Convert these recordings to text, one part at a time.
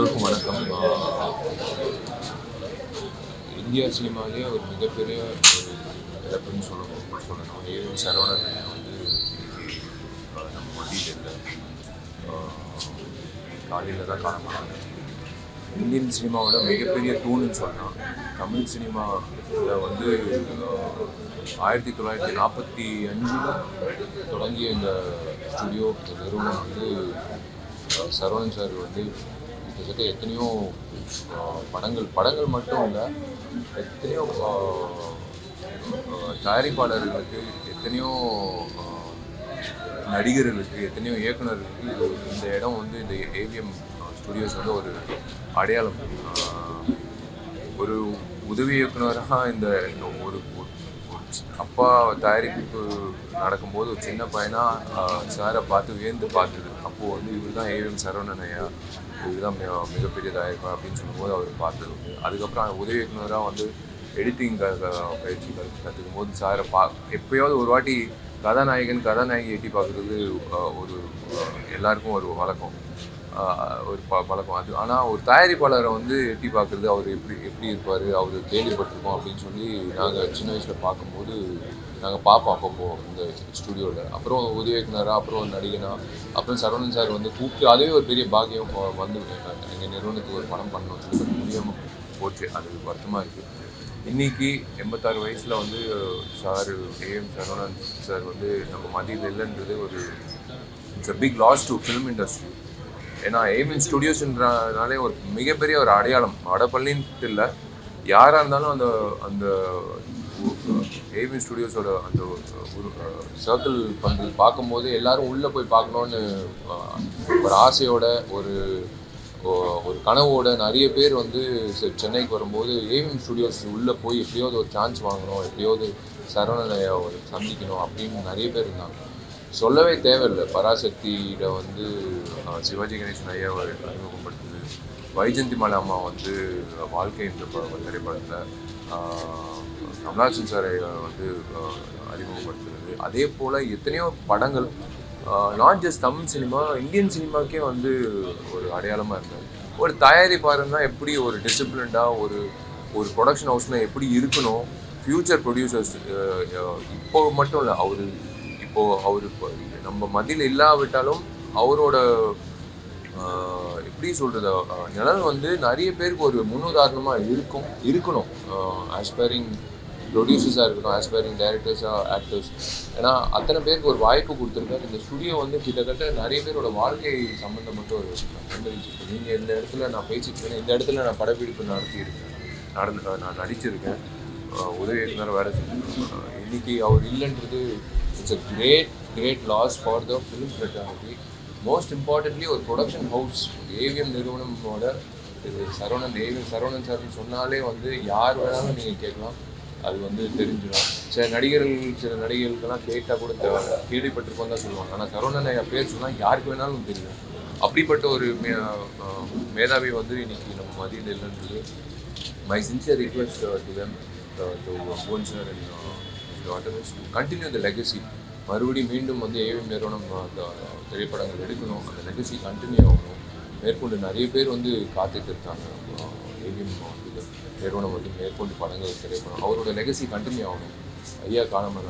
எல்லோருக்கும் வணக்கம். இந்தியா சினிமாலேயே ஒரு மிகப்பெரிய ஒரு இழப்புன்னு சொல்லணும். ஏவிஎம் சரவணன் வந்து இன்னைக்கு நம்ம மத்தியில் இல்லை. காலையில் தான் காணப்பட்டாங்க. இந்தியன் சினிமாவோட மிகப்பெரிய தூணுன்னு சொல்லலாம். தமிழ் சினிமாவில் வந்து 1945 தொடங்கிய இந்த ஸ்டுடியோ, இந்த நிறுவனம் வந்து சரவணன் சார் வந்து கிட்டத்தட்ட எத்தனையோ படங்கள் மட்டும் இல்லை, எத்தனையோ தயாரிப்பாளர்களுக்கு, எத்தனையோ நடிகர்களுக்கு, எத்தனையோ இயக்குநர்களுக்கு இந்த இடம் வந்து இந்த ஏவிஎம் ஸ்டுடியோஸ் வந்து ஒரு அடையாளம். ஒரு உதவி இயக்குனராக இந்த ஒரு அப்பா தயாரிப்பு நடக்கும்போது ஒரு சின்ன பையனாக சாரை பார்த்து வியந்து பார்த்தது. அப்போது வந்து இவர் தான் ஏவிஎம் சரவணன் ஐயா, இவர் தான் மிகப்பெரிய தயாரிப்பா அப்படின்னு சொல்லும்போது அவர் பார்த்தது. அதுக்கப்புறம் உதவி இயக்குனராக வந்து எடிட்டிங் பயிற்சிகள் கற்றுக்கும் போது சாரை எப்போயாவது ஒரு வாட்டி கதாநாயகி எட்டி பார்க்குறது ஒரு எல்லாருக்கும் ஒரு வழக்கம், ஒரு பழக்கம் அது. ஆனால் ஒரு தயாரிப்பாளரை வந்து எட்டி பார்க்குறது, அவர் எப்படி இருப்பார், அவர் கேள்விப்பட்டிருக்கோம் அப்படின்னு சொல்லி நாங்கள் சின்ன வயசில் பார்க்கும்போது நாங்கள் பார்ப்போம் அப்பப்போ இந்த ஸ்டுடியோவில். அப்புறம் உதவி இயக்குனராக, அப்புறம் நடிகனாக, அப்புறம் சரவணன் சார் வந்து கூப்பிட்டு அதுவே ஒரு பெரிய பாக்கியம். வந்து எங்கள் நிறுவனத்துக்கு ஒரு படம் பண்ணணும்னு சொல்லி முடியாமல் போச்சு. அது வருத்தமாக இருக்குது. இன்றைக்கி 86 வயசில் வந்து சார் ஏஎம் சரவணன் சார் வந்து நம்ம மத்தியில் இல்லைன்றது ஒரு it's a big loss to film industry. ஏன்னா ஏவிஎம் ஸ்டுடியோஸ்ன்றனாலே ஒரு மிகப்பெரிய ஒரு அடையாளம். வடபள்ளின்ட்டு இல்லை, யாராக இருந்தாலும் அந்த அந்த ஏவிஎம் ஸ்டுடியோஸோட அந்த ஒரு சர்க்கிள் பண்ணுறது பார்க்கும்போது எல்லாரும் உள்ளே போய் பார்க்கணுன்னு ஒரு ஆசையோட, ஒரு கனவோட நிறைய பேர் வந்து சென்னைக்கு வரும்போது ஏவிஎம் ஸ்டுடியோஸ் உள்ளே போய் எப்படியாவது ஒரு சான்ஸ் வாங்கணும், எப்படியாவது சரவணனை சந்திக்கணும் அப்படின்னு நிறைய பேர் இருந்தாங்க. சொல்லவே தேவையில்லை. பராசக்தியிட வந்து சிவாஜி கணேசன் ஐயாவை அறிமுகப்படுத்துது, வைஜந்திமலை அம்மா வந்து வாழ்க்கை என்ற திரைப்படத்தில் கமல்ஹாசன் சாரை வந்து அறிமுகப்படுத்துறது. அதே போல் எத்தனையோ படங்கள், not just Tamil cinema, Indian சினிமாக்கே வந்து ஒரு அடையாளமாக இருந்தது. ஒரு தயாரிப்பாருன்னா எப்படி ஒரு டிசிப்ளின்டாக ஒரு ப்ரொடக்ஷன் ஹவுஸ்னால் எப்படி இருக்கணும், ஃப்யூச்சர் ப்ரொடியூசர்ஸ் இப்போ மட்டும் இல்லை, அவர் நம்ம மத்தியில் இல்லாவிட்டாலும் அவரோட எப்படி சொல்கிறது நிழல் வந்து நிறைய பேருக்கு ஒரு முன்னுதாரணமாக இருக்கணும். ஆஸ்பைரிங் ப்ரொடியூசர்ஸாக இருக்கட்டும், ஆஸ்பைரிங் டைரக்டர்ஸாக, ஆக்டர்ஸ். ஏன்னா அத்தனை பேருக்கு ஒரு வாய்ப்பு கொடுத்துருக்காரு. இந்த ஸ்டுடியோ வந்து கிட்டத்தட்ட நிறைய பேரோட வாழ்க்கை சம்மந்தப்பட்ட ஒரு மெமரிஸ். இப்போ நீங்கள் இந்த இடத்துல நான் பேசிட்டு இருக்கேன், இந்த இடத்துல நான் படப்பிடிப்பு நான் நடிச்சிருக்கேன், உதவி இயக்குனர் வேறு செஞ்சுருக்கேன். இன்றைக்கி அவர் இல்லைன்றது it's a great loss for the film fraternity. Most importantly, ஒரு ப்ரொடக்ஷன் ஹவுஸ் ஏவிஎம் நிறுவனமோட ஏவிஎம் சரவணன் சார்னு சொன்னாலே வந்து யார் வேணாலும் நீங்கள் கேட்கலாம், அது வந்து தெரிஞ்சிடும். சில நடிகர்களுக்கெல்லாம் கேட்டால் கூட கேள்விப்பட்டிருக்கோம் தான் சொல்லுவாங்க. ஆனால் சரவணன் பேர் சொன்னால் யாருக்கு வேணாலும் தெரியும். அப்படிப்பட்ட ஒரு மேதாவி வந்து இன்னைக்கு நம்ம மத்தியில் இல்லைன்றது my sincere request to them, to Bhuvan sir and daughters to continue the legacy. மறுபடியும் மீண்டும் வந்து ஏவிஎம் நிறுவனம் திரைப்படங்கள் எடுக்கணும், அந்த லெகசி கண்டினியூ ஆகணும். மேற்கொண்டு நிறைய பேர் வந்து காத்துட்டு இருக்காங்க. ஏவிஎம் நிறுவனம் வந்து மேற்கொண்டு படங்கள் திரைப்படம் அவரோட லெகசி கண்டினியூ ஆகணும். ஐயா காணாமல்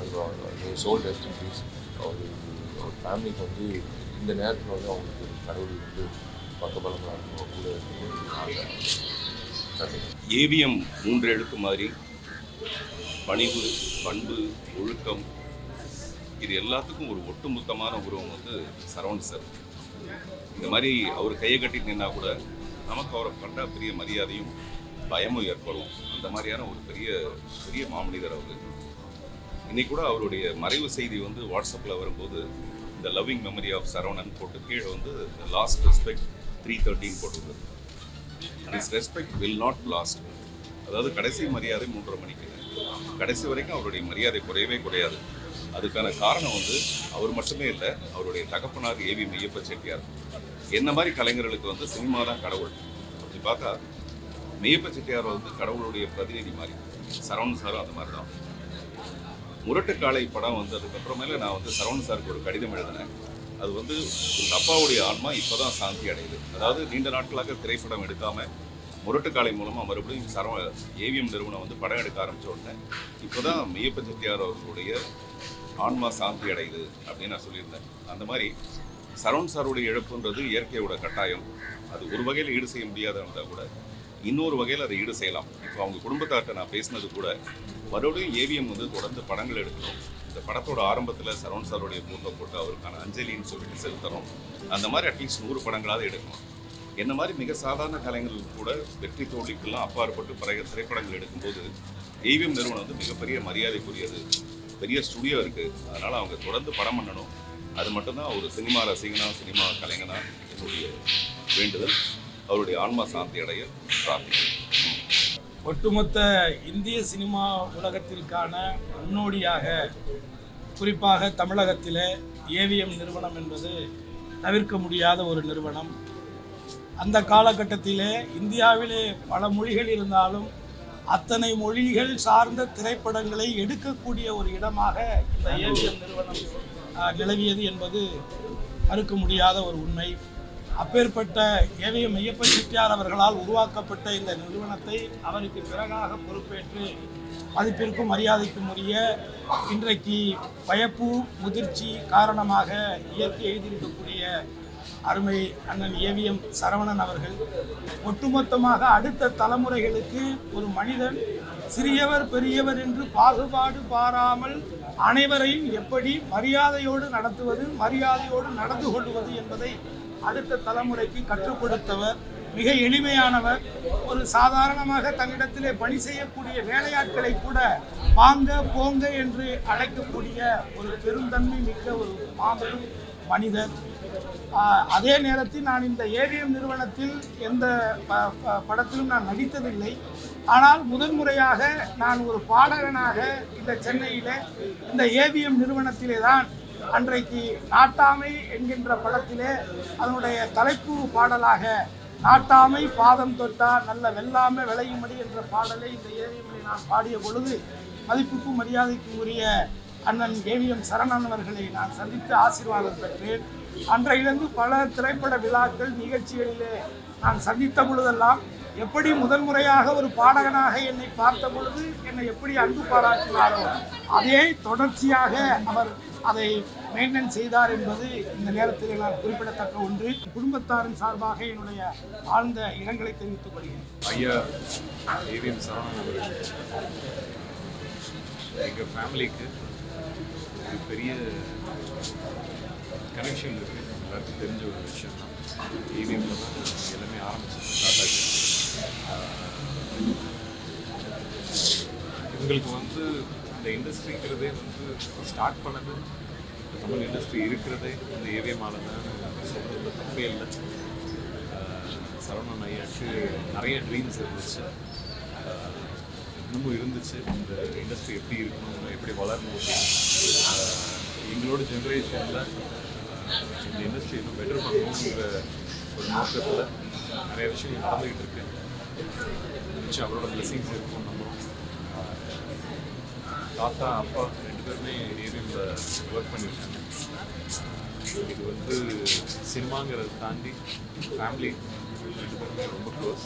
சோல் ரெஸ்ட் இன் பீஸ். அவர் ஃபேமிலிக்கு வந்து இந்த நேரத்தில் வந்து அவங்களுக்கு கடவுள் வந்து பக்கபலமாக இருக்கும் கூட. ஏவிஎம் 3 எழுத்து மாதிரி பணிவு, பண்பு, ஒழுக்கம், இது எல்லாத்துக்கும் ஒரு ஒட்டுமொத்தமான உருவம் வந்து சரவணன் சார். இந்த மாதிரி அவர் கையை கட்டி நின்னா கூட நமக்கு அவரை கண்டா பெரிய மரியாதையும் பயமும் ஏற்படும். அந்த மாதிரியான ஒரு பெரிய மாமனிதர் அவர். இன்னைக்கு கூட அவருடைய மறைவு செய்தி வந்து வாட்ஸ்அப்பில் வரும்போது இந்த லவ்விங் மெமரி ஆஃப் சரவணன் போட்டு கீழே வந்து லாஸ்ட் ரெஸ்பெக்ட் 313 போட்டுருது. This respect will not last. அதாவது கடைசி மரியாதை 3:30 மணிக்கு, கடைசி வரைக்கும் அவருடைய மரியாதை குறையாது. அதுக்கான காரணம் வந்து அவர் மட்டுமே இல்லை, அவருடைய தகப்பனார் ஏவி மெய்யப்ப செட்டியார். என்ன மாதிரி கலைஞர்களுக்கு வந்து சினிமா தான் கடவுள். அப்படி பார்த்தா மெய்யப்ப செட்டியார் வந்து கடவுளுடைய பிரதிநிதி மாதிரி, சரவணன் சாரும் அந்த மாதிரி தான். முரட்டுக்காலை படம் வந்ததுக்கப்புறமேல நான் வந்து சரவணன் சாருக்கு ஒரு கடிதம் எழுதினேன். அது வந்து உங்கள் அப்பாவுடைய ஆன்மா இப்போ தான் சாந்தி அடையுது. அதாவது நீண்ட நாட்களாக திரைப்படம் எடுக்காமல் முரட்டுக்காலை மூலமாக மறுபடியும் ஏவிஎம் நிறுவனம் வந்து படம் எடுக்க ஆரம்பித்த உடனே இப்போ தான் மெய்யப்ப செட்டியார் அவர்களுடைய ஆன்மா சாந்தி அடையுது அப்படின்னு நான் சொல்லியிருந்தேன். அந்த மாதிரி சரவணன் சாருடைய இழப்புன்றது இயற்கையோட கட்டாயம். அது ஒரு வகையில் ஈடு செய்ய முடியாத இருந்தால் கூட இன்னொரு வகையில் அதை ஈடு செய்யலாம். இப்போ அவங்க குடும்பத்தார்ட்ட நான் பேசினது கூட மறுபடியும் ஏவிஎம் வந்து தொடர்ந்து படங்கள் எடுக்கணும். இந்த படத்தோட ஆரம்பத்தில் சரவணன் சாருடைய போட்டோ போட்டு அவருக்கான அஞ்சலின்னு சொல்லிட்டு செலுத்தணும். அந்த மாதிரி அட்லீஸ்ட் 100 படங்களாவது எடுக்கணும். என்ன மாதிரி மிக சாதாரண கலைஞர்கள் கூட வெற்றி தோல்விக்கெல்லாம் அப்பாற்பட்டு திரைப்படங்கள் எடுக்கும்போது ஏவிஎம் நிறுவனம் வந்து மிகப்பெரிய மரியாதைக்குரியது. பெரிய ஸ்டுடியோ இருக்குது. அதனால் அவங்க தொடர்ந்து படம் பண்ணணும். அது மட்டும்தான் ஒரு சினிமா ரசிகனா, சினிமா கலைஞனா என்னுடைய வேண்டுதல். அவருடைய ஆன்மா சாந்தி அடைய பிரார்த்திக்கிறேன். ஒட்டுமொத்த இந்திய சினிமா உலகத்திற்கான முன்னோடியாக, குறிப்பாக தமிழகத்திலே ஏவிஎம் நிறுவனம் என்பது தவிர்க்க முடியாத ஒரு நிறுவனம். அந்த காலகட்டத்திலே இந்தியாவிலே பல மொழிகள் இருந்தாலும் அத்தனை மொழிகள் சார்ந்த திரைப்படங்களை எடுக்கக்கூடிய ஒரு இடமாக இந்த ஏவிஎம் நிறுவனம் நிலவியது என்பது மறுக்க முடியாத ஒரு உண்மை. அப்பேற்பட்ட ஏவிஎம் மெய்யப்ப செட்டியார் அவர்களால் உருவாக்கப்பட்ட இந்த நிறுவனத்தை அவருக்கு பிறகாக பொறுப்பேற்று மதிப்பிற்கும் மரியாதைக்கும் உரிய இன்றைக்கு பயப்பு முதிர்ச்சி காரணமாக இயற்கை எழுதியிருக்கக்கூடிய அருமை அண்ணன் ஏவிஎம் சரவணன் அவர்கள் ஒட்டுமொத்தமாக அடுத்த தலைமுறைகளுக்கு ஒரு மனிதன் சிறியவர் பெரியவர் என்று பாகுபாடு பாராமல் அனைவரையும் எப்படி மரியாதையோடு நடத்துவது, மரியாதையோடு நடந்து கொள்வது என்பதை அடுத்த தலைமுறைக்கு கற்றுக் கொடுத்தவர். மிக எளிமையானவர். ஒரு சாதாரணமாக தன்னிடத்திலே பணி செய்யக்கூடிய வேலையாட்களை கூட வாங்க போங்க என்று அழைக்கக்கூடிய ஒரு பெருந்தன்மை மிக்க ஒரு மாபெரும் மனிதர். அதே நேரத்தில் நான் இந்த ஏவிஎம் நிறுவனத்தில் எந்த படத்திலும் நான் நடித்ததில்லை. ஆனால் முதன்முறையாக நான் ஒரு பாடகனாக இந்த சென்னையில் இந்த ஏவிஎம் நிறுவனத்திலே தான் அன்றைக்கு நாட்டாமை என்கின்ற படத்திலே அதனுடைய தலைப்பு பாடலாக நாட்டாமை பாதம் தொட்டா நல்ல வெல்லாமை விளையும்படி என்ற பாடலை இந்த ஏவிஎம்மில் நான் பாடிய பொழுது மதிப்புக்கும் மரியாதைக்கும் உரிய அண்ணன் ஏவிஎம் சரவணன் அவர்களை நான் சந்தித்து ஆசீர்வாதம் பெற்றேன். அன்றையிலிருந்து பல திரைப்பட விழாக்கள் நிகழ்ச்சிகளிலே நான் சந்தித்த பொழுதெல்லாம் எப்படி முதன்முறையாக ஒரு பாடகனாக என்னை பார்த்த பொழுது என்னை எப்படி அன்பு பாராட்டினாரோ அதே தொடர்ச்சியாக அவர் அதை மெயின்டைன் செய்தார் என்பது இந்த நேரத்தில் நான் குறிப்பிடத்தக்க ஒன்று. குடும்பத்தாரின் சார்பாக என்னுடைய ஆழ்ந்த இரங்கலை தெரிவித்துக் கொள்கிறேன். ஐயா ஏவிஎம் சரவணன் அவர்கள் எங்கள் ஃபேமிலிக்கு ஒரு பெரிய கனெக்ஷன் இருக்குது. எல்லாருக்கும் தெரிஞ்ச ஒரு விஷயம் தான். ஏவிஎம்மில் தான் எல்லாமே ஆரம்பிச்சு ஸ்டார்ட் ஆச்சு. இவங்களுக்கு வந்து இந்த இண்டஸ்ட்ரிங்கிறதே வந்து ஸ்டார்ட் பண்ணது, தமிழ் இண்டஸ்ட்ரி இருக்கிறதே இந்த ஏவிஎம்மால தான் சொல்கிறது தப்பே இல்லை. சரவணன் ஐயாக்கு நிறைய ட்ரீம்ஸ் இருந்துச்சு, இன்னமும் இருந்துச்சு. இந்த இண்டஸ்ட்ரி எப்படி இருக்கணும், எப்படி வளரணும் அப்படின்னு. எங்களோட ஜென்ரேஷனில் இந்த இண்டஸ்ட்ரி இன்னும் பெட்டர் பண்ணணுங்கிற ஒரு நோக்கத்தில் நிறைய விஷயங்கள் நடந்துக்கிட்டு இருக்கு. நிச்சயம் அவரோட பிளெஸிங்ஸ் இருக்கும். நம்ம தாத்தா அப்பா 2 பேருமே ஏவிஎம்ல ஒர்க் பண்ணியிருக்காங்க. இது வந்து சினிமாங்கிறத தாண்டி ஃபேமிலி 2 பேருமே ரொம்ப க்ளோஸ்.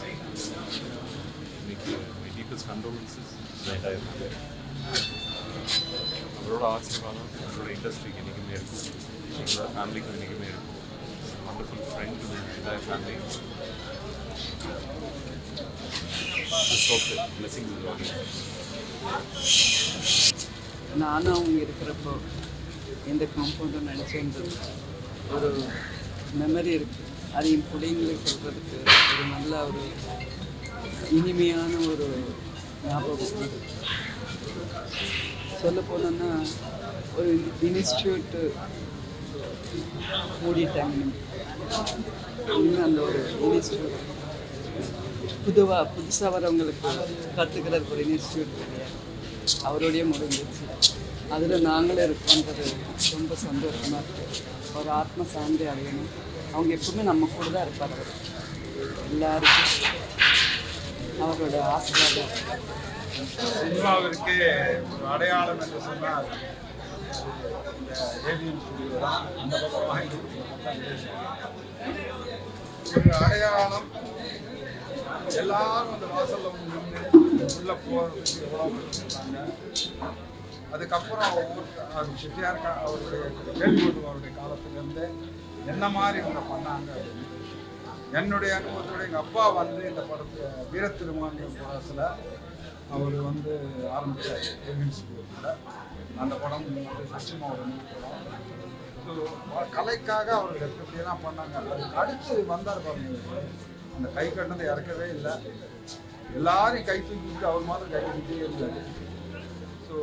இன்னைக்கு மை டீப்பஸ்ட் கண்டோலன்சஸ் இருக்காங்க. அவரோட ஆசீர்வாதம் அவரோட இண்டஸ்ட்ரிக்கு என்றைக்குமே இருக்கும், எங்களோட ஃபேமிலிக்கு என்றைக்குமே இருக்கும். Wonderful friend to entire family. நானும் அவங்க இருக்கிறப்போ எந்த காம்பவுண்டும் நினச்சிருந்தது ஒரு மெமரி இருக்குது. அது என் பிள்ளைங்களுக்கு சொல்கிறதுக்கு ஒரு நல்ல ஒரு இனிமையான ஒரு ஞாபகம். சொல்ல போனோன்னா ஒரு இன்ஸ்டியூட்டு மூடிட்டாங்க. இனிமேல் அந்த ஒரு இன்ஸ்டியூட் புதுசாக வரவங்களுக்கு கற்றுக்கிறதுக்கு ஒரு இன்ஸ்டியூட் கிடையாது, அவரோடைய முடிஞ்சிச்சு. அதில் நாங்களே இருக்கோன்றது ரொம்ப சந்தோஷமாக இருக்குது. ஒரு ஆத்ம சாந்தி அடையணும். அவங்க எப்பவுமே நம்ம கூட தான் இருப்பார். அவர் எல்லாருக்கும் அவரோட ஆசீர்வாதம். சினிமாவிற்கு ஒரு அடையாளம் என்று சொன்னால் இந்த ஏவிஎம் ஸ்டுடியோ தான். அந்த பக்கம் ஒரு அடையாளம். எல்லாரும் அந்த வாசலில் வந்து நின்று உள்ளே போகிறதுக்கு எவ்வளோ பண்ணியிருக்காங்க. அதுக்கப்புறம் ஒவ்வொரு செட்டியார் அவருடைய கேள்விப்பட்டு அவருடைய காலத்துலேருந்து என்ன மாதிரி இவங்க பண்ணாங்க அப்படின்னு என்னுடைய அனுபவத்தோட எங்கள் அப்பா வந்து இந்த படத்தை வீரத்திருமாண்டியம் படத்தில் அவர் வந்து ஆரம்பித்தார் ஏவிஎம் ஸ்டுடியோவில். அந்த படம் வந்து சச்சிமாவோட படம். ஸோ கலைக்காக அவர்கள் எப்படியெல்லாம் பண்ணாங்க. அதுக்கு அடுத்து வந்தார் பாருங்க, அந்த கை கட்டினதை இறக்கவே இல்லை. எல்லாரையும் கை தூக்கிட்டு அவர் மாதிரி கை தூக்கிட்டே இருந்தார். ஸோ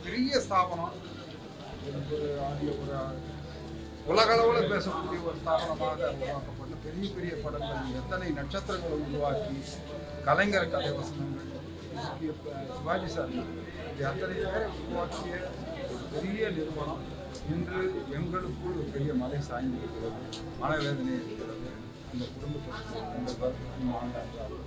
பெரிய ஸ்தாபனம், ஒரு உலகளவில் பேசக்கூடிய ஒரு ஸ்தாபனமாக உருவாக்கப்பட்ட பெரிய பெரிய படங்கள், எத்தனை நட்சத்திரங்களை உருவாக்கி, கலைஞர் கதை வசனங்கள், சிவாஜி சார் இது அத்தனை பேரை உருவாக்கிய ஒரு பெரிய நிறுவனம் இன்று எங்களுக்குள் ஒரு பெரிய மலை சாய்ந்திருக்கிறது, மனவேதனை இருக்கிறது. இந்த குடும்பத்திற்கு இந்த கருத்து ஆண்டார்கள்.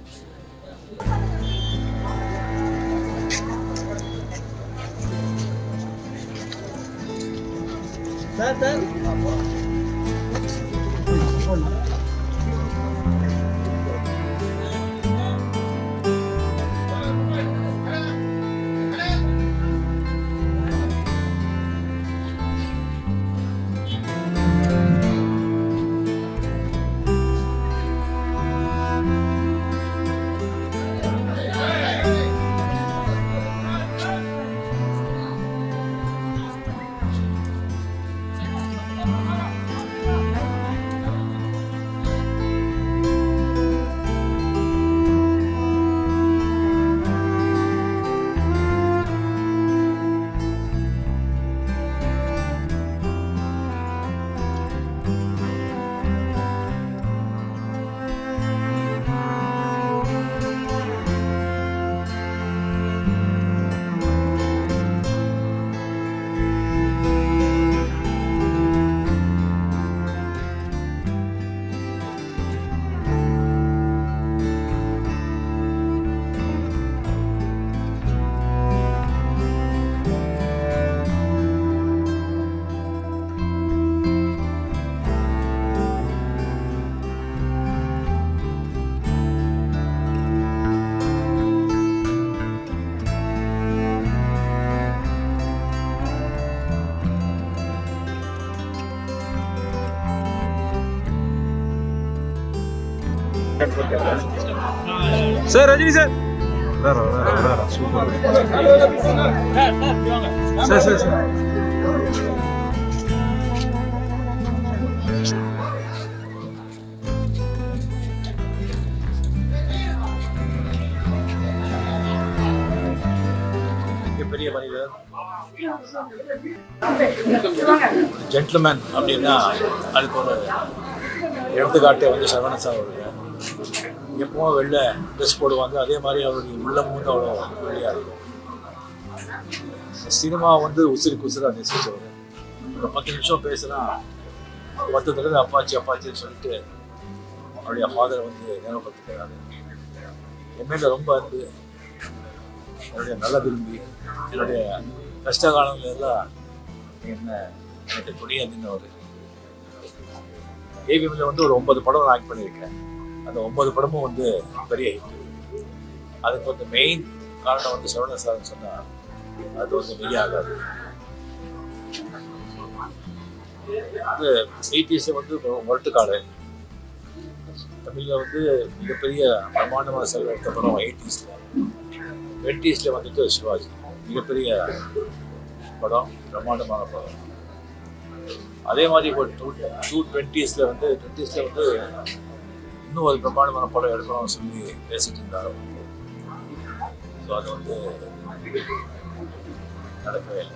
Sir Rajini sir super sir sir sir பெரிய மனிதர் ஜென்டில்மேன் அப்படின்னா அதுக்கு ஒரு எடுத்துக்காட்டு வந்து சரவணன் சார் அவர்கள் எப்பவும் வெளில ட்ரெஸ் போடுவாங்க. அதே மாதிரி அவருடைய உள்ளமும் வந்து அவ்வளோ வெளியாக இருக்கும். சினிமா வந்து உசிருக்கு உசிராக நேசிச்சவர். ஒரு 10 நிமிஷம் பேசுனா 10 தடவை அப்பாச்சி அப்பாச்சின்னு சொல்லிட்டு அவருடைய ஃபாதரை வந்து நினைவுபடுத்திக்கிறாரு. எம்எல்ஏ ரொம்ப வந்து என்னுடைய நல்ல விரும்பி என்னுடைய கஷ்ட காலங்கள் எல்லாம் என்ன எனக்கு துணியாக நின்றவர். ஏவிஎம்ல வந்து ஒரு 9 படம் நான் ஆக்ட் பண்ணியிருக்கேன். அந்த 9 படமும் வந்து பெரிய ஹிட். அதுக்கு வந்து மெயின் காரணம் வந்து சரவணன் சார்னு சொன்னால் அது வந்து மெய்ய ஆகாது. அது 80s வந்து முரட்டுக்காடு, தமிழில் வந்து மிகப்பெரிய பிரம்மாண்டமான செலவு எடுத்த படம் 80s. 20s வந்துட்டு சிவாஜி மிகப்பெரிய படம், பிரம்மாண்டமான படம். அதே மாதிரி இப்போ 20s வந்து இன்னும் ஒரு பிரம்மாண்டமான படம் எடுக்கணும்னு சொல்லி பேசிட்டு இருந்தாரு. ஸோ அது வந்து நடக்கவே இல்லை.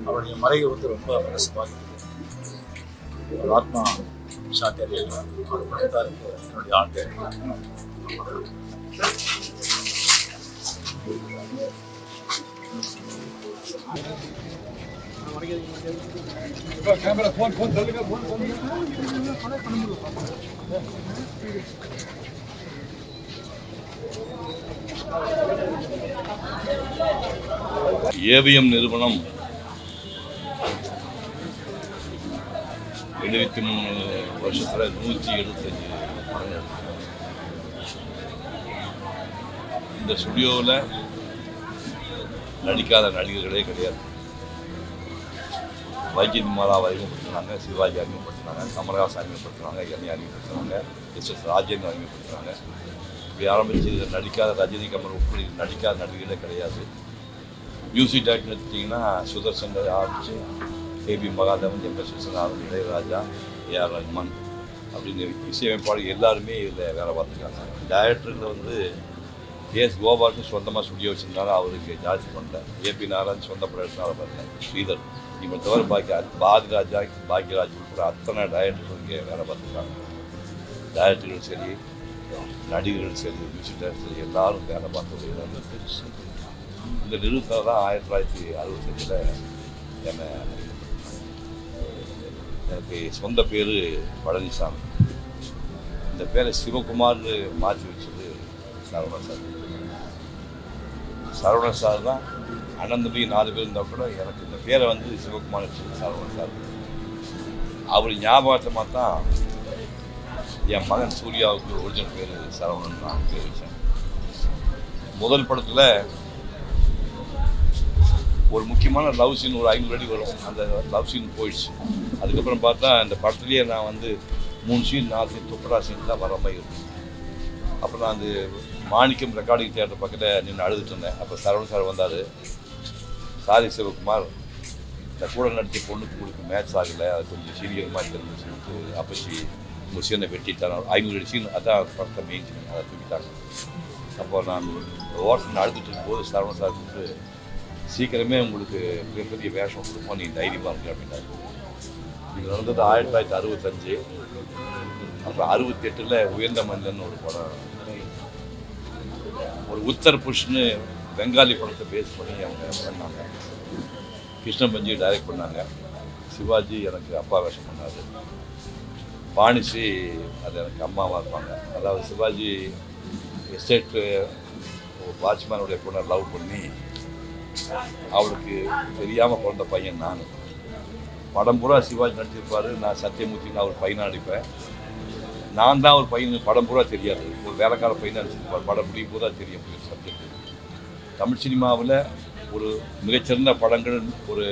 அவருடைய மறைவு வந்து ரொம்ப மனசு பாதிக்குது. ஒரு ஆத்மா சாந்தி அடையலாம். அவர் படத்தாருக்கு என்னுடைய ஆண்டு. ஏவிஎம் நிறுவனம் 73 வருஷத்தில் 175 படங்கள் எடுத்திருக்காங்க. இந்த ஸ்டுடியோவில் நடிக்காத நடிகர்களே கிடையாது. வைஜெயந்திமாலாவை அறிமுகப்படுத்துனாங்க, சிவாஜி அறிமுகப்படுத்துனாங்க, கமலஹாசன் அறிமுகப்படுத்துனாங்க, என்னை அறிமுகப்படுத்துனாங்க, எஸ்.எஸ். ராஜேந்திரன் அறிமுகப்படுத்துனாங்க. இப்படி ஆரம்பித்து நடிக்காத ரஜினி கமல் உட்பட நடிக்காத நடிகர்களே கிடையாது. மியூசிக் டைரக்டர் எடுத்திங்கன்னா சுதர்சன் ஆரம்பித்து ஏபி மகாதேவன், எம்.எஸ். விஸ்வநாதன், இளையராஜா, ஏஆர் ரஹ்மான் அப்படின்னு இசையமைப்பாளர் எல்லாருமே இதில் வேலை பார்த்துருக்காங்க. டைரக்டரில் வந்து எஸ் கோபாலுக்கு சொந்தமாக ஸ்டுடியோ வச்சுருந்தாலும் அவருக்கு ஜாஸ்தி பண்ணல. ஏபி நாராயண் சொந்த படம் எடுத்தாலும் பண்ணல. ஸ்ரீதர் இப்போ தவிர பாக்யராஜா பாக்யராஜ் உட்பட அத்தனை டைரக்டர்கள் இங்கே வேலை பார்த்துருக்காங்க. டைரக்டர்கள் சரி, நடிகர்கள் சரி, மியூசிக் டைரக்டர் சரி, எல்லாரும் வேலை பார்த்து இந்த நிறுவனத்தில் தான் 1965 என்னை எனக்கு சொந்த பேர் பழனிசாமி. இந்த பேரை சிவகுமார்னு மாற்றி வச்சது சரவணன் சார். சரவணன் சார் தான் அண்ணன் தம்பி 4 பேர் இருந்தால் கூட எனக்கு இந்த பேரை வந்து சிவகுமார் வச்சது சரவணன் சார். அவர் ஞாபகத்தமாக தான் என் மகன் சூர்யாவுக்கு ஒரிஜினல் பேர் சரவணன் நான் பேர் வச்சேன். முதல் படத்தில் ஒரு முக்கியமான லவ் சீன் ஒரு 500 அடி வரும். அந்த லவ் சீன் போயிடுச்சு. அதுக்கப்புறம் பார்த்தா அந்த படத்துலேயே நான் வந்து 3 சீன் 4 சீன் துப்படா சீன் தான் வர மாதிரி இருக்கும். அப்புறம் நான் அந்த மாணிக்கம் ரெக்கார்டிங் தியேட்டர் பக்கத்தில் நின்று அழுதுட்டு இருந்தேன். அப்போ சரவணன் சார் வந்தார். சாரி சிவகுமார், இந்த கூட நடித்த பொண்ணுக்கு உங்களுக்கு மேட்ச் ஆகலை, அது கொஞ்சம் சீரியமாக தெரிஞ்சு சொல்லிட்டு அப்பச்சி உங்கள் சீனை வெட்டிட்டாங்க. 500 அடி சீன் அதான் படத்தை மெயின் சீன், அதை தூக்கிட்டாங்க. அப்போ நான் ஓரத்தில் அழுதுட்டு இருக்கும்போது சரவணன் சார் வந்து சீக்கிரமே உங்களுக்கு மிகப்பெரிய வேஷம் கொடுப்போம், நீ தைரியமாக இருக்கு அப்படின்னாரு. இது நடந்தது 1965. அப்புறம் 68 உயர்ந்த மனிதன் ஒரு படம், ஒரு உத்தர் புஷ்னு பெங்காலி படத்தை பேஸ் பண்ணி அவங்க பண்ணாங்க. கிருஷ்ண பஞ்சி டைரக்ட் பண்ணாங்க. சிவாஜி எனக்கு அப்பா வேஷம் பண்ணார். பாணிசி அது எனக்கு அம்மாவாக இருப்பாங்க. அதாவது சிவாஜி எஸ்டேட்டு வாட்ச்மேனுடைய பொண்ணை லவ் பண்ணி அவளுக்கு தெரியாமல் பிறந்த பையன் நான். படம் பூரா சிவாஜி நடிச்சிருப்பார், நான் சத்தியமூர்த்தின்னு அவர் பையனாக நடிப்பேன். நான் தான் ஒரு பையன், படம் பூரா தெரியாது, ஒரு வேலைக்கார பையனாக நடிச்சிருப்பார். படம் முடியும் பூரா தெரியும் சப்ஜெக்ட். தமிழ் சினிமாவில் ஒரு மிகச்சிறந்த படங்கள் ஒரு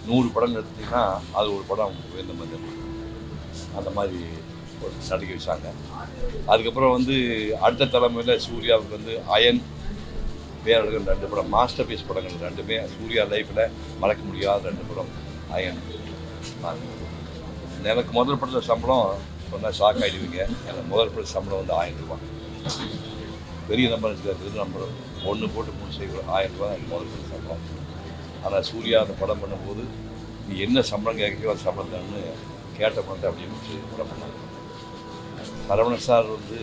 100 படங்கள் எடுத்திங்கன்னா அது ஒரு படம் உயர்ந்த மனிதன். அந்த மாதிரி ஒரு நடிக்க வச்சாங்க. அதுக்கப்புறம் வந்து அடுத்த தலைமையில் சூர்யாவுக்கு வந்து அயன், பேரழகன் 2 படம் மாஸ்டர் பீஸ் படங்கள். 2மே சூர்யா லைஃப்பில் மறக்க முடியாத 2 படம். அயன் எனக்கு முதல் படத்தில் சம்பளம் சொன்னால் ஷாக் ஆகிடுவீங்க. எனக்கு முதல் படத்தில் சம்பளம் வந்து 1000 ரூபா. பெரிய நம்பர் இருக்கிறது நம்பர் 1 போட்டு 3 செய்கிறோம். 1000 ரூபா எனக்கு முதல் படத்தில் சம்பளம். ஆனால் சூர்யா அந்த படம் பண்ணும்போது நீ என்ன சம்பளம் கேட்கோ அந்த சம்பளம் தான்னு கேட்ட படத்தை அப்படின்னு படம் பண்ணாங்க. சரவணன் சார் வந்து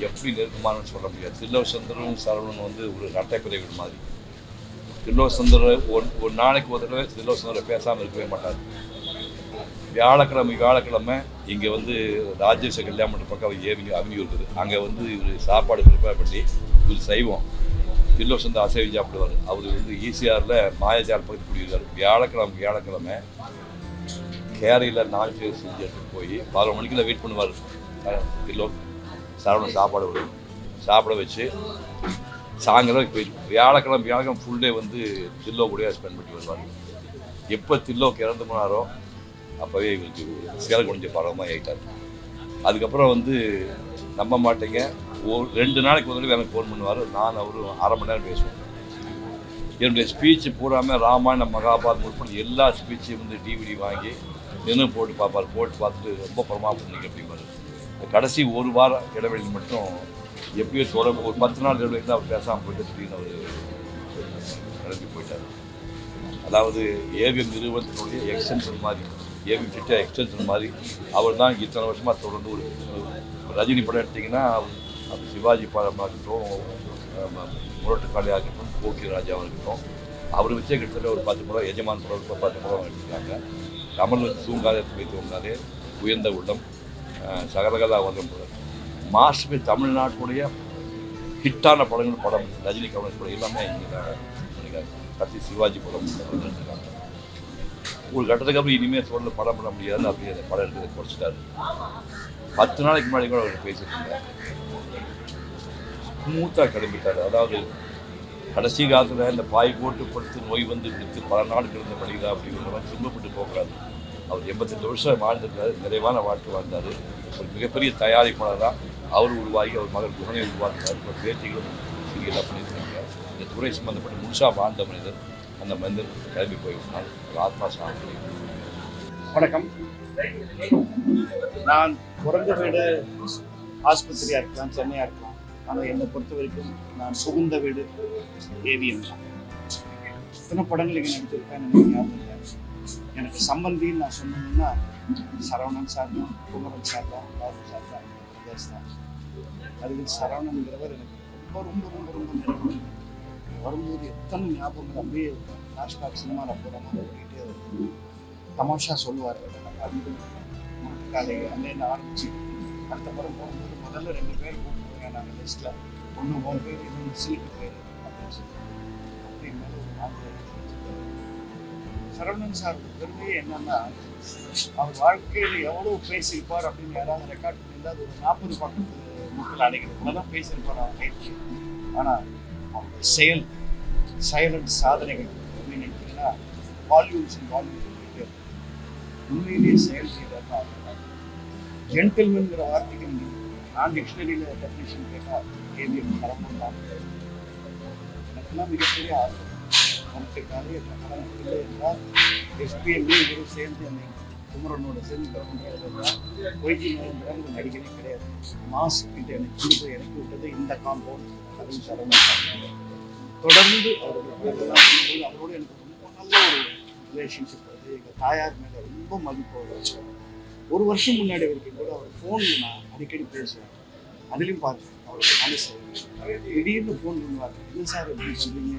எப்படி நெருக்கமானு சொல்ல முடியாது. தில்லோசந்தரும் சரவணன் வந்து ஒரு நட்டைப்பிரிவு மாதிரி. தில்லோசந்தரை ஒரு நாளைக்கு ஒரு தடவை தில்லோசந்தரை பேசாமல் இருக்கவே மாட்டார். வியாழக்கிழமை இங்கே வந்து ராஜேஷ கல்யாணம் பக்கம் அவென்யூ இருக்குது. அங்கே வந்து இவர் சாப்பாடு ப்ரிப்பேர் பண்ணி இவர் செய்வோம். தில்லோசந்தர் அசைவம் சாப்பிடுவார். அவர் வந்து ஈசிஆரில் மாயாஜால் பக்கத்து குடியிருக்கார். வியாழக்கிழமை கேரையில் 4 பேர் செஞ்சு எடுத்துகிட்டு போய் 12 மணிக்குள்ள வெயிட் பண்ணுவார். தில்லோ சரவணன் சாப்பாட வச்சு சாயங்காலம் போயிடும். வியாழக்கிழமை ஃபுல் டே வந்து தில்லோ கூட ஸ்பெண்ட் பண்ணி வருவார். எப்போ தில்லோக்கு இறந்து போனாரோ அப்போவே இவருக்கு சேலை குடிஞ்ச பழகமாக ஆகிட்டார். அதுக்கப்புறம் வந்து நம்ப மாட்டேங்க, 2 நாளைக்கு ஒரு தடவை எனக்கு ஃபோன் பண்ணுவார். நான் அவரும் 1/2 மணி நேரம் பேசுவோம். என்னுடைய ஸ்பீச்சு பூராமல் ராமாயணம் மகாபாரதம் உட்பட எல்லா ஸ்பீச்சையும் வந்து டிவிடி வாங்கி நின்று போட்டு பார்ப்பார். போட்டு பார்த்துட்டு ரொம்ப பிரமாதம் பண்ணிங்க அப்படிம்பாரு. கடைசி 1 வார இடைவெளியில் மட்டும் எப்பயோ தொடர்பு ஒரு 10 நாள் இடைவெளி தான் அவர் பேசாமல் போயிட்டு திடீர்னு அவர் கிளம்பி போயிட்டார். அதாவது ஏவிஎம் நிறுவனத்தினுடைய எக்ஸ்டென்ஷன் மாதிரி, ஏவிஎம் கிட்ட எக்ஸ்டென்ஷன் மாதிரி அவர் தான் இத்தனை வருஷமாக தொடர்ந்து ஒரு ரஜினி படம் எடுத்திங்கன்னா அது சிவாஜி படமாக இருக்கட்டும், முரட்டு காளியாக இருக்கட்டும், போக்கி ராஜாவாக இருக்கட்டும், அவர் வச்சே கிட்டத்தட்ட ஒரு 10 படம், எஜமான் படம் 10 படம் எடுத்துருக்காங்க. கமல் வந்து தூங்காதே வைத்தவங்காதே, உயர்ந்த உள்ளம், சகலகலா வந்தம் படம், மாஸ்டர் தமிழ்நாட்டுடைய ஹிட்டான படம் ரஜினி கமல் படம் எல்லாமே இங்கே தான் பண்ணியிருக்காங்க. கத்தி சிவாஜி படம் எடுத்துருக்காங்க. ஒரு கட்டத்துக்கு அப்புறம் இனிமேல் தோட்டத்தில் படம் பண்ண முடியாதுன்னு அப்படியே அந்த படம் எடுத்து குறைச்சிட்டாரு. 10 நாளைக்கு முன்னாடி கூட அவர் பேசிட்டு இருந்தார். ஸ்மூத்தாக கிளம்பிட்டார். அதாவது கடைசி காலத்தில் இந்த பாய் போட்டு கொடுத்து நோய் வந்து விடுத்து பல நாள் கிடந்த படிதான் அப்படிங்கிற மாதிரி துன்பப்பட்டு போகக்கூடாது. அவர் 88 வருஷம் வாழ்ந்திருக்காரு, நிறைவான வாழ்க்கை வாழ்ந்தார். ஒரு மிகப்பெரிய தயாரிப்பாளராக அவர் உருவாகி அவர் மகன் குகனை உருவாக்கினார். ஒரு பேட்டிகளும் சீரியலாக பண்ணியிருக்காங்க. இந்த துறை சம்பந்தப்பட்ட முழுசாக வாழ்ந்த மனிதர். அந்த மனிதர் கிளம்பி போய்விட்டால் ஒரு ஆத்மா சாந்தி. வணக்கம். நான் பிறந்த வீடு ஆஸ்பத்திரியாக இருக்கலாம், சென்னையாக இருக்கலாம். ஆனால் என்னை பொறுத்த வரைக்கும் நான் புகுந்த வீடு ஏவிஎம் தான். இத்தனை படங்கள் இங்கே நடிச்சிருக்கேன் எனக்கு ஞாபகம் இல்லை. எனக்கு சம்பந்தின்னு நான் சொன்னேன்னா சரவணன் சார் தான், குமரன் சார் தான், பாபு சார் தான், பிரதேஷ் தான். அதுக்கு சரவணன்கிறவர் எனக்கு ரொம்ப ரொம்ப ரொம்ப ரொம்ப நெருக்கம். வரும்போது எத்தனை ஞாபகங்கள் அப்படியே ஃப்ளாஷ்பேக் சினிமாவில் போகிற மாதிரி போயிட்டே வருது. தமாஷா சொல்லுவார், காலை அங்கேருந்து ஆரம்பிச்சு அடுத்த படம் போகும்போது முதல்ல 2 பேர் கூப்பிடுவாங்க நாங்கள் லிஸ்ட்டில். ஒன்று உன் பேர், இன்னொன்று சிலுக்கு பேர் அப்படின்னு சொல்லி அப்படிங்கிறது ஒரு மாதிரி. சரவணன் சார் பெருமையே என்னன்னா, அவர் வாழ்க்கையில் எவ்வளோ பேசியிருப்பார் அப்படின்னு யாராவது ரெக்கார்ட் பண்ணியிருந்தால் அது ஒரு 40 பக்கத்து மக்கள் அடைக்கிறது தான் பேசியிருப்பார் அவர் கைக்கு. ஆனால் அவருடைய செயல், சைலண்ட் சாதனைகள் அப்படின்னு நினைக்கிறீங்கன்னா வால்யூம்ஸ் அண்ட் வால்யூம்ஸ் போயிட்டு உண்மையிலேயே செயல் செய்தார்னா ஜென்டில்மேன்கிற வார்த்தைக்கு நான் டிக்ஷனரியில் டெஃபினேஷன் கேட்டால் ஏவிஎம் சரவணன் தான். எனக்குலாம் மிகப்பெரிய ஆர்வம். நமக்குக்காக எந்த படம் இல்லை என்றால் எஸ்பிஎம்ஏ இவரும் சேர்ந்து என்னை குமரனோட சேர்ந்து ஒய்ஜி மகேந்திரன் நடிகரே கிடையாது. மாஸ் கிட்ட எனக்கு கொண்டு போய் இறக்கி விட்டது இந்த காம்பவுண்ட். அதுவும் சரவணன் தொடர்ந்து அவரோட எனக்கு ரொம்ப நல்ல ஒரு ரிலேஷன்ஷிப் வருது. எங்கள் தாயார் மேலே ரொம்ப மதிப்பு வருது. 1 வருஷம் முன்னாடி வரைக்கும் கூட அவர் ஃபோனில் நான் அடிக்கடி பேசுவேன். அதுலேயும் பார்த்தேன் அவரோட மனசு. திடீர்னு ஃபோன் பண்ணுவார், என்ன சார் எப்படி பண்ணுறீங்க,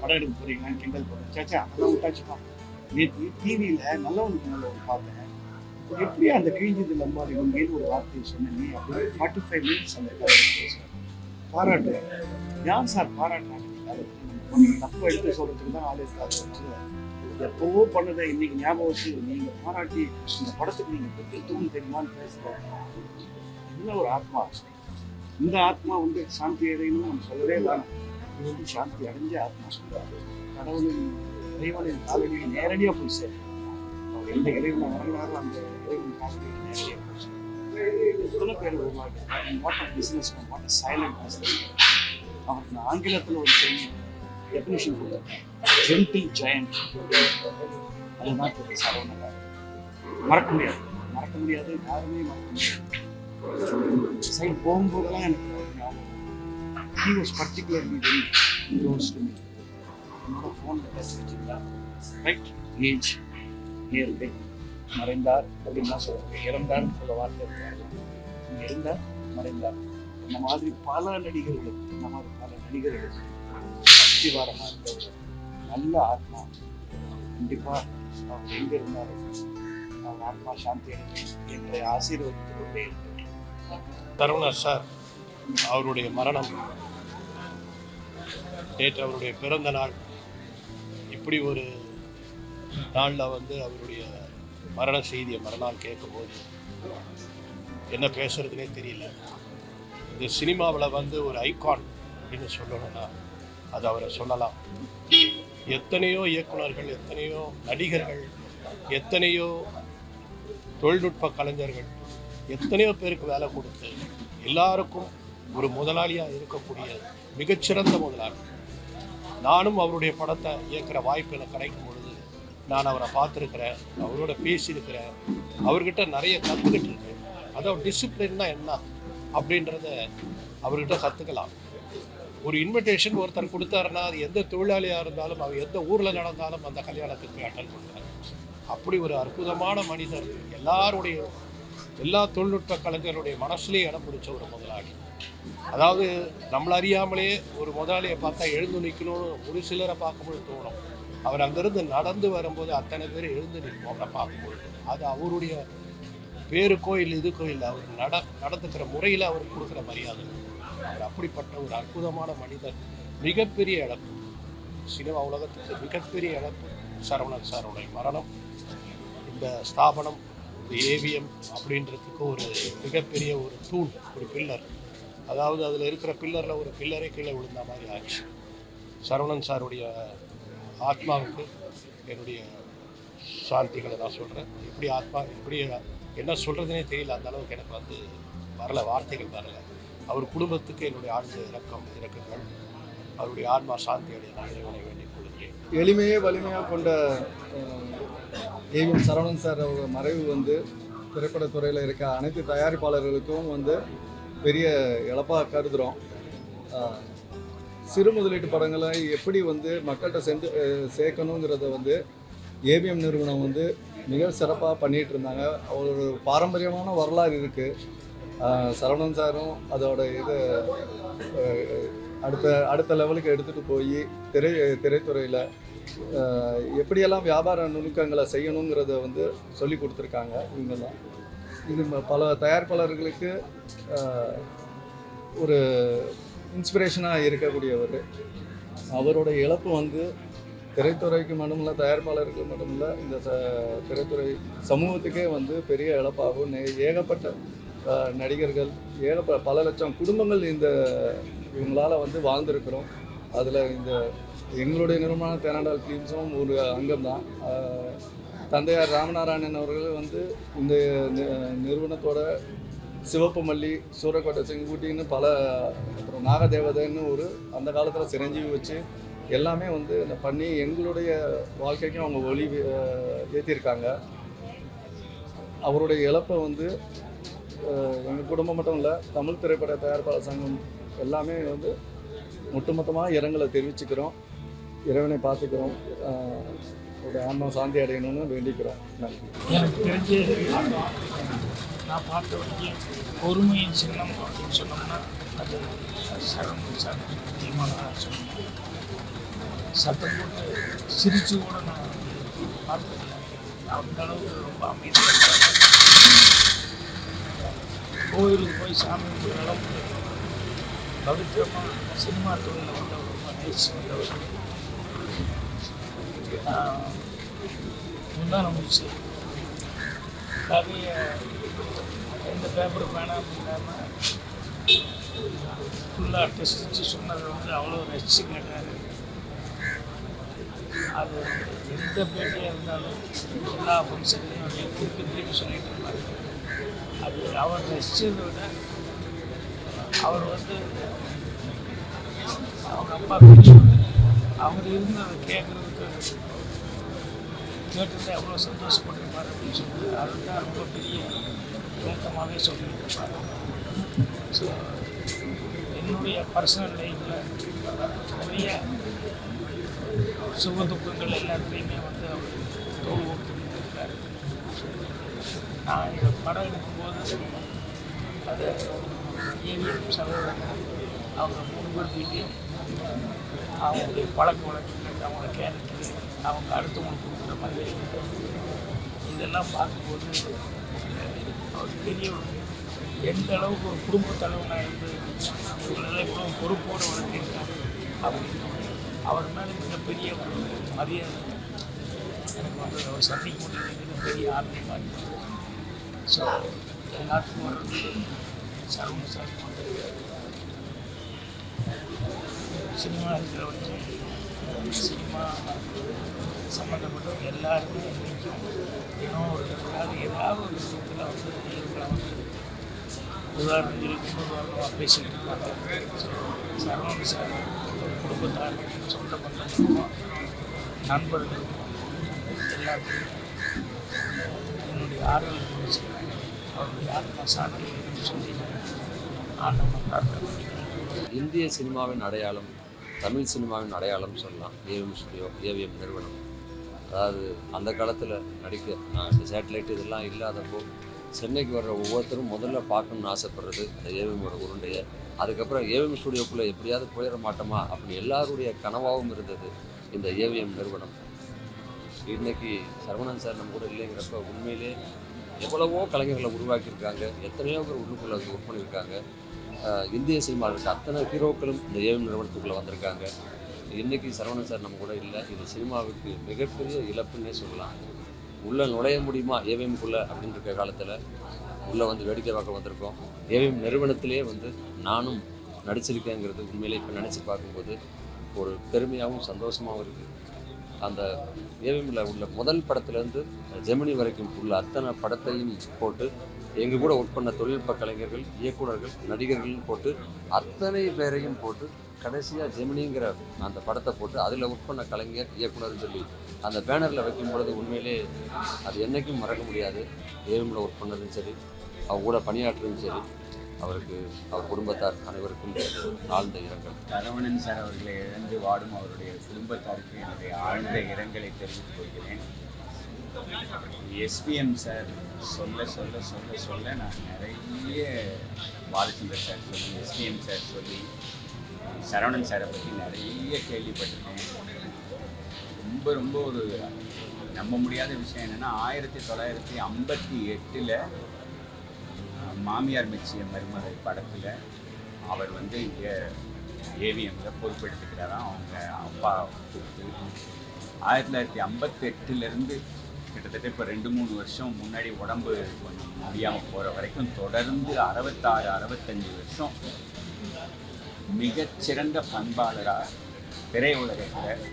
படம் எடுக்க போகிறீங்களான்னு கிண்டல் பண்ணுறேன். சாச்சா அதெல்லாம் விட்டாச்சுப்பா. நேற்று டிவியில் நல்லவனுக்கு நல்லவன் பார்த்தேன், எப்படி அந்த கிழிஞ்சது லம்பாடி உண்மையில் ஒரு வார்த்தையை சொன்னீங்க அப்படின்னு 45 மினிட்ஸ் அந்த கதை பேசுவேன். பாராட்டுவேன். யார் சார் பாராட்டுறாங்க? தப்பு எடுத்து சொல்கிறதுக்கு தான் ஆள் இருக்காது. எப்போவோ பண்ணதை இன்னைக்கு ஞாபகம் வச்சு நீங்கள் பாராட்டி இந்த படத்துக்கு நீங்கள் பெற்றுத்தூன்னு தெரியுமான்னு பேசுகிறேன். என்ன ஒரு ஆத்மா! இந்த ஆத்மா வந்து சாந்தி அடையணும்னு நம்ம சொல்லவே வேணும். இது வந்து சாந்தி அடைஞ்ச ஆத்மா. கடவுளின் இறைவனின் காலடியில் நேரடியாக போய் சேரும். அவர் எந்த இறைவனை வரலாறு அந்த இறைவன் காலடியில் நேரடியாக போய் சேரும். எத்தனை பேர் உருவாங்க. What of business, what silent business. அவருக்கு நான் ஆங்கிலத்தில் ஒரு டெஃபினிஷன் கொடுத்தேன், ஜென்டில் ஜெயண்ட். அதுதான் சரவணன். மறக்க முடியாது, யாருமே மறக்க முடியாது. சைட் போகும்போதெல்லாம் எனக்கு ஞாபகம். He was particularly very close to me. என்னோட ஃபோனில் பேச வச்சுருந்தா ரைட் ஏஜ் நியர் டெத். மறைந்தார் அப்படின்லாம் சொல்லுவாங்க. இறந்தார்னு சொல்ல வார்த்தை இருக்காங்க. இருந்தார், மறைந்தார். இந்த மாதிரி பல நடிகர்களுக்கு அஸ்திவாரமாக இருக்க ஒரு நல்ல ஆத்மா. கண்டிப்பாக அவர் எங்கே இருந்தாலும் அவர் ஆத்மா சாந்தி அடையும் என்ற ஆசீர்வதித்து கொண்டே இருக்கிறேன். சரவணன் சார் அவருடைய மரணம் நேற்று அவருடைய பிறந்த நாள். இப்படி ஒரு நாளில் வந்து அவருடைய மரண செய்தியை மறுநாள் கேட்கும்போது என்ன பேசுறதுனே தெரியல. இந்த சினிமாவில் வந்து ஒரு ஐகான் அப்படின்னு சொல்லணும்னா அது அவரை சொல்லலாம். எத்தனையோ இயக்குனர்கள், எத்தனையோ நடிகர்கள், எத்தனையோ தொழில்நுட்ப கலைஞர்கள், எத்தனையோ பேருக்கு வேலை கொடுத்து எல்லாருக்கும் ஒரு முதலாளியாக இருக்கக்கூடிய மிகச்சிறந்த முதலாளி. நானும் அவருடைய படத்தை இயக்குற வாய்ப்பு எனக்கு கிடைக்கும் பொழுது நான் அவரை பார்த்துருக்கிறேன், அவரோட பேசியிருக்கிறேன், அவர்கிட்ட நிறைய கற்றுக்கிட்டு இருக்கேன். அதாவது டிசிப்ளின்னா என்ன அப்படின்றத அவர்கிட்ட கற்றுக்கலாம். ஒரு இன்விடேஷன் ஒருத்தர் கொடுத்தாருன்னா அது எந்த தொழிலாளியாக இருந்தாலும் அவர் எந்த ஊரில் நடந்தாலும் அந்த கல்யாணத்துக்கு அட்டன் பண்ணுறாரு. அப்படி ஒரு அற்புதமான மனிதர். எல்லா தொழில்நுட்ப கலைஞருடைய மனசுலேயே இடம் பிடிச்ச ஒரு முதலாளி. அதாவது நம்மளை அறியாமலே ஒரு முதலாளியை பார்த்தா எழுந்து நிற்கணும்னு ஒரு சிலரை பார்க்கும்போது தோணும். அவர் அங்கேருந்து நடந்து வரும்போது அத்தனை பேர் எழுந்து நிற்போம் அவரை பார்க்கும்போது. அது அவருடைய பேருக்கோ இல்லை இதுக்கோ இல்லை, அவர் நடந்துக்கிற முறையில் அவர் கொடுக்குற மரியாதை. அவர் அப்படிப்பட்ட ஒரு அற்புதமான மனிதர். மிகப்பெரிய இழப்பு, சினிமா உலகத்துக்கு மிகப்பெரிய இழப்பு சரவணன் சாருடைய மரணம். இந்த ஸ்தாபனம் இந்த ஏவிஎம் அப்படின்றதுக்கு ஒரு மிகப்பெரிய ஒரு தூண், ஒரு பில்லர். அதாவது அதில் இருக்கிற பில்லரில் ஒரு பில்லரே கீழே விழுந்த மாதிரி ஆச்சு. சரவணன் சாருடைய ஆத்மாவுக்கு என்னுடைய சாந்திகளை நான் சொல்கிறேன். எப்படி என்ன சொல்கிறதுனே தெரியல, அந்த அளவுக்கு எனக்கு வந்து வரல, வார்த்தைகள் வரல. அவர் குடும்பத்துக்கு என்னுடைய ஆழ்ந்த இறக்கங்கள். அவருடைய ஆத்மா சாந்தி அடைய நான் இறைவனை வேண்டிக் கொள்கிறேன். எளிமையே வலிமையாக கொண்ட ஏவிஎம் சரவணன் சார் அவர் மறைவு வந்து திரைப்படத்துறையில் இருக்க அனைத்து தயாரிப்பாளர்களுக்கும் வந்து பெரிய இழப்பாக கருதுகிறோம். சிறு முதலீட்டு படங்களை எப்படி வந்து மக்கள்கிட்ட சேர்க்கணுங்கிறத வந்து ஏவிஎம் நிறுவனம் வந்து மிக சிறப்பாக பண்ணிகிட்டு இருந்தாங்க. ஒரு பாரம்பரியமான வரலாறு இருக்குது. சரவணன் சாரும் அதோட இது அடுத்த லெவலுக்கு எடுத்துகிட்டு போய் திரைத்துறையில் எப்படியெல்லாம் வியாபார நுணுக்கங்களை செய்யணுங்கிறத வந்து சொல்லி கொடுத்துருக்காங்க இவங்கெல்லாம். இது பல தயாரிப்பாளர்களுக்கு ஒரு இன்ஸ்பிரேஷனாக இருக்கக்கூடியவர். அவரோட இழப்பு வந்து திரைத்துறைக்கு மட்டுமில்லை, தயாரிப்பாளருக்கு மட்டுமில்லை, இந்த திரைத்துறை சமூகத்துக்கே வந்து பெரிய இழப்பாகும். ஏகப்பட்ட நடிகர்கள், பல லட்சம் குடும்பங்கள் இவங்களால் வந்து வாழ்ந்திருக்கிறோம். அதில் எங்களுடைய நிறுவனமான தேனாண்டால் ஃபிலிம்ஸும் ஒரு அங்கம்தான். தந்தையார் ராமநாராயணன் அவர்கள் வந்து இந்த நிறுவனத்தோட சிவப்பு மல்லி, சூரக்கோட்டை செங்குட்டின்னு பல, அப்புறம் நாகதேவதைன்னு ஒரு அந்த காலத்தில் சிரஞ்சீவி வச்சு எல்லாமே வந்து பண்ணி எங்களுடைய வாழ்க்கைக்கும் அவங்க ஒளி ஏற்றிருக்காங்க. அவருடைய இழப்பை வந்து எங்கள் குடும்பம் மட்டும் இல்லை, தமிழ் திரைப்பட தயாரிப்பாளர் சங்கம் எல்லாமே வந்து ஒட்டுமொத்தமாக இரங்கலை தெரிவிச்சுக்கிறோம். இறைவனை பார்த்துக்கிறோம். ஒரு ஆன்மா சாந்தி அடையணும்னு வேண்டிக்கிறோம். நன்றி. எனக்கு தெரிஞ்ச நான் பார்த்த வரைக்கும் பொறுமையின் சின்னம் அப்படின்னு சொன்னோம்னா அது சரவணன் சார் முக்கியமான சொன்னேன். சத்தம் போட்டு சிரிச்சு கூட நான் பார்த்ததில்லை. அந்த அளவுக்கு ரொம்ப அமைதியாக இருக்காங்க. கோயிலுக்கு போய் சாமி கும்பிட்ற அளவுக்கு பவித்திரமாக சினிமா தொழிலில் வந்தவர், ரொம்ப நேசி வந்தவர். முந்தான முடிச்சு கதையை எந்த பேப்பர் வேணாம் இல்லாமல் ஃபுல்லாக டெஸ்ட் சொன்னதை வந்து அவ்வளோ ரசிச்சு கேட்டார். அது எந்த பேட்டியாக இருந்தாலும் எல்லா ஃபங்க்ஷன்லையும் அதை திருப்பி சொல்லிட்டு இருந்தார். அது அவர் ரசித்ததை விட அவர் வந்து அவங்க அப்பா அவர் இருந்து அதை கேட்குறதுக்கு கேட்டுட்டு எவ்வளோ சந்தோஷப்பட்டிருப்பார் அப்படின்னு சொல்லிட்டு அதுதான் ரொம்ப பெரிய நோக்கமாகவே சொல்லிட்டு இருப்பார். ஸோ என்னுடைய பர்சனல் லைஃப்பில் நிறைய சுக துக்கங்கள் எல்லாத்துலேயுமே வந்து அவர் தோல் ஊக்கியிருக்கார். நான் இந்த படம் எடுக்கும்போது அது ஏவிஎம் சகோதரர்கள் அவங்க 3 பேர் வீட்டையும் அவங்களுடைய பழக்க வழக்கங்கள், அவங்களோட கேரக்டர், அவங்க அடுத்தவங்களுக்கு கொடுக்குற மாதிரி இதெல்லாம் பார்க்கும்போது அவர் பெரிய எந்த அளவுக்கு ஒரு குடும்ப தலைவனாக இருந்து இவங்களெல்லாம் இவ்வளோ பொறுப்போடு வளர்த்திருக்காங்க அப்படின்னு அவர் மேலே மிகப்பெரிய ஒரு மரியாதை எனக்கு வந்து அவர் சந்திக்க முடியாது. மிகப்பெரிய ஆர்வமாக இருந்தது. ஸோ எல்லாத்துக்கும் வந்து சரவணன் சார் சினிமா இருக்கிற வரைக்கும் சினிமா சம்மந்தப்பட்ட எல்லாருமே இன்றைக்கும் இன்னும் ஒரு ஏதாவது ஒரு விஷயத்தில் வந்து இவங்களை வந்து உதாரணங்களுக்கு உதாரணமாக பேசிக்கிட்டு இருக்காங்க. ஸோ சரவணன் சார் குடும்பத்தாருக்கும் சொந்த பந்தங்களுக்கும் நண்பர்களுக்கும் எல்லாத்துக்கும் என்னுடைய ஆறுதல் தெரிவிச்சுக்கிறேன். அவருடைய ஆத்மா சாந்தி சொல்லி ஆண்டவனை பிரார்த்தனை பண்ணிக்கிறேன். இந்திய சினிமாவின் அடையாளம், தமிழ் சினிமாவின் அடையாளம் சொல்லலாம் ஏவிஎம் ஸ்டுடியோ, ஏவிஎம் நிறுவனம். அதாவது அந்த காலத்தில் இந்த சேட்டலைட் இதெல்லாம் இல்லாதப்போ சென்னைக்கு வர்ற ஒவ்வொருத்தரும் முதல்ல பார்க்கணுன்னு ஆசைப்படுறது இந்த ஏவிஎம்மோட உருண்டையை. அதுக்கப்புறம் ஏவிஎம் ஸ்டுடியோக்குள்ளே எப்படியாவது போயிட மாட்டோமா அப்படி எல்லாருடைய கனவாகவும் இருந்தது இந்த ஏவிஎம் நிறுவனம். இன்றைக்கி சரவணன் சார் நம்ம கூட இல்லைங்கிறப்ப உண்மையிலே எவ்வளவோ கலைஞர்களை உருவாக்கியிருக்காங்க, எத்தனையோ பேர் உள்ளுக்குள்ளே ஒர்க் பண்ணியிருக்காங்க. இந்திய சினிமாவில் இருக்க அத்தனை ஹீரோக்களும் இந்த ஏவிஎம் நிறுவனத்துக்குள்ளே வந்திருக்காங்க. இன்றைக்கி சரவணன் சார் நம்ம கூட இல்லை. இது சினிமாவுக்கு மிகப்பெரிய இழப்புன்னே சொல்லலாம். உள்ளே நுழைய முடியுமா ஏவிஎம்குள்ளே அப்படின்னு இருக்க காலத்தில் உள்ளே வந்து வேடிக்கை பார்க்க வந்திருக்கோம். ஏவிஎம் நிறுவனத்திலே வந்து நானும் நடிச்சிருக்கேங்கிறது உண்மையிலே இப்போ நினச்சி பார்க்கும்போது ஒரு பெருமையாகவும் சந்தோஷமாகவும் இருக்குது. அந்த ஏவிஎம்மில் உள்ள முதல் படத்துலேருந்து ஜெமினி வரைக்கும் உள்ள அத்தனை படத்தையும் போட்டு எங்கள் கூட ஒர்க் பண்ண தொழில்நுட்ப கலைஞர்கள், இயக்குனர்கள், நடிகர்கள்னு போட்டு அத்தனை பேரையும் போட்டு கடைசியாக ஜெமினிங்கிற அந்த படத்தை போட்டு அதில் ஒர்க் பண்ண கலைஞர், இயக்குனர்னு சொல்லி அந்த பேனரில் வைக்கும் பொழுது உண்மையிலே அது என்றைக்கும் மறக்க முடியாது. ஏவிஎம்மில் ஒர்க் பண்ணதும் சரி, அவங்க கூட பணியாற்றுறதும் சரி, அவருக்கு அவர் குடும்பத்தார் அனைவருக்கும் ஆழ்ந்த இரங்கல். சரவணன் சார் அவர்களை இழந்து வாடும் அவருடைய குடும்பத்தாருக்கு என்னுடைய ஆழ்ந்த இரங்கலை தெரிவித்துக் கொள்கிறேன். எஸ்பிஎம் சார் சொல்ல சொல்ல சொல்ல சொல்ல நான் நிறைய பாலச்சந்தர் சார் சொல்லி, எஸ்பிஎம் சார் சொல்லி, சரவணன் சாரை பற்றி நிறைய கேள்விப்பட்டிருக்கேன். ரொம்ப ரொம்ப ஒரு நம்ப முடியாத விஷயம் என்னென்னா 1958 மாமியார் மெச்சிய மருமகள் படத்தில் அவர் வந்து இங்கே ஏவிஎம்மில் பொறுப்பெடுத்துக்கிறாராம். அவங்க அப்பா கொடுத்து 1958 கிட்டத்தட்ட இப்போ 2-3 வருஷம் முன்னாடி உடம்பு கொஞ்சம் முடியாமல் போகிற வரைக்கும் தொடர்ந்து 66-65 வருஷம் மிகச்சிறந்த பண்பாளராக திரையுலகத்தில்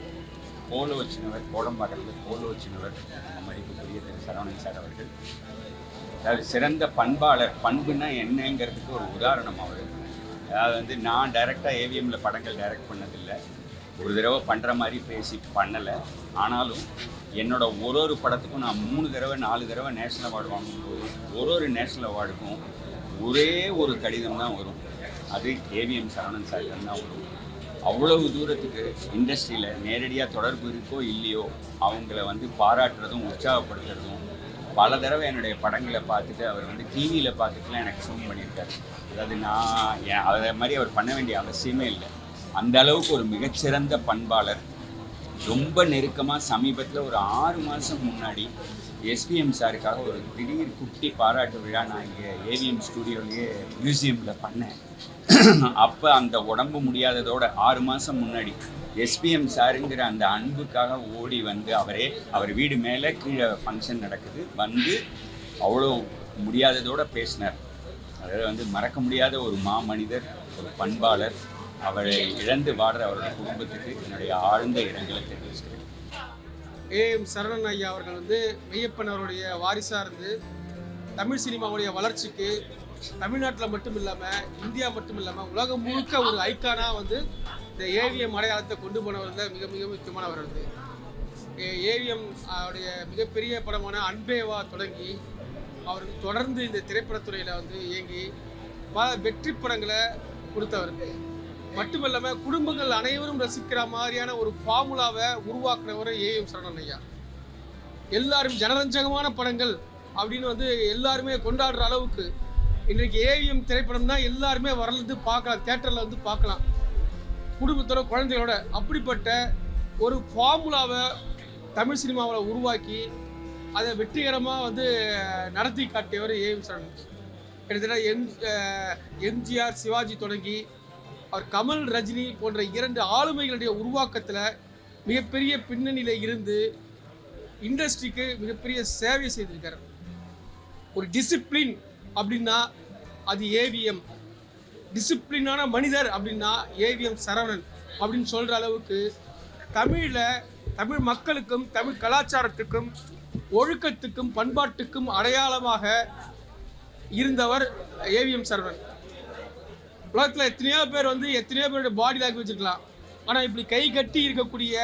போலோ வச்சினவர், கோடம்பாக்கத்தில் போலோ வச்சினவர் மதிப்புக்குரிய திரு சரவணன் சார் அவர்கள். அதாவது சிறந்த பண்பாளர், பண்புன்னா என்னங்கிறதுக்கு ஒரு உதாரணம் அவர். அதாவது வந்து நான் டைரெக்டாக ஏவிஎம்மில் படங்கள் டைரக்ட் பண்ணதில்லை, ஒரு தடவை பண்ணுற மாதிரி பேசி பண்ணலை. ஆனாலும் என்னோட ஒரு படத்துக்கும் நான் 3 தடவை 4 தடவை நேஷ்னல் அவார்டு வாங்கும்போது ஒரு நேஷ்னல் அவார்டுக்கும் ஒரே ஒரு கடிதம் தான் வரும். அது ஏவிஎம் சரவணன் சார் தான் வரும். அவ்வளவு தூரத்துக்கு இண்டஸ்ட்ரியில் நேரடியாக தொடர்பு இருக்கோ இல்லையோ அவங்கள வந்து பாராட்டுறதும் உற்சாகப்படுத்துறதும். பல தடவை என்னுடைய படங்களை பார்த்துட்டு அவர் வந்து டிவியில் பார்த்துட்டுலாம் எனக்கு ஃபோன் பண்ணியிருக்காரு. அதாவது நான் அதை மாதிரி அவர் பண்ண வேண்டிய அவசியமே இல்லை. அந்த அளவுக்கு ஒரு மிகச்சிறந்த பண்பாளர். ரொம்ப நெருக்கமாக சமீபத்தில் ஒரு 6 மாதம் முன்னாடி எஸ்பிஎம் சாருக்காக ஒரு திடீர் குட்டி பாராட்டு விழா நான் இங்கே ஏவிஎம் ஸ்டூடியோலேயே மியூசியமில் பண்ணேன். அப்போ அந்த உடம்பு முடியாததோட 6 மாதம் முன்னாடி எஸ்பிஎம் சாருங்கிற அந்த அன்புக்காக ஓடி வந்து அவர் வீடு மேலே கீழே ஃபங்க்ஷன் நடக்குது, வந்து அவ்வளோ முடியாததோட பேசினார். அதாவது வந்து மறக்க முடியாத ஒரு மாமனிதர், ஒரு பண்பாளர். அவரை இழந்து வாடுற அவருடைய குடும்பத்துக்கு என்னுடைய ஆழ்ந்த இரங்கலை தெரிவிச்சுக்கிறேன். ஏஎம் சரவணன் ஐயா அவர்கள் வந்து மெய்யப்பன் அவருடைய வாரிசாக இருந்து தமிழ் சினிமாவுடைய வளர்ச்சிக்கு தமிழ்நாட்டில் மட்டும் இல்லாமல், இந்தியா மட்டும் இல்லாமல் உலகம் முழுக்க ஒரு ஐக்கானாக வந்து இந்த ஏவிஎம் அடையாளத்தை கொண்டு போனவர் தான் மிக மிக முக்கியமானவர். வந்து ஏவிஎம் அவருடைய மிகப்பெரிய படமான அன்பேவா தொடங்கி அவர் தொடர்ந்து இந்த திரைப்படத்துறையில் வந்து இயங்கி பல வெற்றி படங்களை கொடுத்தவருக்கு மட்டுமில்லாமல் குடும்பங்கள் அனைவரும் ரசிக்கிற மாதிரியான ஒரு ஃபார்முலாவை உருவாக்குனவர் ஏவிஎம் சரவணன் ஐயா. எல்லாரும் ஜனரஞ்சகமான படங்கள் அப்படின்னு வந்து எல்லாருமே கொண்டாடுற அளவுக்கு இன்றைக்கு ஏவிஎம் திரைப்படம் தான் எல்லாருமே வரலந்து பார்க்கலாம், தியேட்டரில் வந்து பார்க்கலாம் குடும்பத்தோட, குழந்தைகளோட. அப்படிப்பட்ட ஒரு ஃபார்முலாவை தமிழ் சினிமாவில் உருவாக்கி அதை வெற்றிகரமாக வந்து நடத்தி காட்டியவர் ஏவிஎம் சரவணன். கிட்டத்தட்ட எம்ஜிஆர், சிவாஜி தொடங்கி அவர் கமல், ரஜினி போன்ற 2 ஆளுமைகளுடைய உருவாக்கத்தில் மிகப்பெரிய பின்னணியில் இருந்து இண்டஸ்ட்ரிக்கு மிகப்பெரிய சேவை செய்திருக்கார். ஒரு டிசிப்ளின் அப்படின்னா அது ஏவிஎம், டிசிப்ளினான மனிதர் அப்படின்னா ஏவிஎம் சரவணன் அப்படின்னு சொல்கிற அளவுக்கு தமிழ் மக்களுக்கும் தமிழ் கலாச்சாரத்துக்கும் ஒழுக்கத்துக்கும் பண்பாட்டுக்கும் அடையாளமாக இருந்தவர் ஏவிஎம் சரவணன். உலகத்தில் எத்தனையோ பேர் வந்து எத்தனையோ பேருடைய பாடி லாங்குவேஜ் இருக்கலாம், ஆனால் இப்படி கை கட்டி இருக்கக்கூடிய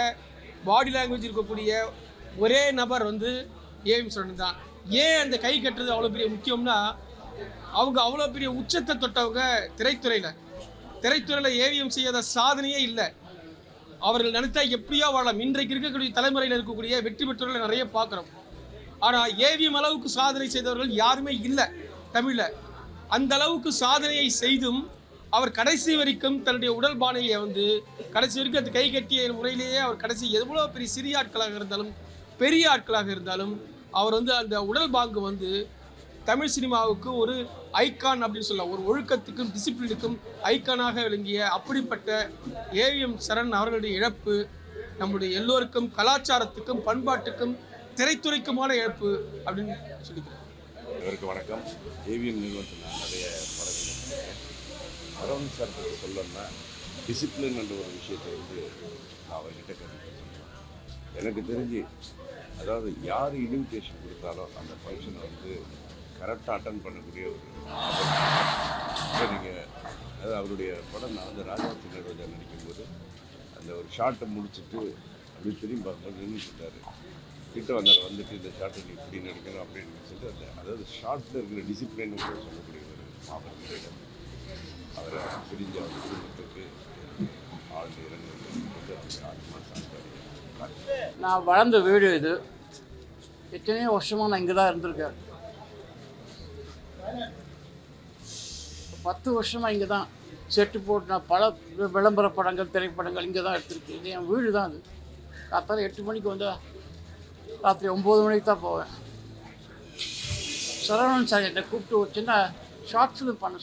பாடி லாங்குவேஜ் இருக்கக்கூடிய ஒரே நபர் வந்து ஏவிஎம் சரவணன் தான். ஏன் அந்த கை கட்டுறது அவ்வளோ பெரிய முக்கியம்னா, அவங்க அவ்வளோ பெரிய உச்சத்தை தொட்டவங்க திரைத்துறையில் ஏவிஎம் செய்யாத சாதனையே இல்லை. அவர்கள் நினைத்தா எப்படியோ வாழலாம். இன்றைக்கு இருக்கக்கூடிய தலைமுறையில் இருக்கக்கூடிய வெற்றி பெற்றவர்களை நிறைய பார்க்குறோம். ஆனால் ஏவிஎம் அளவுக்கு சாதனை செய்தவர்கள் யாருமே இல்லை தமிழில். அந்த அளவுக்கு சாதனையை செய்தும் அவர் கடைசி வரைக்கும் தன்னுடைய உடல் பானையை வந்து கடைசி வரைக்கும் அந்த கை கட்டிய முறையிலேயே அவர் கடைசி எவ்வளோ பெரிய சிறிய ஆட்களாக இருந்தாலும் பெரிய ஆட்களாக இருந்தாலும் அவர் வந்து அந்த உடல் பாங்கு வந்து தமிழ் சினிமாவுக்கு ஒரு ஐக்கான் அப்படின்னு சொல்லலாம். ஒரு ஒழுக்கத்துக்கும் டிசிப்ளினுக்கும் ஐக்கானாக விளங்கிய அப்படிப்பட்ட ஏவிஎம் சரண் அவர்களுடைய இழப்பு நம்முடைய எல்லோருக்கும் கலாச்சாரத்துக்கும் பண்பாட்டுக்கும் திரைத்துறைக்குமான இழப்பு அப்படின்னு சொல்லிக்கிறேன். இவருக்கு வணக்கம். ஏவிஎம் நிறுவனத்தில் நான் நிறைய படங்கள் அரவிந்த் சார் பற்றி சொல்லணும்னா டிசிப்ளின் என்ற ஒரு விஷயத்தை வந்து நான் அவர்கிட்ட கற்றுக்கிட்டேன். எனக்கு தெரிஞ்சு அதாவது யார் இன்விடேஷன் கொடுத்தாலும் அந்த ஃபங்க்ஷனை வந்து கரெக்டாக அட்டன் பண்ணக்கூடிய ஒரு இப்போ நீங்கள் அதாவது அவருடைய படம் நான் வந்து ராஜா சின்னரோஜா நடிக்கும்போது அந்த ஒரு ஷார்ட்டை முடிச்சுட்டு அப்படி திரும்பி பார்க்கும்போது நின்றுட்டார். கிட்ட வந்தார், வந்துட்டு இந்த ஷார்ட்டை நீ இப்படி நடிக்கணும் அப்படின்னு சொல்லிட்டு அதாவது ஷார்ட்டில் இருக்கிற டிசிப்ளின் சொல்லக்கூடிய ஒரு மாபெரும் இடம். அவரை பிரிஞ்ச அவர் குடும்பத்துக்கு ஆழ்ந்த இரங்கல் வந்து அவருடைய ஆத்மா சாந்தாடி. நான் வளர்ந்த வீடு இது. எத்தனையோ வருஷமாக நான் இங்கே தான் இருந்திருக்கேன். 10 வருஷமாக இங்கே தான் செட்டு போட்டு நான் பல விளம்பர படங்கள் திரைப்படங்கள் இங்கே தான் எடுத்திருக்கேன். இது என் வீடு தான். அது காத்தால 8 மணிக்கு வந்தால் ராத்திரி 9 மணிக்கு தான் போவேன். சரவணன் சார் என்னை கூப்பிட்டு ஒரு சின்ன ஷார்ட் ஃபிலிம் பண்ண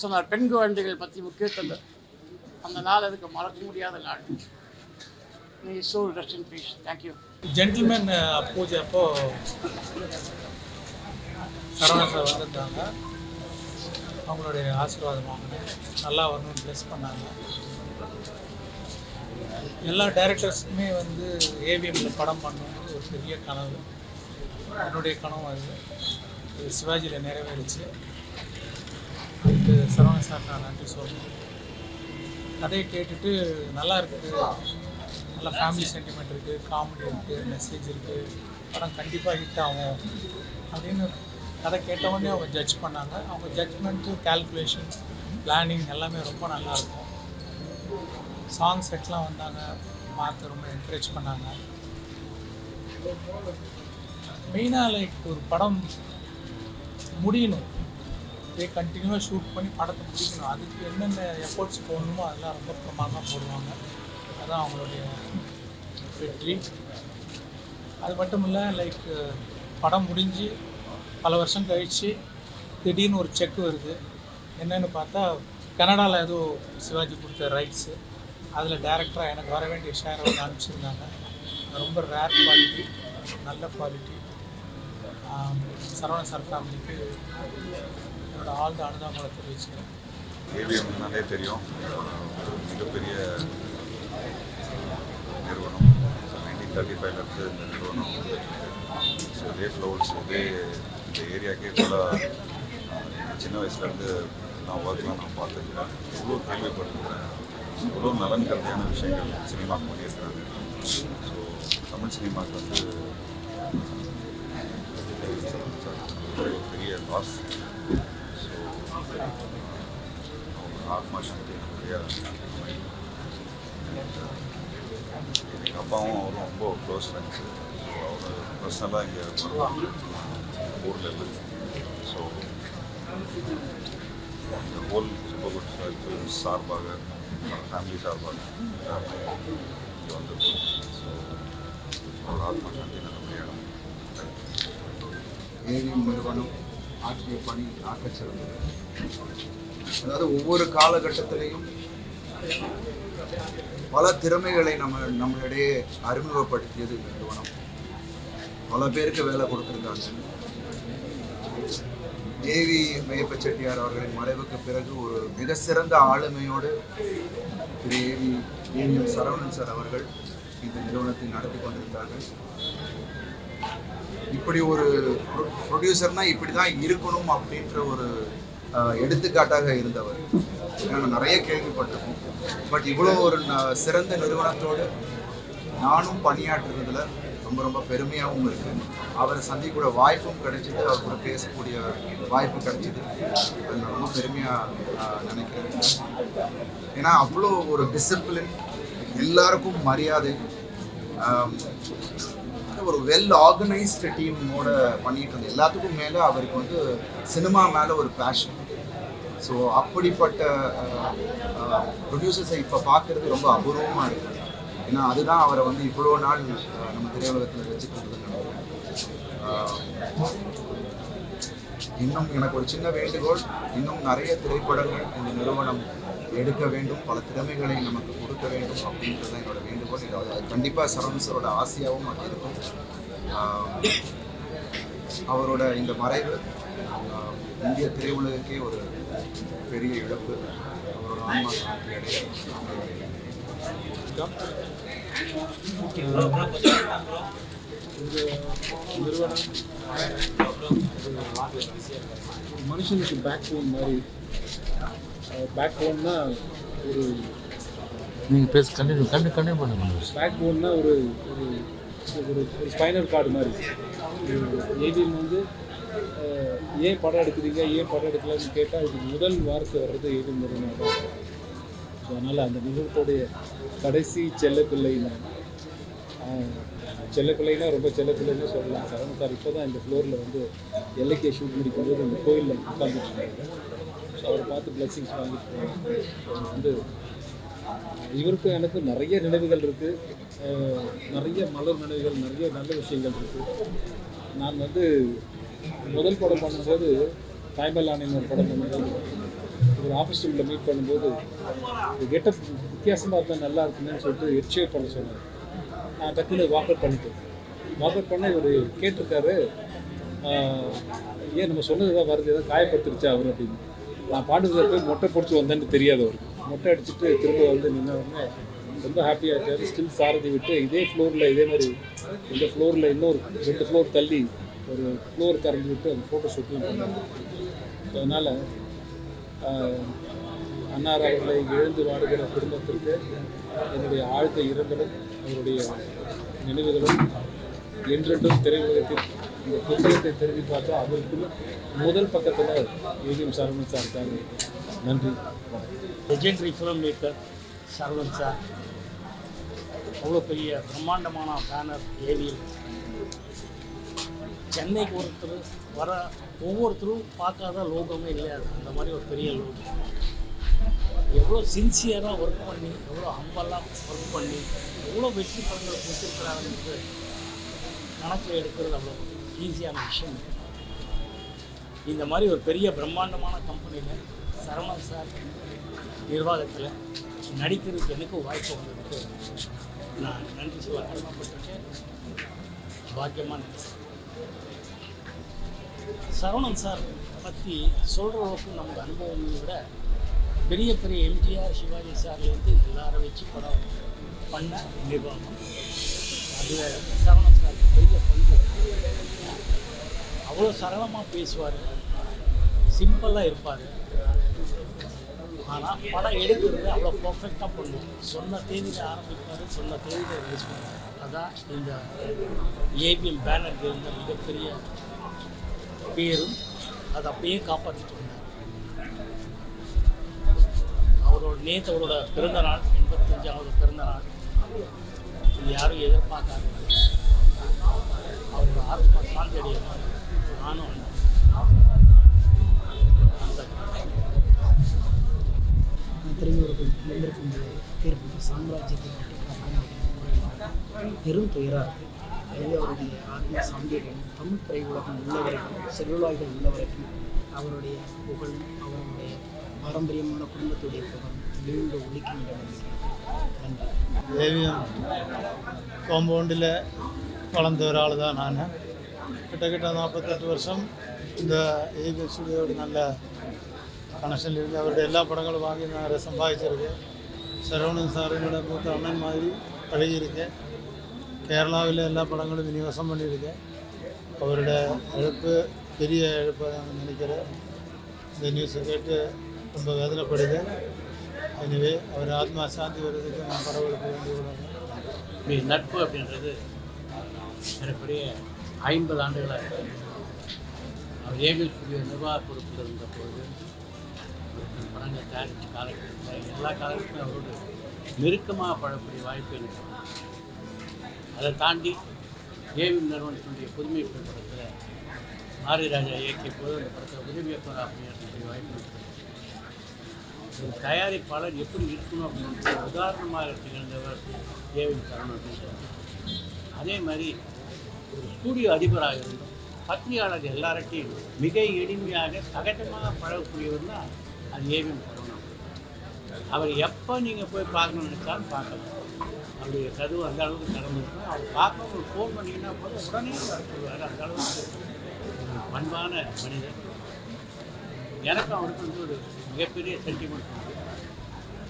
சொன்னார். பெண் குழந்தைகள் பற்றி முக்கியத்துவம். அந்த நாள் அதுக்கு மறக்க முடியாத நாள். நீ so rest in peace. Thank you. Gentleman பூஜை அப்போ சரவணன் சார் வந்திருந்தாங்க. அவங்களுடைய ஆசீர்வாதம் வாங்கினேன். நல்லா வரணும்னு ப்ளஸ் பண்ணாங்க. எல்லா டைரக்டர்ஸுக்குமே வந்து ஏவிஎம்மில் படம் பண்ணணும்னு ஒரு பெரிய கனவு. என்னுடைய கனவு அது சிவாஜியில் நிறைவேறிச்சு. அதுக்கு சரவணன் சார் நான் நன்றி சொல்லணும். கதையை கேட்டுட்டு நல்லா இருக்குது, நல்லா ஃபேமிலி சென்டிமெண்ட் இருக்குது, காமெடி இருக்குது, மெசேஜ் இருக்குது, படம் கண்டிப்பாக ஹிட் ஆகும் அப்படின்னு கதை கேட்டவுடனே அவங்க ஜட்ஜ் பண்ணாங்க. அவங்க ஜட்ஜ்மெண்ட்டு, கேல்குலேஷன், பிளானிங் எல்லாமே ரொம்ப நல்லாயிருக்கும். சாங் செட்லாம் வந்தாங்க, பார்த்து ரொம்ப என்கரேஜ் பண்ணாங்க. மெயினாக லைக் ஒரு படம் முடியணும், அப்படியே கண்டினியூவாக ஷூட் பண்ணி படத்தை முடிக்கணும். அதுக்கு என்னென்ன எஃபர்ட்ஸ் போடணுமோ அதெல்லாம் ரொம்ப பிரமாதமாக போடுவாங்க. அதுதான் அவங்களுடைய வெற்றி. அது மட்டும் இல்லை, லைக் படம் முடிஞ்சு பல வருஷம் கழித்து திடீர்னு ஒரு செக் வருது. என்னென்னு பார்த்தா கனடாவில் ஏதோ சிவாஜி கொடுத்த ரைட்ஸு, அதில் டைரக்டராக எனக்கு வர வேண்டிய ஷேரை வந்து அனுப்பிச்சிருந்தாங்க. ரொம்ப ரேர் குவாலிட்டி, நல்ல குவாலிட்டி. சரவணன் சார் ஃபேமிலிக்கு என்னோட ஆழ்ந்த அனுதாபங்களை தெரிவிச்சுக்கிறேன். ஏவிஎம்னாலே தெரியும், மிகப்பெரிய நிறுவனம். 1935 இந்த நிறுவனம் ஸோ இதே ஃப்ளோர்ஸ் இதே இந்த ஏரியாக்கே ஃபுல்லாக சின்ன வயசுலேருந்து நான் ஒர்க்லாம் நான் பார்த்துருக்கேன். இவ்வளோ கேள்விப்பட்டிருக்கிறேன். இவ்வளோ நலன் கருதியான விஷயங்கள் சினிமாவுக்கு பண்ணியிருக்கிறாங்க. ஸோ தமிழ் சினிமாவுக்கு வந்து பெரிய லாஸ். ஸோ ஆத்மா சாந்தி நிறையா. எங்கள் அப்பாவும் அவரும் ரொம்ப க்ளோஸ் ஃப்ரெண்ட்ஸு. ஸோ அவர் பர்சனலாக இங்கே ஊரில் இருந்து. ஸோ இந்த ஹோல் சூப்பர் குட் ஃபிலிம்ஸ் சார்பாக, ஃபேமிலி சார்பாக இங்கே வந்திருக்கோம். ஸோ அவர் ஆத்மா சாந்தி நல்லபடியாக. ஏவிஎம் நிறுவனம் ஆற்றிய பணி ஆக்கச் சிறந்தது. அதாவது ஒவ்வொரு காலகட்டத்திலையும் பல திறமைகளை நம்மளிடையே அறிமுகப்படுத்தியது இந்த நிறுவனம். பல பேருக்கு வேலை கொடுத்துருக்காங்க. ஏவி மெய்யப்ப செட்டியார் அவர்களின் மறைவுக்கு பிறகு ஒரு மிக சிறந்த ஆளுமையோடு திரு ஏவிஎம் சரவணன் சார் அவர்கள் இந்த நிறுவனத்தை நடத்தி கொண்டிருந்தார்கள். இப்படி ஒரு ப்ரொடியூசர்னா இப்படி தான் இருக்கணும் அப்படின்ற ஒரு எடுத்துக்காட்டாக இருந்தவர். நான் நிறைய கேள்விப்பட்டிருக்கோம். பட் இவ்வளோ ஒரு சிறந்த நிறுவனத்தோடு நானும் பணியாற்றுறதுல ரொம்ப ரொம்ப பெருமையாகவும் இருக்குது. அவரை சந்திக்கூட வாய்ப்பும் கிடைச்சிது, அவர் கூட பேசக்கூடிய வாய்ப்பு கிடைச்சிது. அது நான் ரொம்ப பெருமையாக நினைக்கிறேன். ஏன்னா அவ்வளோ ஒரு டிசிப்ளின், எல்லாருக்கும் மரியாதை, ஒரு வெல் ஆர்கனைஸ்டு டீமோட பண்ணிட்டு இருந்தது. எல்லாத்துக்கும் மேலே அவருக்கு வந்து சினிமா மேலே ஒரு பேஷன். ஸோ அப்படிப்பட்ட ப்ரொடியூசர்ஸை இப்போ பார்க்குறது ரொம்ப அபூர்வமாக இருக்குது. ஏன்னா அதுதான் அவரை வந்து இவ்வளோ நாள் நம்ம திரையுலகத்தில் வச்சுக்கிறது. இன்னும் எனக்கு ஒரு சின்ன வேண்டுகோள், இன்னும் நிறைய திரைப்படங்கள் இந்த நிறுவனம் எடுக்க வேண்டும், பல திறமைகளை நமக்கு கொடுக்க வேண்டும் அப்படின்றது தான் என்னோட வேண்டுகோள். இது கண்டிப்பாக சரவணன் சாரோட ஆசையாகவும் அது இருக்கும். அவரோட இந்த மறைவு இந்திய திரையுலகுக்கே ஒரு பெரிய இழப்பு. அவரோட ஆன்மா சாந்தி அடைய இந்த நிறுவனம் மனுஷனுக்கு பேக் போன் மாதிரி. பேக் போன்னா ஒரு நீங்கள் பேச கண்டினியூ பண்ணுங்க. பேக் போன்னா ஒரு ஒரு ஒரு ஸ்பைனல் கார்டு மாதிரி. ஏவிஎம் வந்து ஏன் படம் எடுக்கிறீங்க, ஏன் படம் எடுக்கலான்னு கேட்டால் இதுக்கு முதல் வார்த்தை வர்றது ஏவிஎம் நிறுவனம் தான். ஸோ அதனால் அந்த நிறுவனத்துடைய கடைசி செல்லப்பிள்ளை நான். செல்லப்பிள்ளைனா ரொம்ப செல்லப்பிள்ளைன்னு சொல்லலாம். சரவணன் சார் இப்போ தான் இந்த ஃப்ளோரில் வந்து எல்லைக்கே ஷூட் முடிக்கும்போது அந்த கோயிலில் உட்காந்துட்டு இருக்காங்க. ஸோ அவரை பார்த்து பிளெஸிங்ஸ் வாங்கிட்டு போவாங்க. வந்து இவருக்கும் எனக்கும் நிறைய நினைவுகள் இருக்குது, நிறைய மலர் நினைவுகள், நிறைய நல்ல விஷயங்கள் இருக்குது. நான் வந்து முதல் படம் பண்ணும்போது தாய்மல்லானின்னு ஒரு படம் பண்ணும்போது ஒரு ஆஃபீஸ் ரூமில் மீட் பண்ணும்போது கெட்டப் வித்தியாசமாக இருந்தால் நல்லா இருக்குன்னு சொல்லிட்டு ஹெட்ஷேப் பண்ண சொன்னார். நான் டக்குன்னு வாக் அவுட் பண்ணிட்டேன். வாக் அவுட் பண்ண இவர் கேட்டிருக்காரு, ஏன் நம்ம சொன்னது தான் வருது, ஏதாவது காயப்படுத்திருச்சா அவர் அப்படின்னு. நான் பாடுறதுல போய் மொட்டை பிடிச்சி வந்தேன்னு தெரியாது அவருக்கு. மொட்டை அடிச்சுட்டு திரும்ப வந்து நின்னவுடனே ரொம்ப ஹாப்பியாக இருக்காரு. ஸ்டில் சாரதி விட்டு இதே ஃப்ளோரில் இதே மாதிரி இந்த ஃப்ளோரில் இன்னொரு 2 ஃப்ளோர் தள்ளி ஒரு ஃப்ளோர் திறந்து விட்டு அந்த ஃபோட்டோ ஷூட்டிங் பண்ணாங்க. ஸோ அதனால் அன்னார் அவர்களை எழுந்து வாடுகிற குடும்பத்திற்கு என்னுடைய ஆழ்ந்த இரங்கலும் அவருடைய நினைவுகளும் என்றென்றும் திரையுலகத்தில் இந்த புத்தகத்தை திரும்பி பார்த்தா அவருக்குள்ள முதல் பக்கத்தில் ஏவிஎம் சரவணன் சார் இருக்காங்க. நன்றி. Legendary film maker Saravanan sir, அவ்வளோ பெரிய பிரம்மாண்டமான பேனர் ஏவிஎம். சென்னைக்கு ஒருத்தர் வர ஒவ்வொருத்தரும் பார்க்காத லோகமே இல்லை. அது அந்த மாதிரி ஒரு பெரிய லோகம். எவ்வளோ சின்சியராக ஒர்க் பண்ணி, எவ்வளோ ஹம்பலாக ஒர்க் பண்ணி, எவ்வளோ வெற்றி படங்களை கொடுத்துருக்குறாங்கிறது கணக்கில் எடுக்கிறது அவ்வளோ ஈஸியான விஷயம். இந்த மாதிரி ஒரு பெரிய பிரம்மாண்டமான கம்பெனியில் சரவணன் சார் நிர்வாகத்தில் நடிக்கிறதுக்கு எனக்கும் வாய்ப்பு வந்ததுக்கு நான் நன்றி சொல்ல கடமைப்பட்டிருக்கேன். பாக்கியமாக நினைக்கிறேன். சரவணன் சார் பற்றி சொல்கிற அளவுக்கு நமக்கு அனுபவங்களை விட பெரிய பெரிய எம்ஜிஆர் சிவாஜி சார்லேருந்து எல்லாரும் வச்சு படம் பண்ண நிர்வாகம். அதில் சரவணன் சாருக்கு பெரிய பங்கு. அவ்வளோ சரளமாக பேசுவார், சிம்பிளாக இருப்பார். ஆனால் படம் எடுக்கிறது அவ்வளோ பர்ஃபெக்டாக பண்ணுவோம். சொன்ன தேதியில் ஆரம்பிப்பார், சொன்ன தேதியில் ரிலீஸ் பண்ணுவார். அதான் இந்த ஏவிஎம் பேனருக்கு இருந்த மிகப்பெரிய பேரும் அதை அப்படியே காப்பாற்றிட்டு வந்தார். நேற்று அவரோட பிறந்தநாள், 85வது பிறந்தநாள். இது யாரும் எதிர்பார்க்காது. அவரோட ஆத்மா சாந்தி அடைய நானும் திரையுலகில் வந்திருக்கும் ஏற்பட்ட சாம்ராஜ்யத்தை பெரும் துயராக இருக்குது. எனவே அவருடைய ஆத்மா சாந்தியடையும். தமிழ் திரையுலகம் உள்ளவரைக்கும், செல்லுலாய்கள் உள்ளவரைக்கும் அவருடைய புகழும் அவருடைய பாரம்பரியமான குடும்பத்துடைய புகழும் மீண்டும் ஒழிக்கின்ற நன்றி. ஏவிஎம் காம்பவுண்டில் வளர்ந்த ஒரு ஆள் தான் நான். கிட்டத்தட்ட 48 வருஷம் இந்த ஏவிஎம் ஸ்டுடியோட நல்ல கனெக்ஷன் இருக்குது. அவருடைய எல்லா படங்களும் வாங்கி நான் சம்பாதிச்சிருக்கேன். சரவணன் சார் என்னோட மூத்த அண்ணன் மாதிரி பழகியிருக்கேன். கேரளாவில் எல்லா படங்களும் விநியோகம் பண்ணியிருக்கேன். அவரோட இழப்பு பெரிய இழப்பாக நான் நினைக்கிறேன். இந்த நியூஸை கேட்டு ரொம்ப வேதனைப்படுது. எனவே அவர் ஆத்மா சாந்தி வருவதற்கு நான் படவெடுக்க வேண்டிய நட்பு அப்படின்றது மிகப்பெரிய 50 ஆண்டுகளாக இருக்குது. அவர் ஏவிஎம் ஸ்டுடியோ நிர்வாக பொறுப்பில் இருந்த போது படங்களை தயாரித்த காலகட்டத்தில் எல்லா காலகட்டத்திலும் அவரோடு நெருக்கமாக பழக்கூடிய வாய்ப்பு எனக்கு. அதை தாண்டி ஏவிஎம் நிறுவனத்தினுடைய புதுமை படத்தில் மாரி ராஜா இயக்கிய போது அந்த படத்தை உதவி இயக்குனர் அப்படின்ற வாய்ப்பு இருக்குது. ஒரு தயாரிப்பாளர் எப்படி இருக்கணும் அப்படின்றது உதாரணமாக திகழ்ந்தவர் ஏவிஎம் சரவணன். அதே மாதிரி ஒரு ஸ்டூடியோ அதிபராக இருந்தோம். பத்திரிகையாளர் எல்லார்ட்டையும் மிக எளிமையாக சகஜமாக பழகக்கூடியவர் தான் அது ஏவிஎம் சரவணன். அவர் எப்போ நீங்கள் போய் பார்க்கணும்னு நினச்சாலும் பார்க்கலாம். அவருடைய கதவு அந்த அளவுக்கு திறந்துருக்கும். அவர் பார்க்க ஒரு ஃபோன் பண்ணிங்கன்னா போது உடனே வர சொல்லுவார். அந்த அளவுக்கு ஒரு பண்பான மனிதர். எனக்கும் அவருக்கு வந்து ஒரு மிகப்பெரிய சென்டிமெண்ட் உண்டு.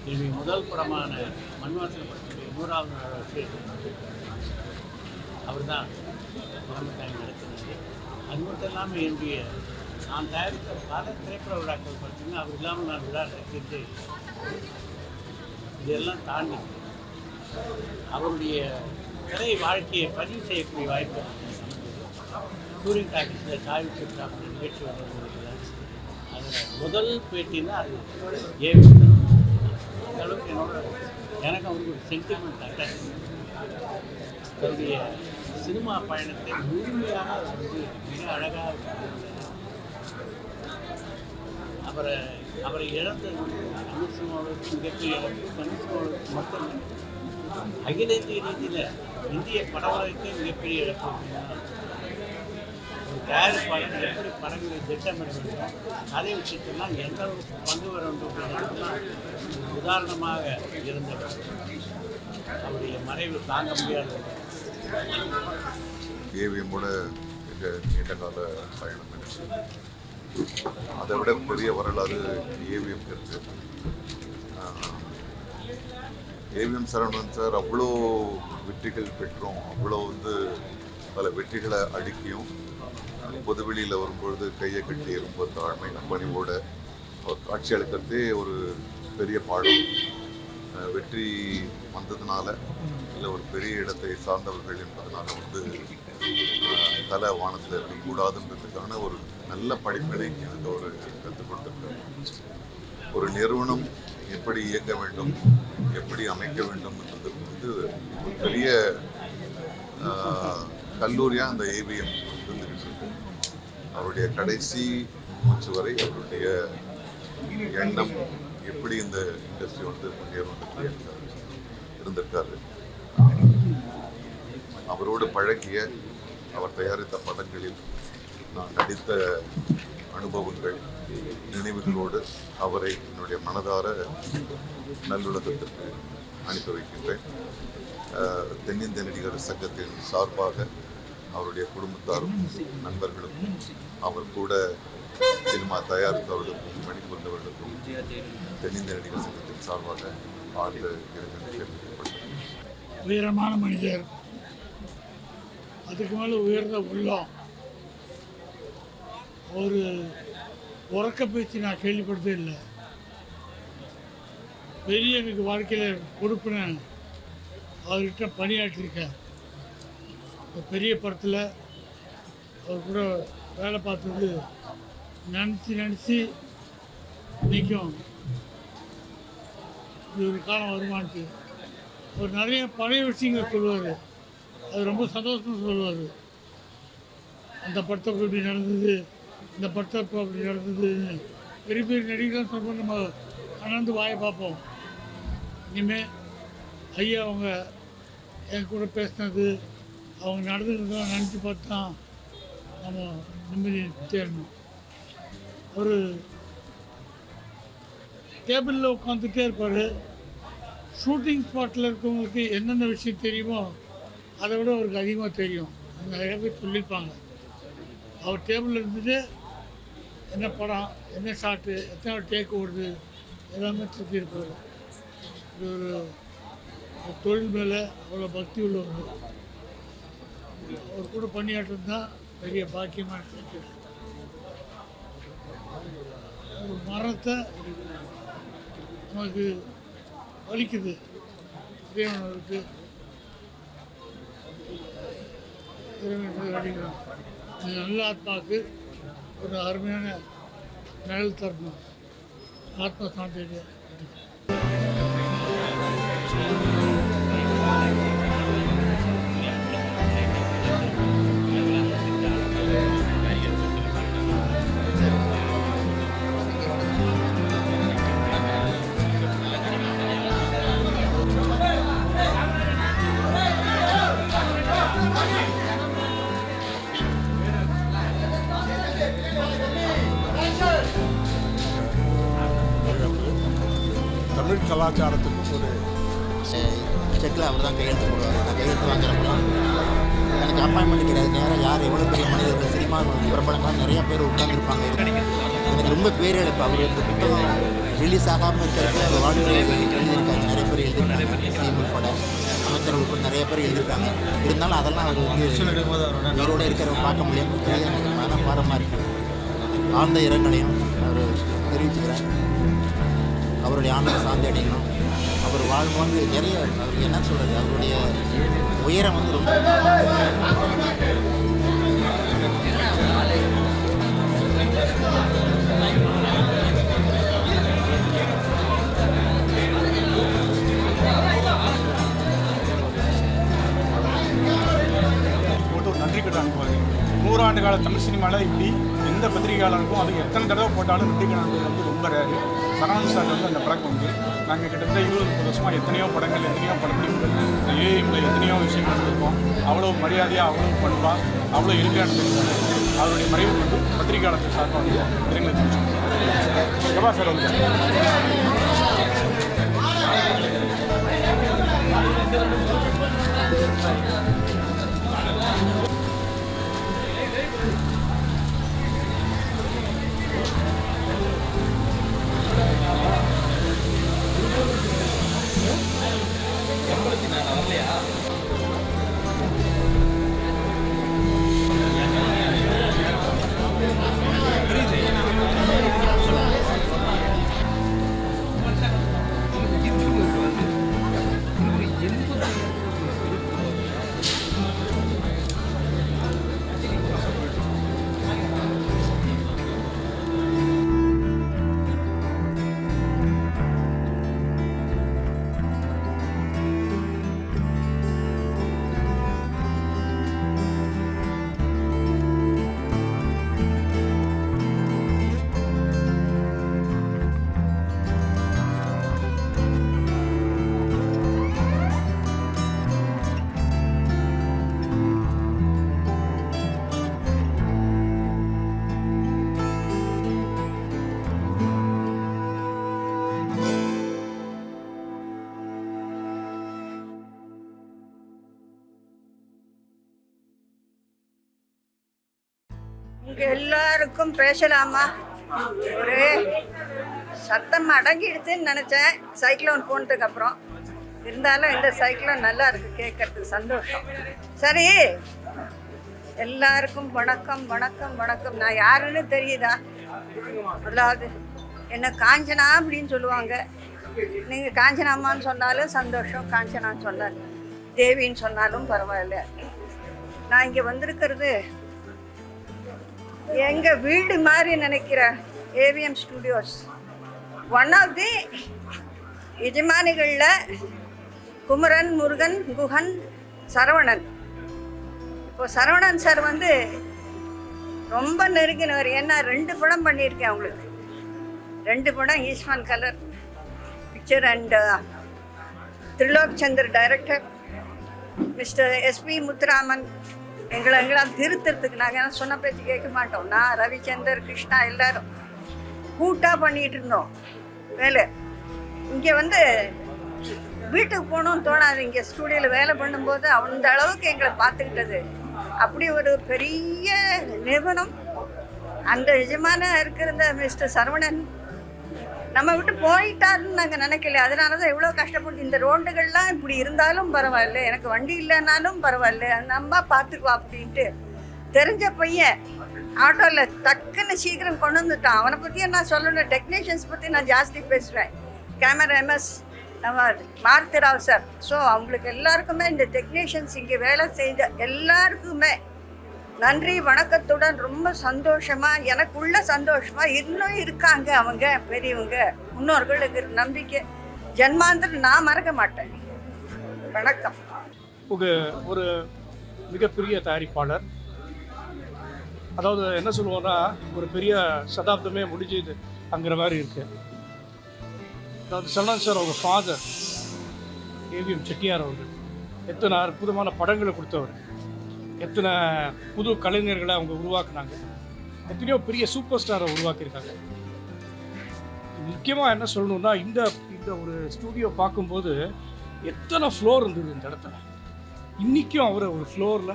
என்னுடைய முதல் படமான மண்வாசல் படத்துடைய 100வது நாள் வச்சு அவர் தான் தலைமை நடத்தினார். அது மட்டும் இல்லாமல் என்னுடைய நான் தயாரித்த பல திரைப்பட விழாக்கள் பார்த்தீங்கன்னா அவர் இல்லாமல் நான் விழா நடத்திட்டு இதெல்லாம் தாண்டி அவருடைய திரை வாழ்க்கையை பதிவு செய்யக்கூடிய வாய்ப்பு டூரிங் டாக்கீஸில் சாய் சித்ரா அப்படின்ற நிகழ்ச்சி வந்திருக்கிறார். அதில் முதல் பேட்டின்னா அது ஏவிஎம். அந்த அளவுக்கு எனக்கு அவருக்கு ஒரு சென்டிமெண்ட் அட்டாச்மெண்ட். அவருடைய சினிமா பயணத்தை முழுமையாக வந்து மிக அழகாக அவரை இழந்தது தமிழ் சினிமாவுக்கு மிகப்பெரிய இழப்பு. தமிழ் சினிமாவுக்கு மட்டும் அகில இந்திய ரீதியில் இந்திய பட உலகத்தை மிகப்பெரிய இழப்பு. ஒரு தயாரிப்பாளர் எப்படி படங்களை திட்டமிட வேண்டும், கதை விஷயத்தெல்லாம் எந்த அளவுக்கு பங்கு வர வேண்டும் உதாரணமாக இருந்தவர். அவருடைய மறைவு தாங்க முடியாத ஏவிஎம்மோட மிக நீண்ட கால பயணம் எனக்கு. அதை விட பெரிய வரலாறு ஏவிஎம் இருக்கு. ஏவிஎம் சரவணன் சார் அவ்வளோ வெற்றிகள் பெற்றோம், அவ்வளோ வந்து பல வெற்றிகளை அடுக்கியும் பொதுவெளியில் வரும்பொழுது கையை கட்டி ரொம்ப தாழ்மை பணிவோட அவர் காட்சி அளிக்கிறதே ஒரு பெரிய பாடம். வெற்றி வந்ததுனால இல்லை ஒரு பெரிய இடத்தை சார்ந்தவர்கள் என்பதனால வந்து தலை வானத்தில் இருக்கக்கூடாதுன்றதுக்கான ஒரு நல்ல படிப்பினை எனக்கு ஒரு கற்றுக் கொடுத்திருக்காரு. ஒரு நிறுவனம் எப்படி இயங்க வேண்டும், எப்படி அமைக்க வேண்டும் என்றது வந்து ஒரு பெரிய கல்லூரியாக அந்த ஏவிஎம் இருந்துகிட்டு இருக்கு. அவருடைய கடைசி மூச்சு வரை அவருடைய எண்ணம் எப்படி இந்த இண்டஸ்ட்ரி வந்து முன்னேறும் இருந்திருக்காரு. அவரோடு பழகிய அவர் தயாரித்த படங்களில் நான் நடித்த அனுபவங்கள் நினைவுகளோடு அவரை என்னுடைய மனதார நல்லுலகத்திற்கு அனுப்பி வைக்கின்றேன். தென்னிந்திய நடிகர் சங்கத்தின் சார்பாக அவருடைய குடும்பத்தாரும் நண்பர்களுக்கும் அவர் கூட சினிமா தயாரித்தவர்களுக்கும் பணிபுரிந்தவர்களுக்கும் தென்னிந்திய நடிகர் சங்கத்தின் சார்பாக ஆழ்ந்த இரங்கலை தெரிவிக்கப்பட்டது. உயரமான மனிதர், அதுக்கு மேலே உயர்ந்த உள்ளம். ஒரு உறக்க பேச்சு நான் கேள்விப்பட்டதே இல்லை. பெரிய எனக்கு வாழ்க்கையில் பொறுப்புன அவர்கிட்ட பணியாற்றிருக்கேன். பெரிய படத்தில் அவர் கூட வேலை பார்த்தது நினச்சி நிற்கும். இது ஒரு காலம் வருமானத்து அவர் நிறைய பழைய விஷயங்களை சொல்லுவார். அது ரொம்ப சந்தோஷமாக சொல்லுவார். அந்த படத்தை இப்படி நடந்தது, இந்த படத்தை இப்போ அப்படி நடந்ததுன்னு பெரிய பெரிய நடிகர்கள் சொல்லும்போது நம்ம அண்ணாந்து வாயை பார்ப்போம். இனிமேல் ஐயா அவங்க என் கூட பேசினது, அவங்க நடந்துக்கிறதெல்லாம் நினச்சி பார்த்தா நம்ம நிம்மதி தேடணும். ஒரு டேபிளில் உட்காந்துட்டே இருப்பார். ஷூட்டிங் ஸ்பாட்டில் இருக்கவங்களுக்கு என்னென்ன விஷயம் தெரியுமோ அதை விட அவருக்கு அதிகமாக தெரியும். நிறைய பேர் சொல்லியிருப்பாங்க. அவர் டேபிளில் இருந்துட்டு என்ன படம், என்ன ஷாட்டு, எத்தனை டேக் ஓடுது எல்லாமே சுற்றியிருப்பார். இது ஒரு தொழில் மேலே அவ்வளோ பக்தி உள்ளவர். அவர் கூட பணியாற்றது தான் பெரிய பாக்கியமாக இருக்கு. ஒரு மரணத்தை நமக்கு வலிக்குது. இறைவனுக்கு இறைவன் அடிக்கிறோம். நல்ல ஆத்மாவுக்கு ஒரு அருமையான நிழல் தரணும். ஆத்மா சாந்தியை தமிழ் கலாச்சாரத்துக்கும் ஒரு செக்கில் அவர் தான் கையெழுத்து போடுவார். நான் கையெழுத்து வாங்குறப்பெல்லாம் எனக்கு அப்பாயின்மெண்ட் கிடையாது. நேராக யார் எவ்வளோ பெரிய மனிதர்கள் சினிமா பிரபலங்களாம் நிறையா பேர் உட்காந்துருப்பாங்க. எனக்கு ரொம்ப பேரிழப்பு. அவர் இந்த புத்தகம் ரிலீஸ் ஆகாமல் இருக்கிறது அவர் வாழ்க்கை எழுதியிருக்காங்க. நிறைய பேர் எழுதியிருக்காங்க. சீம் உட்பட அமைச்சர் உட்பட நிறைய பேர் எழுதியிருக்காங்க. இருந்தாலும் அதெல்லாம் அவர் வந்து இவரோட இருக்கிறவங்க பார்க்க முடியாமல் எனக்கு மனப்பாரமாக இருக்கு. ஆழ்ந்த இரங்கலையும் அவர் தெரிவிச்சுக்கிறேன். அவருடைய ஆன்மீக சாந்தி அடையணும். அவர் வாழ்ந்து நிறைய அவர் என்ன சொல்கிறது, அவருடைய உயரம் வந்து ரொம்ப போட்டு ஒரு நன்றி கடன் அனுப்புவார். 100 ஆண்டு கால தமிழ் சினிமாவில் இப்படி எந்த பத்திரிகையாளருக்கும் அது எத்தனை தடவை போட்டாலும் நன்றி கடன் அனுப்புவது வந்து ரொம்ப ரேரு. சரவணன் சார் வந்து அந்த பழக்கம் உண்டு. நாங்கள் கிட்டத்தட்ட 20 வருஷமாக எத்தனையோ படங்கள் எத்தனையோ படப்பிடிப்புகள் ஏஎம்ல எத்தனையோ விஷயங்கள் நடந்திருக்கோம். அவ்வளோ மரியாதையாக அவ்வளோ பண்பாக அவ்வளோ எளிமையாக நடந்திருக்காரு. அவருடைய மறைவு வந்து பத்திரிகையாளர்கள் சார்பாக வந்து இரங்கலை தெரிவிச்சிருக்கோம். சபா சார் வந்து உங்க எல்லாருக்கும் பேசலாமா? ஒரு சத்தம் அடங்கிடுதுன்னு நினச்சேன் சைக்ளோன் போனதுக்கு அப்புறம். இருந்தாலும் இந்த சைக்ளோன் நல்லா இருக்கு, கேட்கறதுக்கு சந்தோஷம். சரி, எல்லாருக்கும் வணக்கம் வணக்கம் வணக்கம். நான் யாருன்னு தெரியுதா? அதாவது என்ன காஞ்சனா அப்படின்னு சொல்லுவாங்க. நீங்கள் காஞ்சனாமான்னு சொன்னாலும் சந்தோஷம், காஞ்சனான்னு சொன்னாலும் தேவின்னு சொன்னாலும் பரவாயில்ல. நான் இங்கே வந்திருக்கிறது எங்கள் வீடு மாதிரி நினைக்கிற AVM studios. One of the எஜமானிகளில் குமரன், முருகன், குஹன், சரவணன். இப்போ சரவணன் சார் வந்து ரொம்ப நெருங்கினவர். ஏன்னா 2 படம் பண்ணியிருக்கேன் அவங்களுக்கு. 2 படம் Eastman colour picture and Trilok Chander director. Mister SP Muthuraman எங்களாம் திருத்தறதுக்கு நாங்கள் சொன்ன பேச்சு கேட்க மாட்டோம். நான் ரவிச்சந்தர், கிருஷ்ணா எல்லாரும் கூட்டாக பண்ணிகிட்டு இருந்தோம் வேலை. இங்கே வந்து வீட்டுக்கு போகணும்னு தோணாது. இங்கே ஸ்டூடியோவில் வேலை பண்ணும்போது அந்த அளவுக்கு எங்களை பார்த்துக்கிட்டது. அப்படி ஒரு பெரிய நிறுவனம். அந்த எஜமான இருக்கிற மிஸ்டர் சரவணன் நம்ம விட்டு போயிட்டாருன்னு நாங்கள் நினைக்கல. அதனால தான் எவ்வளோ கஷ்டப்பட்டு இந்த ரோண்டுகள்லாம் இப்படி இருந்தாலும் பரவாயில்ல, எனக்கு வண்டி இல்லைன்னாலும் பரவாயில்ல, நம்ம பார்த்துக்குவோம் அப்படின்ட்டு தெரிஞ்ச பையன் ஆட்டோவில் டக்குன்னு சீக்கிரம் கொண்டு வந்துட்டான். அவனை பற்றியும் நான் சொல்லணும். டெக்னீஷியன்ஸ் பற்றி நான் ஜாஸ்தி பேசுவேன். கேமரா எம்எஸ் நம்ம மாருதிராவ் சார். ஸோ அவங்களுக்கு எல்லாருக்குமே, இந்த டெக்னீஷியன்ஸ் இங்கே வேலை செய்த எல்லாருக்குமே நன்றி வணக்கத்துடன். ரொம்ப சந்தோஷமாக, எனக்குள்ள சந்தோஷமாக இன்னும் இருக்காங்க அவங்க பெரியவங்க. முன்னோர்களுக்கு நம்பிக்கை ஜன்மாந்திரம் நான் மறக்க மாட்டேன். வணக்கம். ஒரு மிகப்பெரிய தயாரிப்பாளர். அதாவது என்ன சொல்லுவோம்னா, ஒரு பெரிய சதாப்தமே முடிஞ்சது அங்கிற மாதிரி இருக்கு. அதாவது சரவணன் சார் அவங்க ஃபாதர் ஏவிஎம் செட்டியார் அவர்கள் எத்தனை அற்புதமான படங்களை கொடுத்தவர், எத்தனை புது கலைஞர்களை அவங்க உருவாக்குனாங்க, எத்தனையோ பெரிய சூப்பர் ஸ்டாரை உருவாக்கியிருக்காங்க. முக்கியமாக என்ன சொல்லணும்னா, இந்த இந்த ஒரு ஸ்டூடியோ பார்க்கும்போது எத்தனை ஃப்ளோர் இருந்தது இந்த இடத்துல. இன்றைக்கும் அவரை ஒரு ஃப்ளோரில்,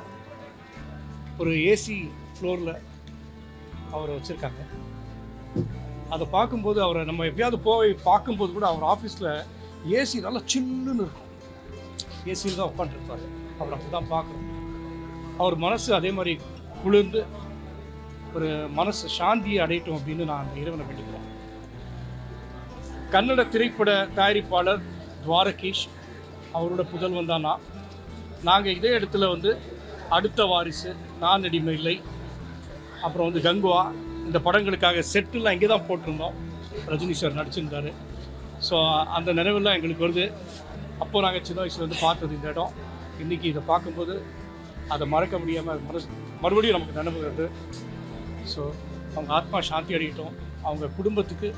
ஒரு ஏசி ஃப்ளோரில் அவரை வச்சுருக்காங்க. அதை பார்க்கும்போது அவரை நம்ம எப்பயாவது போய் பார்க்கும்போது கூட அவர் ஆஃபீஸில் ஏசி நல்லா சில்லுன்னு இருக்கும். ஏசியில் தான் உட்காந்துருப்பார். அவர் அப்படி தான் பார்க்குறோம். அவர் மனசு அதே மாதிரி குளிர்ந்து ஒரு மனசு சாந்தியை அடையட்டும் அப்படின்னு நான் இறைவனை வேண்டிக்கிறேன். கன்னட திரைப்பட தயாரிப்பாளர் துவாரகீஷ் அவரோட புதல்வன் தான் நான். நாங்கள் இதே இடத்துல வந்து அடுத்த வாரிசு, நான் அடிமை இல்லை, அப்புறம் வந்து கங்குவா, இந்த படங்களுக்காக செட்டுலாம் இங்கே தான் போட்டிருந்தோம். ரஜினி சார் நடிச்சிருந்தார். ஸோ அந்த நினைவெல்லாம் எங்களுக்கு வருது. அப்போது நாங்கள் சின்ன வயசுல வந்து பார்த்தது இந்த இடம். இன்றைக்கி இதை பார்க்கும்போது அதை மறக்க முடியாமல் மறுபடியும் நமக்கு நினைவு வருது. ஸோ அவங்க ஆத்மா சாந்தி அடையட்டும், அவங்க குடும்பத்துக்கு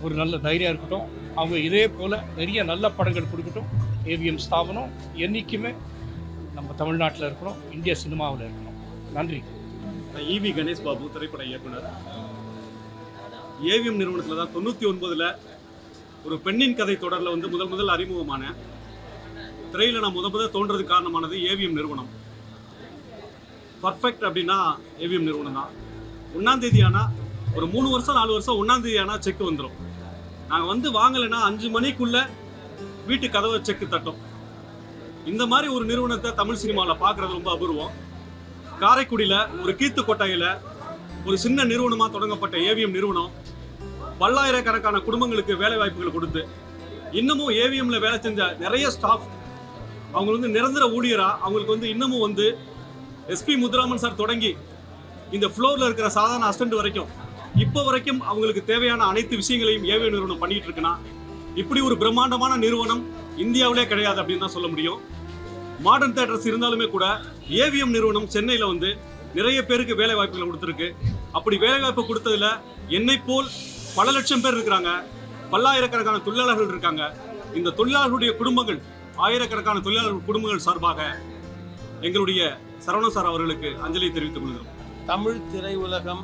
ஒரு நல்ல தைரியம் இருக்கட்டும், அவங்க இதே போல் நிறைய நல்ல படங்கள் கொடுக்கட்டும். ஏவிஎம் ஸ்தாபனம் என்றைக்குமே நம்ம தமிழ்நாட்டில் இருக்கணும், இந்திய சினிமாவில் இருக்கணும். நன்றி. ஈவி கணேஷ் பாபு, திரைப்பட இயக்குனர். ஏவிஎம் நிறுவனத்தில் தான் 99ல் ஒரு பெண்ணின் கதை தொடரில் வந்து முதல் அறிமுகமான திரையில் நான் முதல் தோன்றதுக்கு காரணமானது ஏவிஎம் நிறுவனம். பர்ஃபெக்ட் அப்படின்னா ஏவிஎம் நிறுவனம் தான். 1ஆம் தேதி ஆனால் ஒரு 3 வருஷம் 4 வருஷம் 1ஆம் தேதி ஆனால் செக் வந்துடும். நாங்கள் வந்து வாங்கலைன்னா 5 மணிக்குள்ளே வீட்டு கதவை செக்கு தட்டும். இந்த மாதிரி ஒரு நிறுவனத்தை தமிழ் சினிமாவில் பார்க்குறது ரொம்ப அபூர்வம். காரைக்குடியில் ஒரு கீத்து கொட்டாயில் ஒரு சின்ன நிறுவனமாக தொடங்கப்பட்ட ஏவிஎம் நிறுவனம் பல்லாயிரக்கணக்கான குடும்பங்களுக்கு வேலை வாய்ப்புகள் கொடுத்து இன்னமும் ஏவிஎம்மில் வேலை செஞ்ச நிறைய ஸ்டாஃப் அவங்க வந்து நிரந்தர ஊழியராக அவங்களுக்கு வந்து இன்னமும் வந்து எஸ்பி முத்துராமன் சார் தொடங்கி இந்த ஃப்ளோரில் இருக்கிற சாதாரண அசிஸ்டன்ட் வரைக்கும் இப்போ வரைக்கும் அவங்களுக்கு தேவையான அனைத்து விஷயங்களையும் ஏவிஎம் நிறுவனம் பண்ணிட்டு இருக்குன்னா இப்படி ஒரு பிரம்மாண்டமான நிறுவனம் இந்தியாவிலே கிடையாது அப்படின்னு தான் சொல்ல முடியும். மாடர்ன் தியேட்டர்ஸ் இருந்தாலுமே கூட ஏவிஎம் நிறுவனம் சென்னையில் வந்து நிறைய பேருக்கு வேலை வாய்ப்புகளை கொடுத்துருக்கு. அப்படி வேலை வாய்ப்பு கொடுத்ததுல என்னை போல் பல லட்சம் பேர் இருக்கிறாங்க, பல்லாயிரக்கணக்கான தொழிலாளர்கள் இருக்காங்க. இந்த தொழிலாளர்களுடைய குடும்பங்கள், ஆயிரக்கணக்கான தொழிலாளர்கள் குடும்பங்கள் சார்பாக எங்களுடைய சரவணன் சார் அவர்களுக்கு அஞ்சலி தெரிவித்துக் கொள்கிறோம். தமிழ் திரையுலகம்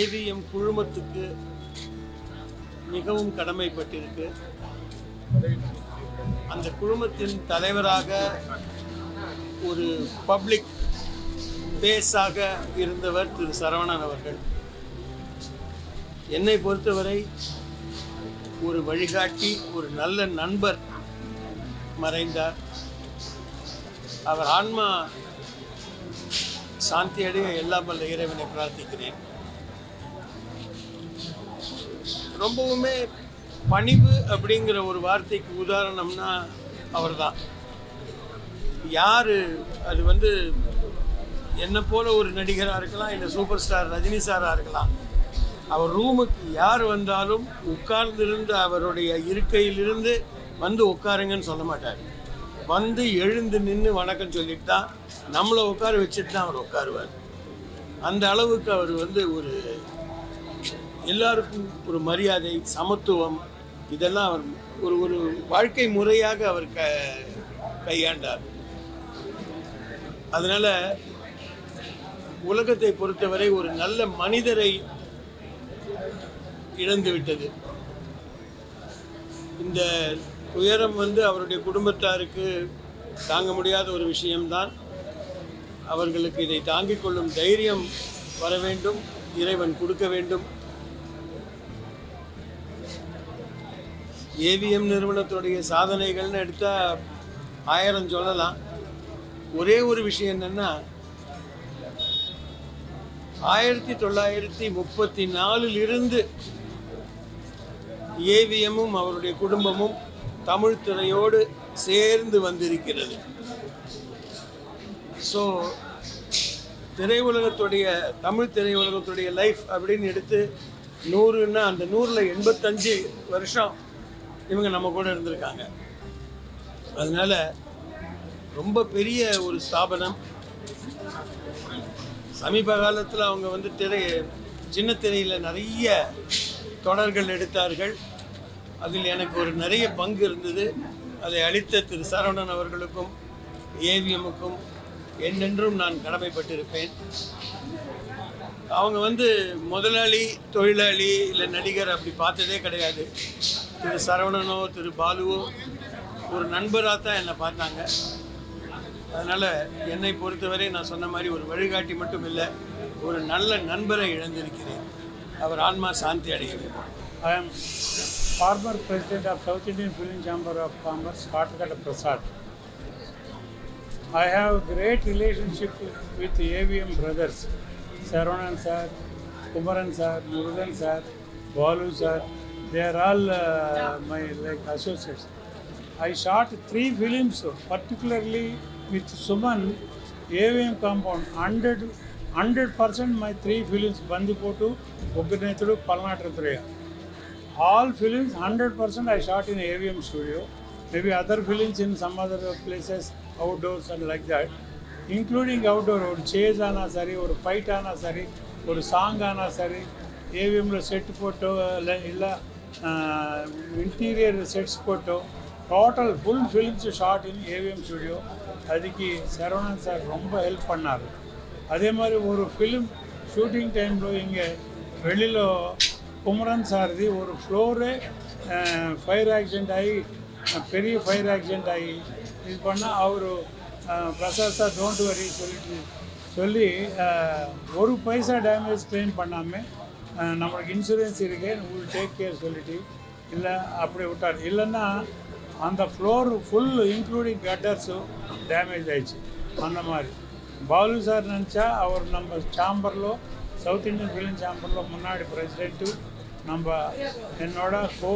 ஏவிஎம் குழுமத்துக்கு மிகவும் கடமைப்பட்டிருக்கு. அந்த குழுமத்தின் தலைவராக ஒரு பப்ளிக் பேஸாக இருந்தவர் திரு சரவணன் அவர்கள். என்னை பொறுத்தவரை ஒரு வழிகாட்டி, ஒரு நல்ல நண்பர் மறைந்தார். அவர் ஆன்மா சாந்தி அடைய எல்லாம் வல்ல இறைவனை பிரார்த்திக்கிறேன். ரொம்பவுமே பணிவு அப்படிங்கிற ஒரு வார்த்தைக்கு உதாரணம்னா அவர் தான். யார் அது வந்து என்னை போல ஒரு நடிகராக இருக்கலாம், இல்லை சூப்பர் ஸ்டார் ரஜினி சாராக இருக்கலாம். அவர் ரூமுக்கு யார் வந்தாலும் உட்கார்ந்திருந்து அவருடைய இருக்கையிலிருந்து வந்து உட்காருங்கன்னு சொல்ல மாட்டார். வந்து எழுந்து நின்று வணக்கம் சொல்லிட்டு தான் நம்மளை உட்கார வச்சுட்டு தான் அவர் உட்காருவார். அந்த அளவுக்கு அவர் வந்து ஒரு எல்லாருக்கும் ஒரு மரியாதை, சமத்துவம், இதெல்லாம் அவர் ஒரு ஒரு வாழ்க்கை முறையாக அவர் கையாண்டார். அதனால உலகத்தை பொறுத்தவரை ஒரு நல்ல மனிதரை இழந்து விட்டது. இந்த துயரம் வந்து அவருடைய குடும்பத்தாருக்கு தாங்க முடியாத ஒரு விஷயம்தான். அவர்களுக்கு இதை தாங்கிக் கொள்ளும் தைரியம் வர வேண்டும், இறைவன் கொடுக்க வேண்டும். ஏவிஎம் நிறுவனத்துடைய சாதனைகள்னு எடுத்தால் 1000 சொல்லலாம். ஒரே ஒரு விஷயம் என்னென்னா 1934 ஏவிஎம்மும் அவருடைய குடும்பமும் தமிழ் திரையோடு சேர்ந்து வந்திருக்கிறது. ஸோ திரையுலகத்துடைய தமிழ் திரையுலகத்துடைய லைஃப் அப்படின்னு எடுத்து 100ன்னா அந்த 100ல் 85 வருஷம் இவங்க நம்ம கூட இருந்திருக்காங்க. அதனால் ரொம்ப பெரிய ஒரு ஸ்தாபனம். சமீப காலத்தில் அவங்க வந்து சின்ன திரையில் நிறைய தொடர்கள் எடுத்தார்கள். அதில் எனக்கு ஒரு நிறைய பங்கு இருந்தது. அதை அளித்த திரு சரவணன் அவர்களுக்கும் ஏவிஎம்முக்கும் என்னென்றும் நான் கடமைப்பட்டிருப்பேன். அவங்க வந்து முதலாளி, தொழிலாளி இல்லை நடிகர் அப்படி பார்த்ததே கிடையாது. திரு சரவணனோ திரு பாலுவோ ஒரு நண்பராக தான் என்னை பார்த்தாங்க. அதனால் என்னை பொறுத்தவரை நான் சொன்ன மாதிரி ஒரு வழிகாட்டி மட்டும் இல்லை, ஒரு நல்ல நண்பரை இழந்திருக்கிறேன். அவர் ஆன்மா சாந்தி அடைய வேண்டும். I am former president of South Indian Film Chamber of Commerce, Katakata Prasad. I have great relationship with AVM brothers, Saravanan sir, Kumaran sir, Murugan sir, Balu sir. They are all my associates. I shot 3 films, particularly with Suman, AVM compound. 100% my 3 films, Bandipotu, Uggirnethudu, Palanatrathuraya. All films 100% I shot in AVM studio. Maybe other films in some other places, outdoors and like that. Including outdoor, or chase ana sari, or fight ana sari, or song ana sari, AVM set photo, illa interior sets photo. Total full films shot in AVM studio. அதுக்கு Saravanan sir ரொம்ப help பண்ணார். அதே மாதிரி ஒரு film shooting டைமில் இங்கே வெளியில் குமரன் சாரதி ஒரு ஃப்ளோரு ஃபயர் ஆக்சிடெண்ட் ஆகி பெரிய ஃபயர் ஆக்சிடெண்ட் ஆகி இது பண்ணால் அவர் பிரசாத் சார் டோன்ட் வரி சொல்லி ஒரு பைசா டேமேஜ் கிளைம் பண்ணாமல் நம்மளுக்கு இன்சூரன்ஸ் இருக்கு உங்களுக்கு டேக் கேர் சொல்லிட்டு இல்லை அப்படி விட்டார். இல்லைன்னா அந்த ஃப்ளோர் ஃபுல் இன்க்ளூடிங் கட்டர்ஸும் டேமேஜ் ஆயிடுச்சு. அந்த மாதிரி பாலு சார் நினச்சா அவர் நம்ம சாம்பரில் சவுத் இண்டியன் ஃபிலிம் சாம்பரில் முன்னாடி பிரசிடெண்ட்டு, நம்ம என்னோட கோ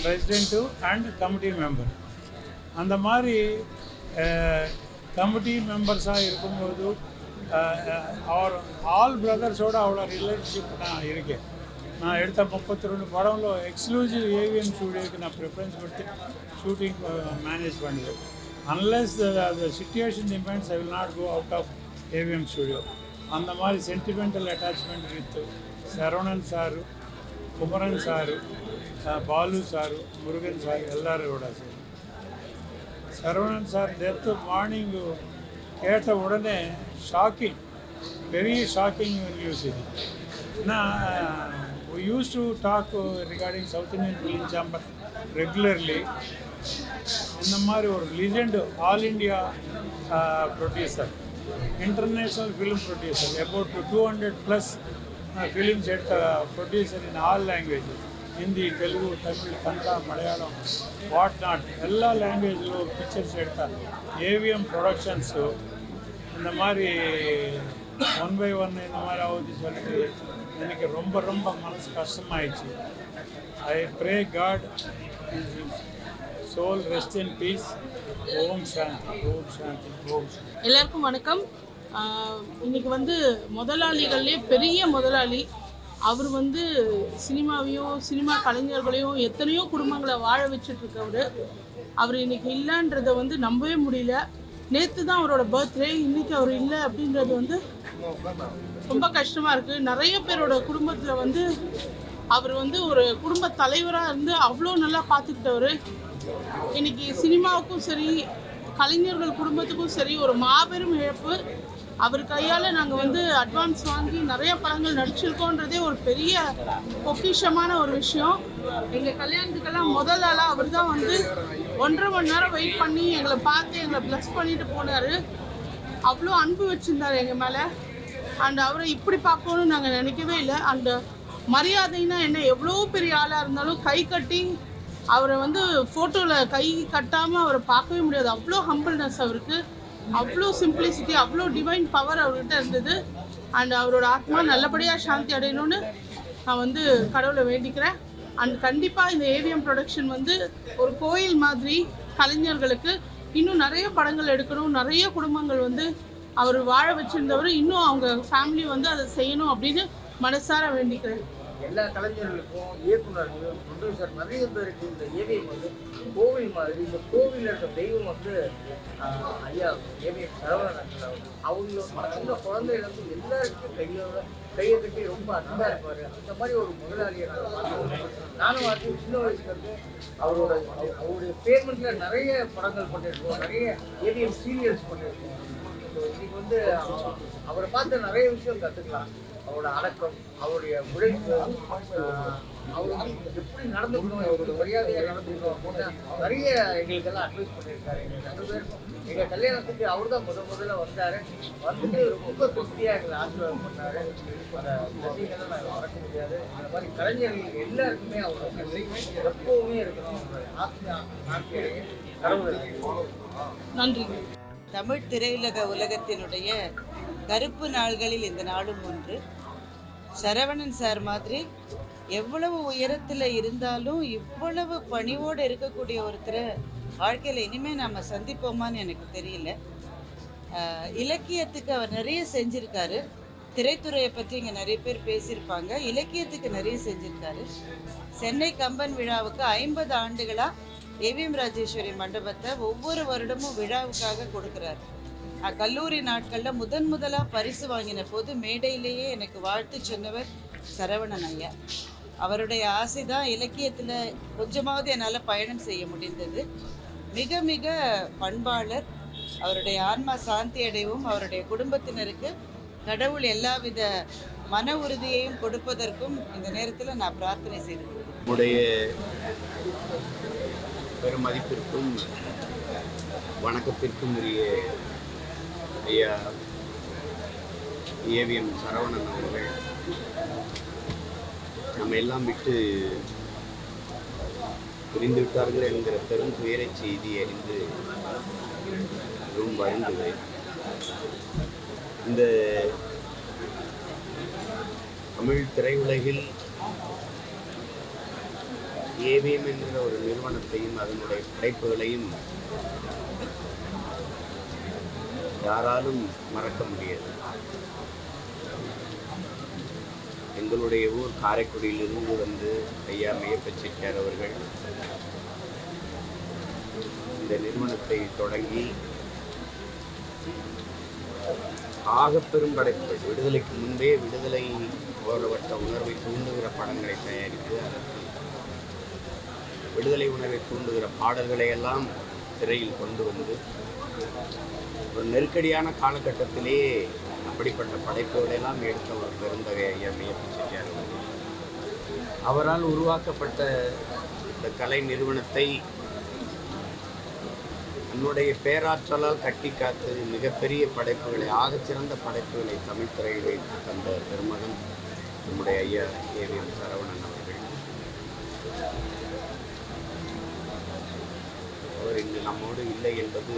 பிரசிடெண்ட்டு அண்ட் கமிட்டி மெம்பர். அந்த மாதிரி கமிட்டி மெம்பர்ஸாக இருக்கும்போது அவர் ஆல் பிரதர்ஸோடு அவ்வளோ ரிலேஷன்ஷிப் நான் இருக்கேன். நான் எடுத்த 32 படம்లో எக்ஸ்க்ளூசிவ் ஏவிஎம் ஸ்டூடியோக்கு நான் ப்ரிஃபரன்ஸ் கொடுத்து ஷூட்டிங் மேனேஜ் பண்ணுவேன். Unless the situation depends I will not go out of AVM studio. அந்த மாதிரி sentimental attachment with Saravanan sir, Kumaran sir, Balu sir, Murugan sir எல்லாரோட sir. Saravanan sir death morning கேட்ட உடனே ஷாக்கிங், பெரிய ஷாக்கிங் நியூஸ் இது. ஏன்னா we used to talk regarding South Indian Film Chamber regularly. இந்த மாதிரி ஒரு legend all India producer, international film producer, about 200+ films எடுத்த producer in all language, Hindi, Telugu, Tamil, Kannada, Malayalam, what not எல்லா லாங்குவேஜிலும் பிக்சர்ஸ் எடுத்தார். ஏவிஎம் ப்ரொடக்ஷன்ஸு இந்த மாதிரி 1 by 1 இந்த மாதிரி ஆகுது சொல்லிட்டு எனக்கு ரொம்ப ரொம்ப மனசு கஷ்டமாயிடுச்சு. I pray God soul rest in peace. ஓம் சாந்தி, ஓம் சாந்தி, ஓம் சாந்தி. எல்லாருக்கும் வணக்கம். இன்னைக்கு வந்து முதலாளிகள்லேயே பெரிய முதலாளி அவர் வந்து சினிமாவையும் சினிமா கலைஞர்களையும் எத்தனையோ குடும்பங்களை வாழ வச்சுட்ருக்கவர். அவர் இன்னைக்கு இல்லைன்றதை வந்து நம்பவே முடியல. நேற்று தான் அவரோட பர்த்டே, இன்றைக்கி அவர் இல்லை அப்படின்றது வந்து ரொம்ப கஷ்டமாக இருக்குது. நிறைய பேரோட குடும்பத்தில் வந்து அவர் வந்து ஒரு குடும்ப தலைவராக இருந்து அவ்வளோ நல்லா பார்த்துக்கிட்டவர். இன்றைக்கி சினிமாவுக்கும் சரி கலைஞர்கள் குடும்பத்துக்கும் சரி ஒரு மாபெரும் இழப்பு. அவர் கையால் நாங்கள் வந்து அட்வான்ஸ் வாங்கி நிறைய படங்கள் நடிச்சிருக்கோன்றதே ஒரு பெரிய பொக்கிஷமான ஒரு விஷயம். எங்கள் கல்யாணத்துக்கெல்லாம் முதல் ஆளாக அவர் தான் வந்து 1.5 மணி நேரம் வெயிட் பண்ணி எங்களை பார்த்து எங்களை ப்ளஸ் பண்ணிட்டு போனார். அவ்வளோ அன்பு வச்சுருந்தார் எங்கள் மேலே. அண்ட் அவரை இப்படி பார்க்கணும்னு நாங்கள் நினைக்கவே இல்லை. அந்த மரியாதைன்னா என்ன, எவ்வளோ பெரிய ஆளாக இருந்தாலும் கை கட்டி அவரை வந்து ஃபோட்டோவில் கை கட்டாமல் அவரை பார்க்கவே முடியாது. அவ்வளோ ஹம்பிள்னஸ் அவருக்கு, அவ்வளோ சிம்பிளிசிட்டி, அவ்வளோ டிவைன் பவர் அவர்கிட்ட இருந்தது. அண்ட் அவரோட ஆத்மா நல்லபடியாக சாந்தி அடையணும்னு நான் வந்து கடவுளை வேண்டிக்கிறேன். அண்ட் கண்டிப்பாக இந்த ஏவிஎம் ப்ரொடக்ஷன் வந்து ஒரு கோயில் மாதிரி கலைஞர்களுக்கு இன்னும் நிறைய படங்கள் எடுக்கணும், நிறைய குடும்பங்கள் வந்து அவர் வாழ வச்சுருந்தவர், இன்னும் அவங்க ஃபேமிலி வந்து அதை செய்யணும் அப்படின்னு மனசார வேண்டிக்கிறேன். எல்லா கலைஞர்களுக்கும் இயக்குநர்கள், ப்ரொடியூசர் நிறைய பேருக்கு இந்த ஏவிஎம் வந்து கோவில் மாதிரி. இந்த கோவிலில் இருக்க தெய்வம் வந்து ஐயா ஏவிஎம் சரவணன். அவங்க சின்ன குழந்தைகளுக்கு எல்லாருக்கும் கையை கட்டி ரொம்ப அன்பாக இருப்பார். அந்த மாதிரி ஒரு முதலாளியை நானும் பார்த்து சின்ன வயசுலேருந்து அவருடைய பேமெண்ட்டில் நிறைய படங்கள் பண்ணியிருக்கோம், நிறைய ஏவிஎம் சீரியல்ஸ் பண்ணியிருக்கோம். ஸோ இன்னைக்கு வந்து அவரை பார்த்து நிறைய விஷயம் கற்றுக்கலாம். அவரோட அடக்கம், அவருடைய உழைப்பு, அவர் வந்து எப்படி நடந்துக்கணும், அவரோட மரியாதையாக நடந்துக்கணும் அப்படின்னா நிறைய எங்களுக்கெல்லாம் அட்வைஸ் பண்ணியிருக்காரு. எங்களுக்கு 2 பேருக்கும் எங்கள் கல்யாணத்துக்கு அவர் தான் முதல்ல வந்தார். வந்துட்டு ரொம்ப திருப்தியாக எங்களை ஆசீர்வாதம் பண்ணார். அந்த ரசிகர்கள் நாங்கள் மறக்க முடியாது. இந்த மாதிரி கலைஞர்கள் எல்லாருக்குமே அவரோட நன்றி எப்பவுமே இருக்கணும். நாட்களையே கடவுள் நன்றி. தமிழ் திரையுலக உலகத்தினுடைய கருப்பு நாள்களில் இந்த நாளும் ஒன்று. சரவணன் சார் மாதிரி எவ்வளவு உயரத்தில் இருந்தாலும் இவ்வளவு பணிவோடு இருக்கக்கூடிய ஒருத்தரை வாழ்க்கையில் இனிமேல் நம்ம சந்திப்போமான்னு எனக்கு தெரியல. இலக்கியத்துக்கு அவர் நிறைய செஞ்சுருக்காரு. திரைத்துறையை பற்றி இங்கே நிறைய பேர் பேசியிருப்பாங்க. இலக்கியத்துக்கு நிறைய செஞ்சுருக்காரு. சென்னை கம்பன் விழாவுக்கு 50 ஆண்டுகளாக ஏவிஎம் ராஜேஸ்வரி மண்டபத்தை ஒவ்வொரு வருடமும் விழாவுக்காக கொடுக்குறாரு. கல்லூரி நாட்களில் முதலாக பரிசு வாங்கின போது மேடையிலேயே எனக்கு வாழ்த்து சொன்னவர் சரவணன் ஐயா. அவருடைய ஆசை தான் இலக்கியத்தில் கொஞ்சமாவது என்னால் பயணம் செய்ய முடிந்தது. மிக மிக பண்பாளர். அவருடைய ஆன்மா சாந்தி அடையவும் அவருடைய குடும்பத்தினருக்கு கடவுள் எல்லாவித மன உறுதியையும் கொடுப்பதற்கும் இந்த நேரத்தில் நான் பிரார்த்தனை செய்திருக்கிறேன். நம்முடைய பெருமதிப்பிற்கும் வணக்கத்திற்கும் உரிய ஐயா ஏவிஎம் சரவணன் அவர்கள் நம்ம எல்லாம் விட்டு புரிந்துவிட்டார்கள் என்கிற பெரும் துயர செய்தி அறிந்து மிகவும் வருந்துவேன். இந்த தமிழ் திரையுலகில் ஏவிஎம் என்கிற ஒரு நிறுவனத்தையும் அதனுடைய படைப்புகளையும் யாராலும் மறக்க முடியாது. எங்களுடைய ஊர் காரைக்குடியிலிருந்து வந்து ஐயா மெய்யப்ப செட்டியார் அவர்கள் இந்த நிறுவனத்தை தொடங்கி ஆகப்பெரும் படைப்புகள், விடுதலைக்கு முன்பே விடுதலை போராட்ட உணர்வை தூண்டுகிற படங்களை தயாரித்து விடுதலை உணர்வை தூண்டுகிற பாடல்களை எல்லாம் திரையில் கொண்டு வந்து ஒரு நெருக்கடியான காலகட்டத்திலே அப்படிப்பட்ட படைப்புகளெல்லாம் எடுத்த ஒரு பெருந்தகை ஐயா மெய்யப்ப செட்டியார் அவரால் உருவாக்கப்பட்ட இந்த கலை நிறுவனத்தை தன்னுடைய பேராற்றலால் கட்டி காத்து மிகப்பெரிய படைப்புகளை, ஆகச்சிறந்த படைப்புகளை தமிழ் திரையிலே தந்த பெருமகன் நம்முடைய ஐயா ஏவிஎம் சரவணன் அவர்கள். அவர் இங்கு நம்மோடு இல்லை என்பது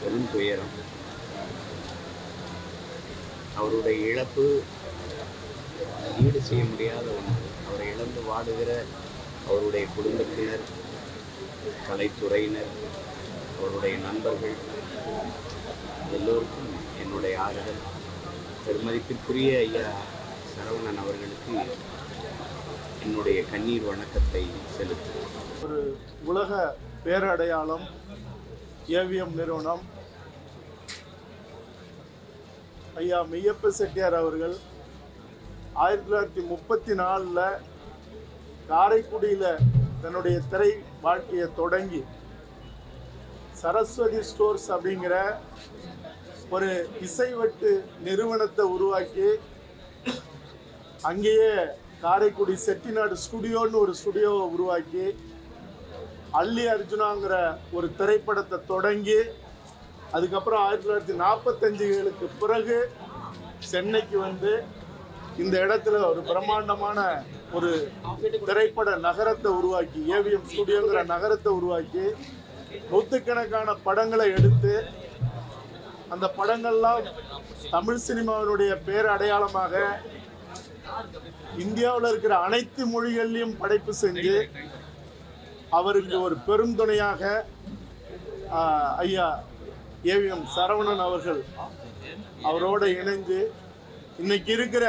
பெரும் துயரம். அவருடைய இழப்பு ஈடு செய்ய முடியாத ஒன்று. அவரை இழந்து வாடுகிற அவருடைய குடும்பத்தினர், கலைத்துறையினர், அவருடைய நண்பர்கள் எல்லோருக்கும் என்னுடைய ஆறுதல். பெருமதிப்பிற்குரிய ஐயா சரவணன் அவர்களுக்கு என்னுடைய கண்ணீர் வணக்கத்தை செலுத்துகிறேன். ஒரு உலக பேரடையாளம் ஏவிஎம் நிறுவனம். ஐயா மெய்யப்ப செட்டியார் அவர்கள் 1934 காரைக்குடியில் தன்னுடைய திரை வாழ்க்கையை தொடங்கி சரஸ்வதி ஸ்டோர்ஸ் அப்படிங்கிற ஒரு இசைவெட்டு நிறுவனத்தை உருவாக்கி அங்கேயே காரைக்குடி செட்டிநாடு ஸ்டுடியோன்னு ஒரு ஸ்டுடியோவை உருவாக்கி அல்லி அர்ஜுனாங்கிற ஒரு திரைப்படத்தை தொடங்கி அதுக்கப்புறம் 1945களுக்கு பிறகு சென்னைக்கு வந்து இந்த இடத்துல ஒரு பிரம்மாண்டமான ஒரு திரைப்பட நகரத்தை உருவாக்கி, ஏவிஎம் ஸ்டுடியோங்கிற நகரத்தை உருவாக்கி நூற்றுக்கணக்கான படங்களை எடுத்து அந்த படங்கள்லாம் தமிழ் சினிமாவினுடைய பேர் அடையாளமாக இந்தியாவில் இருக்கிற அனைத்து மொழிகள்லையும் படைப்பு செஞ்சு அவருக்கு ஒரு பெரும் துணையாக ஐயா ஏவிஎம் சரவணன் அவர்கள் அவரோட இணைஞ்சு இன்னைக்கு இருக்கிற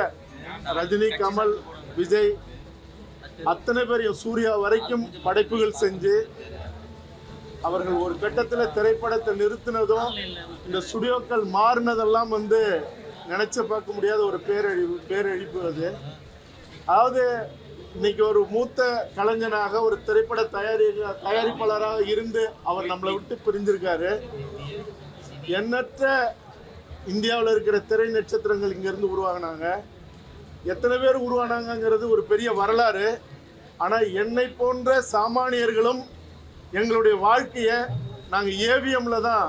ரஜினி, கமல், விஜய் அத்தனை பேரையும் சூர்யா வரைக்கும் படைப்புகள் செஞ்சு அவர்கள் ஒரு கட்டத்தில் திரைப்படத்தை நிறுத்தினதும் இந்த ஸ்டுடியோக்கள் மாறினதெல்லாம் வந்து நினைச்சு பார்க்க முடியாத ஒரு பேரழிப்பு அது. அதாவது இன்னைக்கு ஒரு மூத்த கலைஞனாக ஒரு திரைப்பட தயாரிப்பாளராக இருந்து அவர் நம்மளை விட்டு பிரிஞ்சிருக்காரு. எண்ணற்ற இந்தியாவில் இருக்கிற திரை நட்சத்திரங்கள் இங்கேருந்து உருவாகினாங்க. எத்தனை பேர் உருவானாங்கங்கிறது ஒரு பெரிய வரலாறு. ஆனால் என்னை போன்ற சாமானியர்களும் எங்களுடைய வாழ்க்கையை நாங்கள் ஏவிஎம்மில் தான்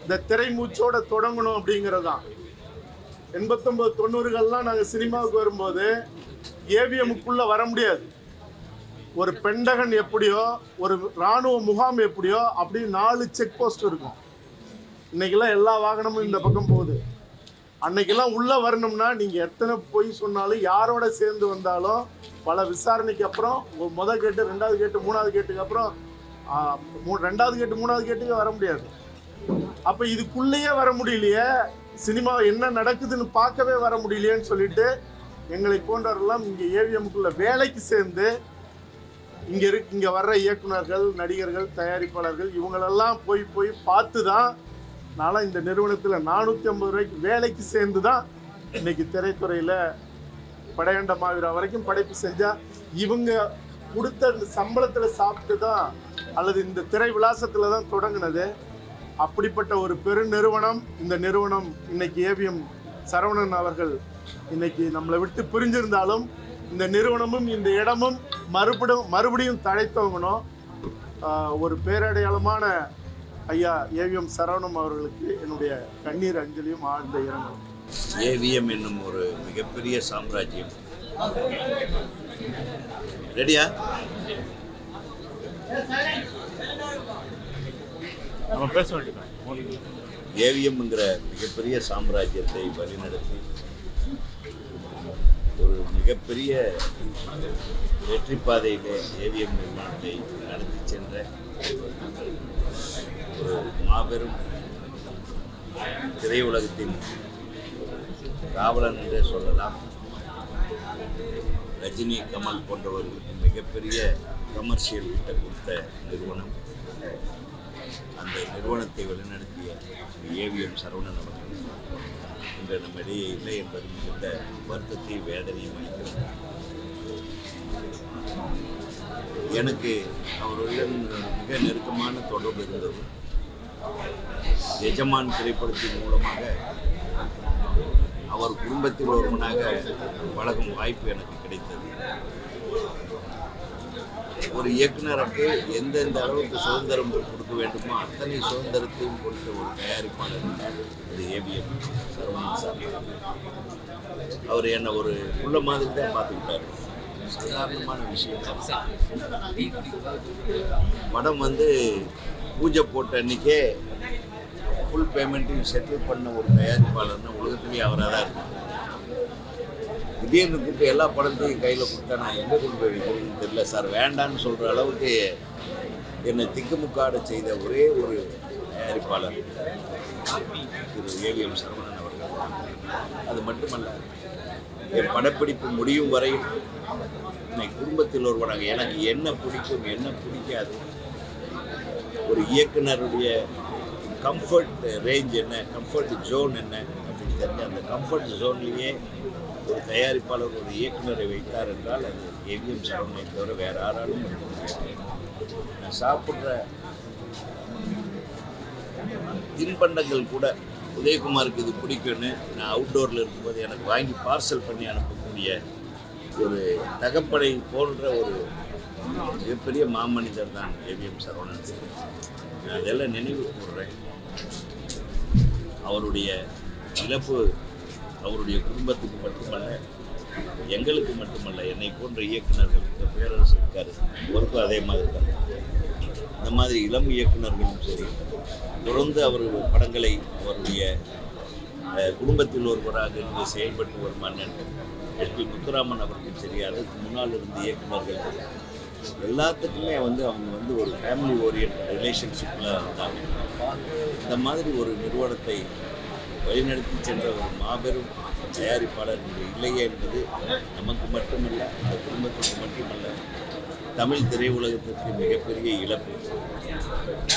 இந்த திரைமூச்சோட தொடங்கணும் அப்படிங்கிறது தான். 89 90கள்லாம் நாங்கள் சினிமாவுக்கு வரும்போது ஏவிஎம்முக்குள்ளே வர முடியாது. ஒரு பெண்டகன் எப்படியோ, ஒரு இராணுவ முகாம் எப்படியோ அப்படி 4 செக் போஸ்ட் இருக்கும். இன்றைக்கெல்லாம் எல்லா வாகனமும் இந்த பக்கம் போகுது. அன்னைக்கெல்லாம் உள்ளே வரணும்னா நீங்கள் எத்தனை பொய் சொன்னாலும், யாரோட சேர்ந்து வந்தாலும், பல விசாரணைக்கு அப்புறம் முதல் கேட்டு, 2வது கேட்டு, 3வது கேட்டுக்கு அப்புறம் 2வது கேட்டு 3வது கேட்டுக்கு வர முடியாது. அப்போ இதுக்குள்ளேயே வர முடியலையே, சினிமா என்ன நடக்குதுன்னு பார்க்கவே வர முடியலையேன்னு சொல்லிட்டு எங்களை போன்றவரெல்லாம் இங்கே ஏவிஎம்முக்குள்ள வேலைக்கு சேர்ந்து இங்கே வர்ற இயக்குனர்கள், நடிகர்கள், தயாரிப்பாளர்கள் இவங்களெல்லாம் போய் பார்த்து தான் நான்லாம் இந்த நிறுவனத்தில் 450 ரூபாய்க்கு வேலைக்கு சேர்ந்து தான் இன்னைக்கு திரைத்துறையில் படையண்ட மாவீரா வரைக்கும் படைப்பு செஞ்சால் இவங்க கொடுத்த இந்த சம்பளத்தில் சாப்பிட்டு தான், அல்லது இந்த திரை விலாசத்தில் தான் தொடங்கினது. அப்படிப்பட்ட ஒரு பெருநிறுவனம் இந்த நிறுவனம். இன்னைக்கு ஏவிஎம் சரவணன் அவர்கள் இன்னைக்கு நம்மளை விட்டு பிரிஞ்சிருந்தாலும் இந்த நிறுவனமும் இந்த இடமும் மறுபடியும் தழைத்தவங்கணும். ஒரு பேரடையாளமான ஐயா ஏவிஎம் சரவணன் அவர்களுக்கு என்னுடைய கண்ணீர் அஞ்சலியும் ஆழ்ந்த இரங்கலும். ஏவிஎம் என்னும் ஒரு மிகப்பெரிய சாம்ராஜ்யம். ரெடியா? நம்ம பேச வேண்டியது. ஏவிஎம்ங்கிற மிகப்பெரிய சாம்ராஜ்யத்தை வழிநடத்தி ஒரு மிகப்பெரிய வெற்றி பாதையிலே ஏவிஎம் நிறுவனத்தை நடத்தி சென்ற ஒரு மாபெரும் திரையுலகத்தின் காவலன் என்றே சொல்லலாம். ரஜினி, கமல் போன்றவர்களுக்கு மிகப்பெரிய கமர்ஷியல் கிட்ட கொடுத்த நிறுவனம். அந்த நிறுவனத்தை வழிநடத்திய ஏவிஎம் சரவணன் அவர்கள் இன்று நம்மிடையே இல்லை என்பது மிகுந்த வருத்தத்தையும் வேதனையும் அளிக்கிறது. எனக்கு அவருடன் மிக நெருக்கமான தொடர்பு இருந்தது. எஜமான் திரைப்படத்தின் மூலமாக அவர் குடும்பத்தில் ஒருவனாக பழகும் வாய்ப்பு எனக்கு கிடைத்தது. ஒரு இயக்குனருக்கு எந்தெந்த அளவுக்கு சுதந்திரம் கொடுக்க வேண்டுமோ அத்தனை சுதந்திரத்தையும் கொடுத்த ஒரு தயாரிப்பாளர் இது ஏவிஎம் சரவணன் சார். அவர் என்னை ஒரு உள்ள மாதிரி தான் பார்த்துக்கிட்டார். சாதாரணமான விஷயம். படம் பூஜை போட்ட அன்றைக்கே ஃபுல் பேமெண்ட்டையும் செட்டில் பண்ண ஒரு தயாரிப்பாளர்னா உலகத்துலேயே அவராக தான் இருக்கும். திடீர்னு கூப்பிட்டு எல்லா படத்தையும் கையில் கொடுத்தா நான் எங்கே கொண்டு போய் வைக்கிறதுன்னு தெரியல சார், வேண்டான்னு சொல்கிற அளவுக்கு என்னை திக்குமுக்காட செய்த ஒரே ஒரு தயாரிப்பாளர் திரு ஏவிஎம் சரவணன் அவர்கள். அது மட்டுமல்ல, என் படப்பிடிப்பு முடியும் வரையில் என்னை குடும்பத்தில் ஒருவனாக எனக்கு என்ன பிடிக்கும் என்ன பிடிக்காது, ஒரு இயக்குனருடைய கம்ஃபர்ட் ரேஞ்ச் என்ன, கம்ஃபர்ட் ஜோன் என்ன அப்படின்னு தெரிஞ்ச அந்த கம்ஃபர்ட் ஜோன்லேயே ஒரு தயாரிப்பாளர் ஒரு இயக்குனரை வைத்தார் என்றால் அது ஏவிஎம் சரவணனை தவிர வேறு யாராலும் இருக்க முடியாது. நான் சாப்பிட்ற தின்பண்டங்கள் கூட உதயகுமாருக்கு இது பிடிக்கும்னு நான் அவுட்டோரில் இருக்கும்போது எனக்கு வாங்கி பார்சல் பண்ணி அனுப்பக்கூடிய ஒரு தகப்படை போன்ற ஒரு மிகப்பெரிய மாமனிதர் தான் ஏவிஎம் சரவணன். நான் அதெல்லாம் நினைவு கூறுறேன். அவருடைய இழப்பு அவருடைய குடும்பத்துக்கு மட்டுமல்ல, எங்களுக்கு மட்டுமல்ல, என்னை போன்ற இயக்குநர்களுக்கு பேரரசு இருக்காரு ஒருக்கும் அதே மாதிரி தான். இந்த மாதிரி இளம் இயக்குநர்களும் சரி, தொடர்ந்து அவர்கள் படங்களை அவருடைய குடும்பத்தில் ஒருவராக இருந்து செயல்பட்டு வரும் மன்னன் எஸ்பி முத்துராமன் அவர்களும் சரி, அதற்கு முன்னால் இருந்த இயக்குநர்கள் எல்லாத்துக்குமே அவங்க ஒரு ஃபேமிலி ஓரியன்ட் ரிலேஷன்ஷிப்பில் இருந்தாங்க. இந்த மாதிரி ஒரு நிறுவனத்தை வழிநடத்தி சென்ற ஒரு மாபெரும் தயாரிப்பாளர் இன்று இல்லையே என்பது நமக்கு மட்டுமல்ல, அந்த குடும்பத்துக்கு மட்டுமல்ல, தமிழ் திரையுலகத்திற்கு மிகப்பெரிய இழப்பு.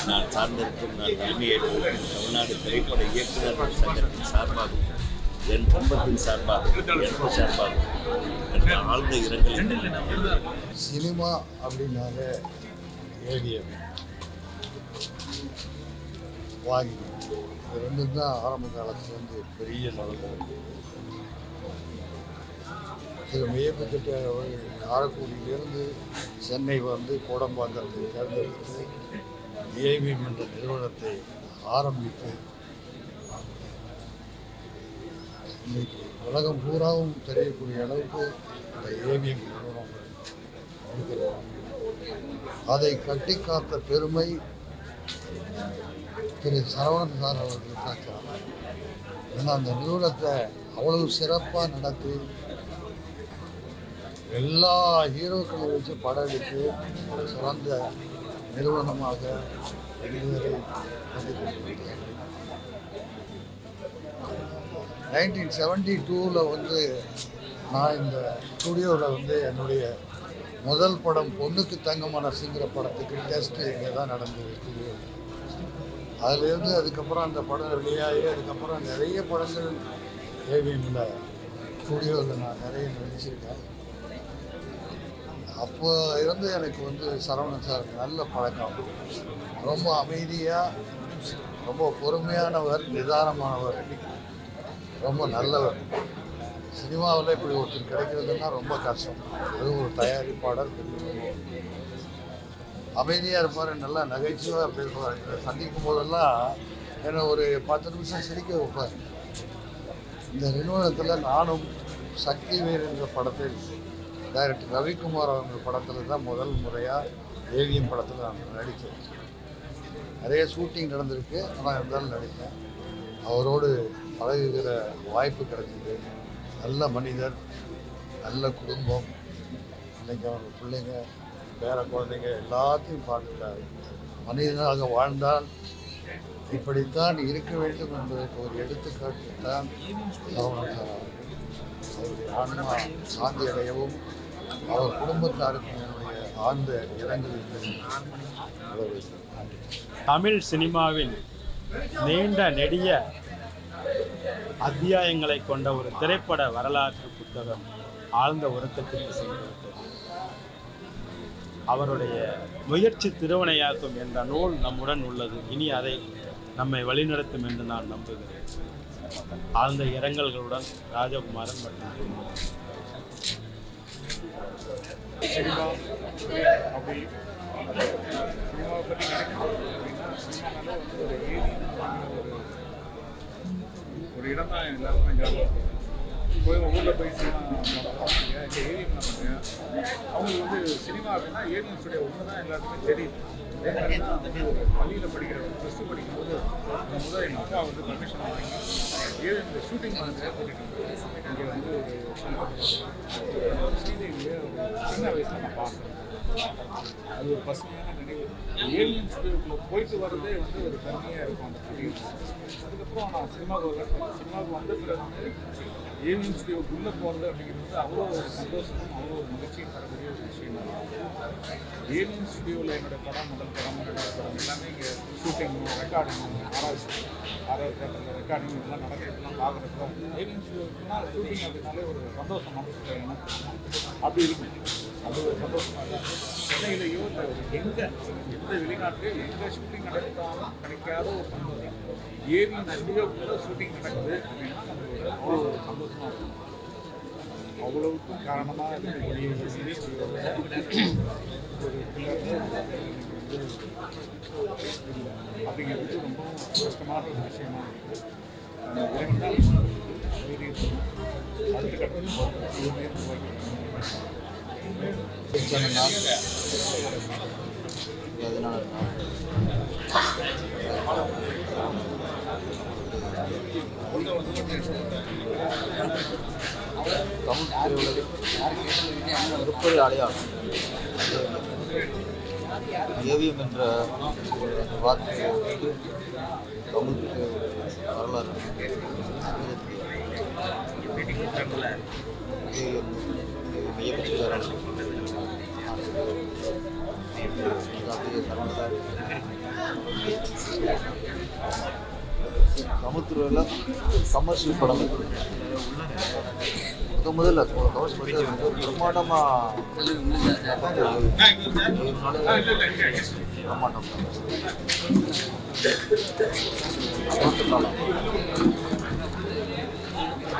நான் சார்ந்திருக்கும், நான் தலைமையேற்று தமிழ்நாடு திரைப்பட இயக்குநர்கள் சங்கத்தின் சார்பாகவும் என் குடும்பத்தின் சார்பாகவும் என் சார்பாகவும் ஆழ்ந்த இரங்கல். சினிமா அப்படின்னாலே ஏவிஎம் வாங்கிக்கணும். இது ரெண்டும் தான் ஆரம்ப காலத்துலேருந்து பெரிய நலன். திரு மெய்யப்ப செட்டியார் அவர்கள் காரைக்குடியிலிருந்து சென்னை வந்து கோடம்பாக்கத்தை தேர்ந்தெடுத்து ஏவிஎம் என்ற நிறுவனத்தை ஆரம்பித்து இன்னைக்கு உலகம் பூராவும் தெரியக்கூடிய அளவுக்கு இந்த ஏவிஎம் நிறுவனம் இருக்கிறது. அதை கட்டி காத்த பெருமை திரு சரவணன் சார் அவர்களுக்கு தான். ஏன்னா அந்த நிறுவனத்தை அவ்வளவு சிறப்பாக நடத்தி எல்லா ஹீரோக்களை வச்சு படம் எடுத்து ஒரு சிறந்த நிறுவனமாக இதுவரை வந்து கொண்டிருக்கிறது. 1972 வந்து நான் இந்த ஸ்டுடியோவில் வந்து என்னுடைய முதல் படம் பொண்ணுக்கு தங்க மனசுங்கிற படத்துக்கு டெஸ்ட்டு இங்கே தான் நடந்தது ஸ்டுடியோவில். அதுலேருந்து அதுக்கப்புறம் அந்த படம் வெளியாகி அதுக்கப்புறம் நிறைய படங்கள் ஏவிஎம்மில் ஸ்டுடியோவில் நான் நிறைய நடிச்சிருக்கேன். அப்போ இருந்து எனக்கு வந்து சரவணன் சார் நல்ல பழக்கம். ரொம்ப அமைதியாக, ரொம்ப பொறுமையானவர், நிதானமானவர், ரொம்ப நல்லவர். சினிமாவில் இப்படி ஒருத்தர் கிடைக்கிறதுனா ரொம்ப கஷ்டம். அதுவும் ஒரு தயாரிப்பாளர், அமைதியாக இருப்பார், நல்லா நகைச்சுவாக பேசுவார். சந்திக்கும் போதெல்லாம் என்னை ஒரு 10 நிமிஷம் சிரிக்க வைப்பார். இந்த நிறுவனத்தில் நானும் சக்தி வேர் என்ற படத்தில் டைரக்டர் ரவிக்குமார் அவங்க படத்தில் தான் முதல் முறையாக ஏவிஎம் படத்தில் நான் நடித்தேன். நிறைய ஷூட்டிங் நடந்திருக்கு, ஆனால் இருந்தாலும் நடித்தேன். அவரோடு பழகுகிற வாய்ப்பு கிடைச்சிது. நல்ல மனிதர், நல்ல குடும்பம். இன்றைக்கி அவங்க பிள்ளைங்க, பேர குழந்தைங்க எல்லாத்தையும் பார்த்துட்டாரு. மனிதனாக வாழ்ந்தால் இப்படித்தான் இருக்க வேண்டும் என்பதற்கு ஒரு எடுத்துக்காட்டு தான் சரவணன் சார். அவருடைய ஆன்மா சாந்தி அடையவும் அவர் குடும்பத்தாருக்கும் என்னுடைய ஆழ்ந்த இரங்கல். தமிழ் சினிமாவில் நீண்ட நெடிய அத்தியாயங்களை கொண்ட ஒரு திரைப்பட வரலாற்று புத்தகம் ஆழ்ந்த உறக்கத்திற்கு சென்றுவிட்டது. அவருடைய முயற்சி திருவினையாக்கும் என்ற நூல் நம்முடன் உள்ளது. இனி அதை நம்மை வழிநடத்தும் என்று நான் நம்புகிறேன். ஆழ்ந்த இரங்கல்களுடன் ராஜகுமாரன் மற்றும் குடும்பம். சினிமா அப்படி சினிமாவை பற்றி நினைக்கணும் அப்படின்னா சினிமானாலே வந்து ஒரு ஏவிஎம் ஒரு இடம் தான் எல்லாருமே ஞாபகம். போய் ஊரில் போய் சினிமா பார்ப்பீங்க, இல்லை ஏவிஎம் பண்ணுங்க. அவங்களுக்கு வந்து சினிமா அப்படின்னா ஏவிஎம் ஸ்டுடியோ ஒன்று தான் எல்லாருக்குமே தெரியும். அதே மாதிரி தான் வந்து ஒரு பள்ளியில் படிக்கிற +2 படிக்கும்போது முதல் எங்கள் அப்பா வந்து பர்மிஷன் வாங்கி ஏவிஎம் ஷூட்டிங் வந்து கூட்டிகிட்டு வந்தேன். இங்கே வந்து ஒரு ஸ்ரீதேவியை சின்ன வயசில் நான் பார்த்தேன். அது ஒரு பசுமையான நினைவு. ஏவிஎம் ஸ்டுடியோக்குள்ளே போயிட்டு வரதே வந்து ஒரு தனியாக இருக்கும் அந்த ஸ்டுடியோ. அதுக்கப்புறம் நான் சினிமாவுக்கு வந்த பிறகு வந்து ஏவிஎம் ஸ்டுடியோக்குள்ளே போகிறது அப்படிங்கிறது வந்து அவ்வளோ ஒரு சந்தோஷமும் அவ்வளோ ஒரு மகிழ்ச்சியும் தரக்கூடிய ஒரு விஷயம் தான். ஏவிஎம் ஸ்டுடியோவில் என்னோடய படம், முதல் படம், ரெண்டாவது படம் எல்லாமே இங்கே ஷூட்டிங்கும் ரெக்கார்டிங்கும் ஆறாவது தேட்டரில் ரெக்கார்டிங் இதெல்லாம் நடக்கிறதுலாம் பார்க்குறப்ப ஏவிஎம் ஸ்டுடியோக்குன்னா ஷூட்டிங் அப்படின்னாலே ஒரு சந்தோஷம் மனசுல எனக்கு அப்படி இருக்கும். அது ஒரு சந்தோஷமாக இருக்கும். சென்னையிலையோ இல்லை எந்த வெளிநாட்டிலையோ எங்கே ஷூட்டிங் நடத்தாலும் கிடைக்காத ஒரு சந்தோஷம். ஏவிஎம் ஸ்டுடியோக்குள்ள ஷூட்டிங் நடக்குது அப்படின்னா நமக்கு அவ்வளோ ஒரு சந்தோஷமாக இருக்கும். அவ்வளவுக்கும் காரணமாக இருக்கக்கூடிய ஒரு அப்படிங்கிறது ரொம்ப கஷ்டமான ஒரு விஷயமா இருக்குது. அடுத்த கட்டத்தில் தமிழ் திரையுலகில் மிகப்பெரிய அடையாளம் ஏவிஎம் என்ற அந்த வார்த்தையை வந்து தமிழ் வரலாறு தமிழ் துறையில் கமர்ஷியல் படங்கள் முதல்ல பிரம்மாண்டமாக பிரம்மாண்டம்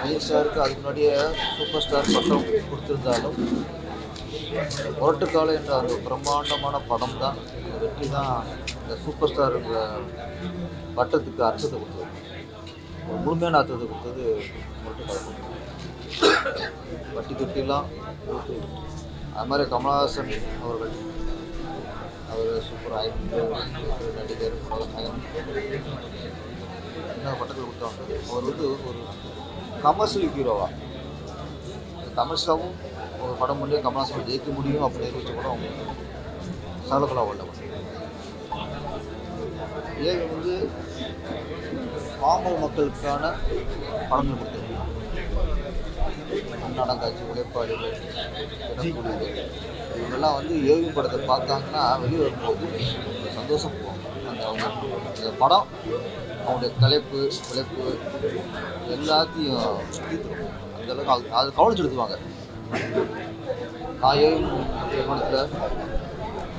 அஜித் சாருக்கு அதுக்கு முன்னாடியே சூப்பர் ஸ்டார் பட்டம் கொடுத்துருந்தாலும் முரட்டுக்காலம் என்ற அந்த பிரம்மாண்டமான படம் தான், இந்த வெற்றி தான் இந்த சூப்பர் ஸ்டார் பட்டத்துக்கு அர்த்தத்தை கொடுத்தது, ஒரு முழுமையான அர்த்தத்தை கொடுத்தது முரட்டுக்காலம். வட்டி தொட்டிலாம் கொடுத்து அது மாதிரி கமலஹாசன் அவர்கள், அவர் சூப்பர் நடிகர், என்ன பட்டத்தில் கொடுத்தாங்க. அவர் ஒரு கமர்ஷியல் ஹீரோவா, தமிழ்ஸாவும் ஒரு படம் பண்ணி கமலஹாசன் ஜெயிக்க முடியும் அப்படின்னு வச்ச படம் அவங்க சகலகலா உள்ள படம். ஏவி பாம்பர் மக்களுக்கான படங்கள் கொடுத்துருக்காங்க. அன்னடங்காட்சி, உழைப்பாளிகள், தினக்கூலிகள், இவங்கெல்லாம் ஏவி படத்தை பார்த்தாங்கன்னா வெளியே வரும்போது சந்தோஷம் போவாங்க. அந்த படம் அவங்களுடைய தலைப்பு, உழைப்பு எல்லாத்தையும் தீர்த்துருவோம். அந்தளவுக்கு அது கவனிச்சு எடுத்துவாங்க. நான் ஏவி படத்தில்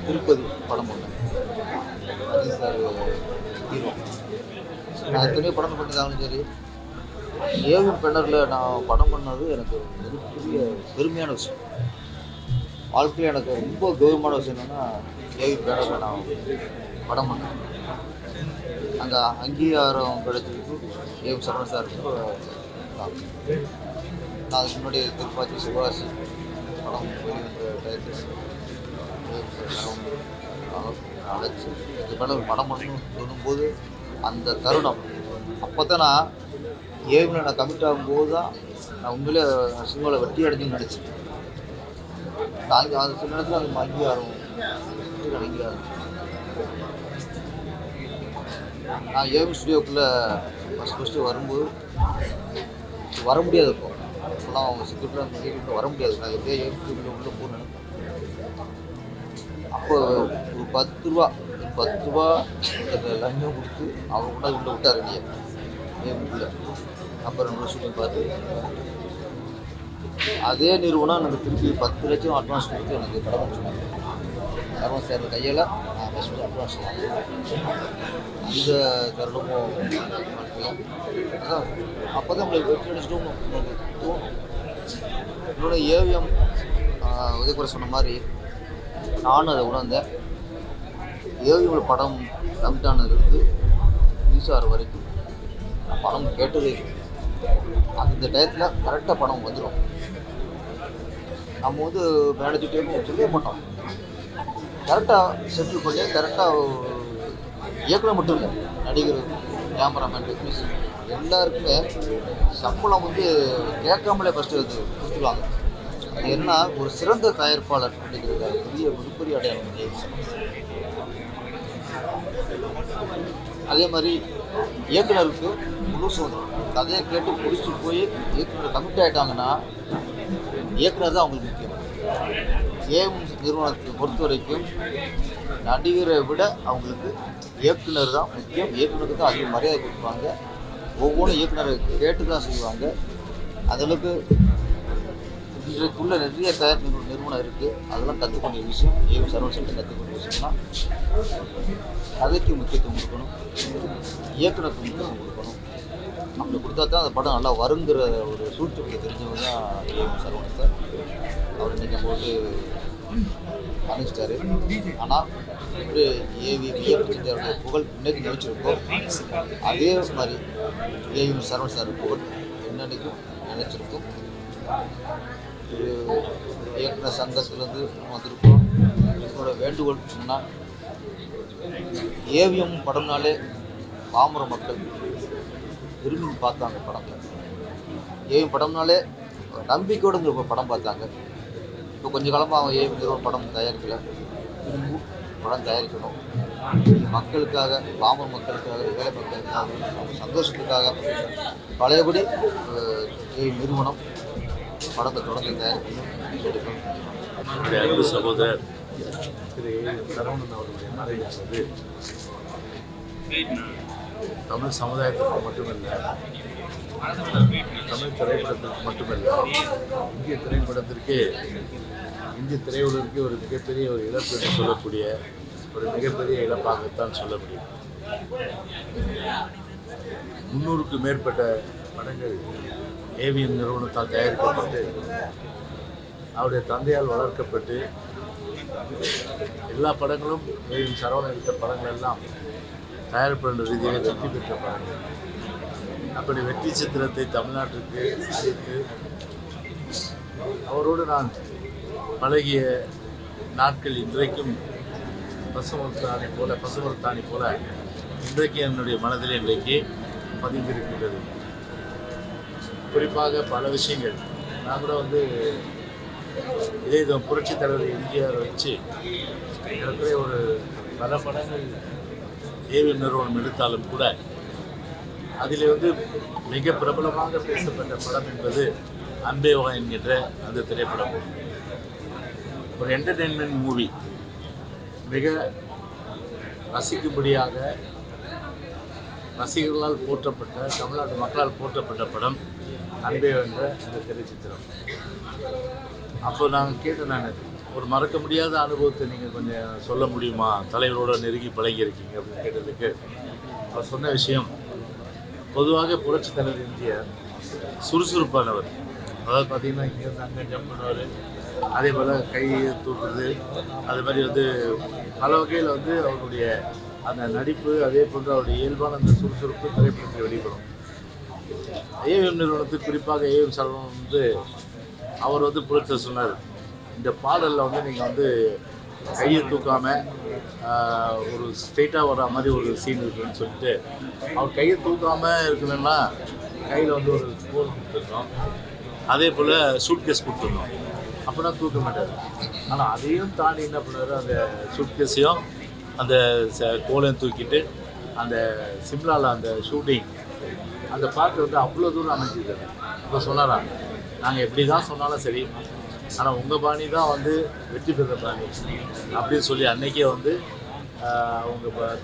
திருப்பதி படம் பண்ணேன், அஜித் சார் ஹீரோ. நான் எத்தனையோ படம் பண்ணியிருந்தாலும் சரி, ஏவிஎம் பெண்ணரில் நான் படம் பண்ணது எனக்கு மிகப்பெரிய பெருமையான விஷயம். வாழ்க்கையில் எனக்கு ரொம்ப கௌரவமான விஷயம் என்னென்னா, ஏவிஎம் பெண்ணரில் நான் படம் பண்ணேன். அங்கே அங்கீகாரம் கிடைச்சிருக்கு ஏவிஎம் சரவணன் சாருக்கு. நான் அதுக்கு முன்னாடி திருப்பாச்சி, சிவாசி படம் வெளிவந்த டயத்தில் அழைச்சி இந்த படம் பண்ணணும்னு சொல்லும்போது அந்த தருணம் அப்போ தான் நான் ஏவியில் நான் கமிட் ஆகும்போது தான் நான் உண்மையிலே சினிமாவில் வெற்றி அடைஞ்சுன்னு நினச்சேன். நான் அது சில நேரத்தில் அந்த அங்கீகாரம் அங்கீகாரம் நான் ஏவி ஸ்டுடியோக்குள்ளே ஃபஸ்ட்டு வரும்போது வர முடியாது. இப்போலாம் அவங்க செக்யூரிட்டியில் அந்த ஏவிக்குள்ளே வர முடியாது. நான் எப்படியே ஏவி ஸ்டுடியோக்குள்ளே உள்ளே போகணும். அப்போ ஒரு 10 ரூபா லஞ்சம் கொடுத்து அவங்க கூட உள்ளே விட்டார் இல்லையா ஏவிக்குள்ளே. அப்புறம் 2 ஷூட்டிங் பார்த்து அதே நிறுவனம் எனக்கு திருப்பி 10 லட்சம் அட்வான்ஸ் கொடுத்து எனக்கு படம் சொன்னாங்க. அட்வான்ஸ் தேர்வு கையில் அட்வான்ஸ் அந்த தருணமும் அப்போ தான் நம்மளுக்கு வெற்றி அடிச்சிட்டோம் தோணும். இன்னொன்று ஏவிஎம் உதயகுறை சொன்ன மாதிரி நானும் அதை உணர்ந்தேன். ஏவிஎம் படம் கமிட்டானதுலேருந்து ஈசார் வரைக்கும் படம் கேட்டதே அந்த டயத்தில் கரெக்டாக படம் வந்துடும். நம்ம மேனேஜர்கிட்டே சொல்லவே மாட்டோம். கரெக்டாக செட்டில் பண்ணி கரெக்டாக இயக்குனர் மட்டும் இல்லை, நடிகர், கேமராமேன், டெக்னீஷியன் எல்லாருக்குமே சம்பளம் கேட்காமலே ஃபஸ்ட்டு கொடுத்துருவாங்க. அது என்ன, ஒரு சிறந்த தயாரிப்பாளர் அப்படிங்கிறது மிகப்பெரிய அடையாளம். அதே மாதிரி இயக்குனருக்கு முழு சுதந்திரம். கதையை கேட்டு பிடிச்சி போய் இயக்குனர் கமிட் ஆகிட்டாங்கன்னா இயக்குனர் தான் அவங்களுக்கு முக்கியம். ஏஎம் நிறுவனத்தை பொறுத்த வரைக்கும் நடிகரை விட அவங்களுக்கு இயக்குனர் தான் முக்கியம். இயக்குனருக்கு தான் அதிக மரியாதை கொடுப்பாங்க. ஒவ்வொன்றும் இயக்குனரை கேட்டு தான் செய்வாங்க. அதளவுக்கு இதுக்குள்ளே நிறைய தயார் நிறுவனம் இருக்குது. அதெல்லாம் கற்றுக்கொண்ட விஷயம் ஏஎம் சரவணன் சார் கற்றுக்கொண்ட விஷயம்னா கதைக்கு முக்கியத்துவம் கொடுக்கணும், இயக்குனருக்கு முக்கியத்துவம் கொடுக்கணும். அப்படி கொடுத்தா தான் அந்த படம் நல்லா வருங்கிற ஒரு சூழ்ச்சியை தெரிஞ்சவங்க தான் ஏஎம் சரவணன் சார். அவர் இன்றைக்கி நம்ம அனுப்பிச்சிட்டாரு. ஆனால் ஏவி விஜயனுடைய புகழ் இன்னைக்கு நினைச்சிருக்கோம், அதே மாதிரி ஏவிஎம் சரவணன் சார் புகழ் என்னன்னைக்கும் நினைச்சிருக்கோம். ஒரு இயக்குனர் சங்கத்திலேருந்து வந்திருக்கோம். என்னோட வேண்டுகோள் என்னன்னா, ஏவிஎம் படம்னாலே பாமர மக்கள் விரும்பி பார்த்தாங்க படங்கள். ஏவிஎம் படம்னாலே நம்பிக்கையோடு இந்த படம் பார்த்தாங்க. இப்போ கொஞ்சம் காலமாக அவன் ஏவிஎம் படம் தயாரிக்கலை, திரும்ப படம் தயாரிக்கணும். மக்களுக்காக, பாமர மக்களுக்காக, ஏழை மக்களுக்காக, சந்தோஷத்துக்காக பழையபடி ஏவிஎம் நிறுவனம் படத்தை தொடர்ந்து தயாரிக்கணும். என்னுடைய அன்பு சகோதரர் திரு சரவணன் அவருடைய மறைவானது தமிழ் சமுதாயத்துக்கு மட்டுமல்ல, தமிழ் திரைப்படத்திற்கு மட்டுமல்ல, இந்திய திரைப்படத்திற்கே, இந்திய திரையுலகிற்கே ஒரு மிகப்பெரிய ஒரு இழப்பு என்று சொல்லக்கூடிய ஒரு மிகப்பெரிய இழப்பாகத்தான் சொல்ல முடியும். முந்நூறுக்கும் மேற்பட்ட படங்கள் ஏவிஎம் நிறுவனத்தால் தயாரிக்கப்பட்டு அவருடைய தந்தையால் வளர்க்கப்பட்டு எல்லா படங்களும் ஏவிஎம் சரவணன் எடுத்த படங்கள் எல்லாம் தயாரிப்பு ரீதியாக வெற்றி பெற்ற படங்கள். அப்படி வெற்றி சித்திரத்தை தமிழ்நாட்டிற்கு அளித்து அவரோடு நான் பழகிய நாட்கள் இன்றைக்கும் பசுமரத்தாணி போல இன்றைக்கு என்னுடைய மனதில் இன்றைக்கு பதிந்திருக்கின்றது. குறிப்பாக பல விஷயங்கள் நான் கூட இதே புரட்சித் தலைவர் எம்ஜிஆர் வச்சு ஏற்கனவே ஒரு பல படங்கள் ஏவிஎம் நிறுவனம் எடுத்தாலும் கூட அதில் மிக பிரபலமாக பேசப்பட்ட படம் என்பது அன்பேவா என்கின்ற அந்த திரைப்படம். ஒரு என்டர்டெயின்மெண்ட் மூவி, மிக ரசிக்கும்படியாக ரசிகர்களால் போற்றப்பட்ட, தமிழ்நாட்டு மக்களால் போற்றப்பட்ட படம் அன்பேவா என்ற அந்த திரைச்சித்திரம். அப்போ நான் கேட்டேன், ஒரு மறக்க முடியாத அனுபவத்தை நீங்கள் கொஞ்சம் சொல்ல முடியுமா, தலைவரோடு நெருங்கி பழகியிருக்கீங்க அப்படின்னு கேட்டதுக்கு அவர் சொன்ன விஷயம், பொதுவாக புரட்சித் தலைவர் எம்ஜிஆர் சுறுசுறுப்பானவர். அதாவது பார்த்தீங்கன்னா இங்கேருந்து அங்கே ஜம்ப் பண்ணுவார், அதே போல் கையை தூக்குறது, அது மாதிரி பல வகையில் அவருடைய அந்த நடிப்பு, அதே போன்று அவருடைய இயல்பான அந்த சுறுசுறுப்பு திரைப்படத்தில் வெளிப்படும். ஏவிஎம் நிறுவனத்துக்கு குறிப்பாக ஏவிஎம் சரவணன் அவர் புரட்சி சொன்னார், இந்த பாடலில் நீங்கள் கையை தூக்காமல் ஒரு ஸ்ட்ரெயிட்டாக வர மாதிரி ஒரு சீன் இருக்குன்னு சொல்லிட்டு, அவர் கையை தூக்காமல் இருக்கணும்னா கையில் ஒரு கோல் கொடுத்துருந்தோம், அதே போல் சூட்கேஸ் கொடுத்துருந்தோம், அப்படின்னா தூக்க மாட்டார். ஆனால் அதையும் தாண்டி என்ன பண்ணுவார், அந்த சூட்கேஸையும் அந்த கோலையும் தூக்கிட்டு அந்த சிம்லாவில் அந்த ஷூட்டிங் அந்த பாட்டு அவ்வளோ தூரம் அமைஞ்சிருக்காரு. இப்போ சொன்னாராம், நாங்கள் எப்படி தான் சொன்னாலும் சரி, ஆனால் உங்கள் பாணி தான் வெற்றி பெற்ற பாணி அப்படின்னு சொல்லி அன்றைக்கே அவங்க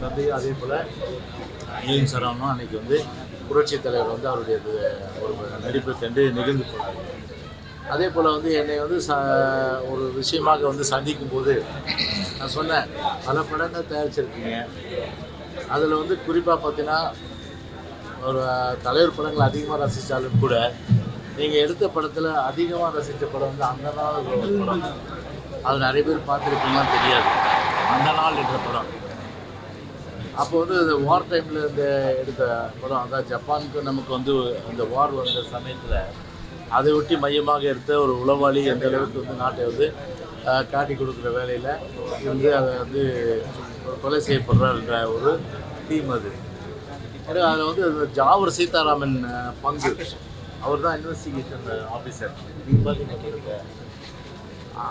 தந்தையும் அதே போல் ஏவிஎம் சரவணனும் அன்றைக்கி புரட்சித் தலைவர் அவருடைய ஒரு நடிப்பை கண்டு நிகழ்ந்து போனார். அதே போல் என்னை ஒரு விஷயமாக சந்திக்கும் போது நான் சொன்னேன், பல படங்கள் தயாரிச்சிருக்கீங்க, அதில் குறிப்பாக பார்த்தீங்கன்னா ஒரு தலைவர் படங்கள் அதிகமாக ரசித்தாலும் கூட நீங்கள் எடுத்த படத்தில் அதிகமாக ரசித்த படம் அந்த நாள் ஒரு படம். அது நிறைய பேர் பார்த்துருப்பீங்கன்னு தெரியாது, அந்த நாள் என்ற படம். அப்போ இந்த வார் டைமில் எடுத்த படம், அதான் ஜப்பானுக்கு நமக்கு அந்த வார் வந்த சமயத்தில் அதை ஒட்டி மையமாக எடுத்த ஒரு உளவாளி எந்த அளவுக்கு நாட்டை காட்டி கொடுக்குற வேலையில் அதை கொலை செய்யப்படுறாருன்ற ஒரு தீம் அது. அதில் ஜாவர் சீதாராமன் பங்கு, அவர் தான் இன்வெஸ்டிகேஷன் ஆஃபீஸர். நீங்கள் பார்த்தீங்கன்னா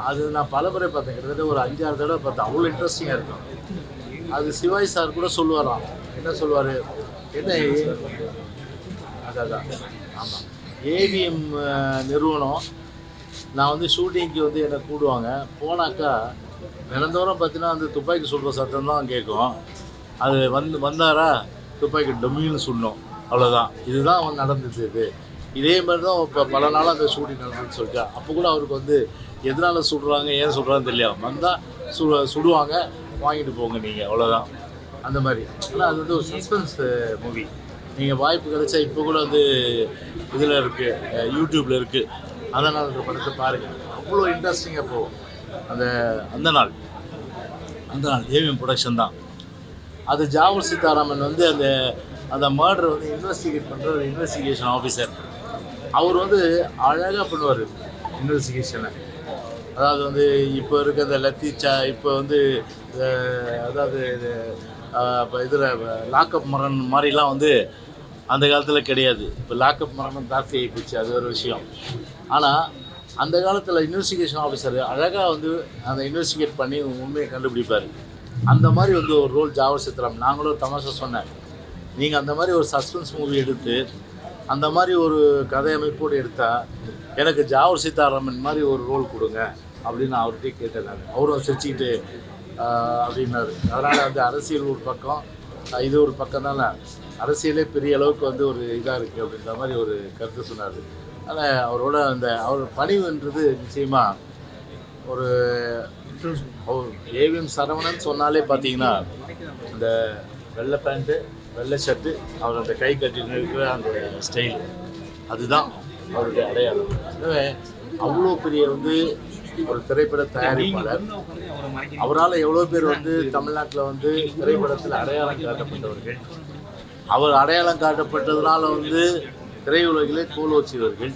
அது நான் பல முறை பார்த்தேன், கிட்டத்தட்ட ஒரு 5-6 தடவை பார்த்தேன். அவ்வளோ இன்ட்ரெஸ்டிங்காக இருக்கும். அது சிவாஜி சார் கூட சொல்லுவாராம், என்ன சொல்லுவார், என்ன அதான் ஆமாம் ஏவிஎம் நிறுவனம் நான் ஷூட்டிங்க்கு என்னை கூடுவாங்க, போனாக்கா தினந்தோறும் பார்த்தீங்கன்னா அந்த துப்பாக்கி சுடுற சத்தம் தான் கேட்கும். அது வந்தாரா துப்பாக்கி டொமின்னு சுடணும், அவ்வளோதான். இதுதான் நடந்தது. இதே மாதிரி தான் இப்போ பல நாளாக அந்த ஷூட்டிங் நடந்ததுன்னு சொல்லிட்டு, அப்போ கூட அவருக்கு எதனால் சுடுறாங்க, ஏன் சுடுறான்னு தெரியாது. வந்தால் சுடுவாங்க, வாங்கிட்டு போங்க நீங்கள், அவ்வளோதான். அந்த மாதிரி. ஆனால் அது ஒரு சஸ்பென்ஸ் மூவி. நீங்கள் வாய்ப்பு கிடைச்சா இப்போ கூட இதில் இருக்குது, யூடியூப்பில் இருக்குது, அந்த நாள் படத்தை பாருங்கள், அவ்வளோ இன்ட்ரெஸ்டிங்காக போகும். அந்த நாள் ஏவிஎம் ப்ரொடக்ஷன் தான். அது ஜாவர் சீதாராமன் அந்த மர்டர் இன்வெஸ்டிகேட் பண்ணுற ஒரு இன்வெஸ்டிகேஷன் ஆஃபீஸர். அவர் அழகாக பண்ணுவார் இன்வெஸ்டிகேஷனை. அதாவது இப்போ இருக்க அந்த லத்தீச்சா, இப்போ அதாவது இதில் லாக்அப் மரணம் மாதிரிலாம் அந்த காலத்தில் கிடையாது. இப்போ லாக்அப் மரணம் ஜாஸ்தி ஆகிப்போச்சு, அது ஒரு விஷயம். ஆனால் அந்த காலத்தில் இன்வெஸ்டிகேஷன் ஆஃபீஸர் அழகாக அந்த இன்வெஸ்டிகேட் பண்ணி உண்மையை கண்டுபிடிப்பார். அந்த மாதிரி ஒரு ரோல் ஜாவர் சீதாராமன். நாங்களும் தமாஷா சொன்னேன், நீங்கள் அந்த மாதிரி ஒரு சஸ்பென்ஸ் மூவி எடுத்து அந்த மாதிரி ஒரு கதை அமைப்போடு எடுத்தால் எனக்கு ஜாவர் சீதாராமன் மாதிரி ஒரு ரோல் கொடுங்க அப்படின்னு அவர்கிட்ட கேட்டேன் நான். அவரும் சிரிச்சுக்கிட்டு அப்படின்னாரு. அதனால் அரசியல் ஒரு பக்கம், இது ஒரு பக்கம் தானே, அரசியலே பெரிய அளவுக்கு ஒரு இதாக இருக்குது அப்படின்ற மாதிரி ஒரு கருத்து சொன்னார். ஆனால் அவரோட அவர் பணிவுன்றது நிச்சயமாக அவர் ஏவிஎம் சரவணன் சொன்னாலே பார்த்தீங்கன்னா இந்த வெள்ளை பேண்ட்டு வெள்ளை ஷர்ட்டு, அவர் அந்த கை கட்டின்னு இருக்கிற அந்த ஸ்டைல், அதுதான் அவருடைய அடையாளம். எனவே அவ்வளோ பெரிய வந்து ஒரு திரைப்பட தயாரிப்பாளர், அவரால் எவ்வளோ பேர் வந்து தமிழ்நாட்டில் வந்து திரைப்படத்தில் அடையாளம் காட்டப்பட்டவர்கள், அவர் அடையாளம் காட்டப்பட்டதுனால வந்து திரையுலகிலே கோல் வச்சவர்கள்,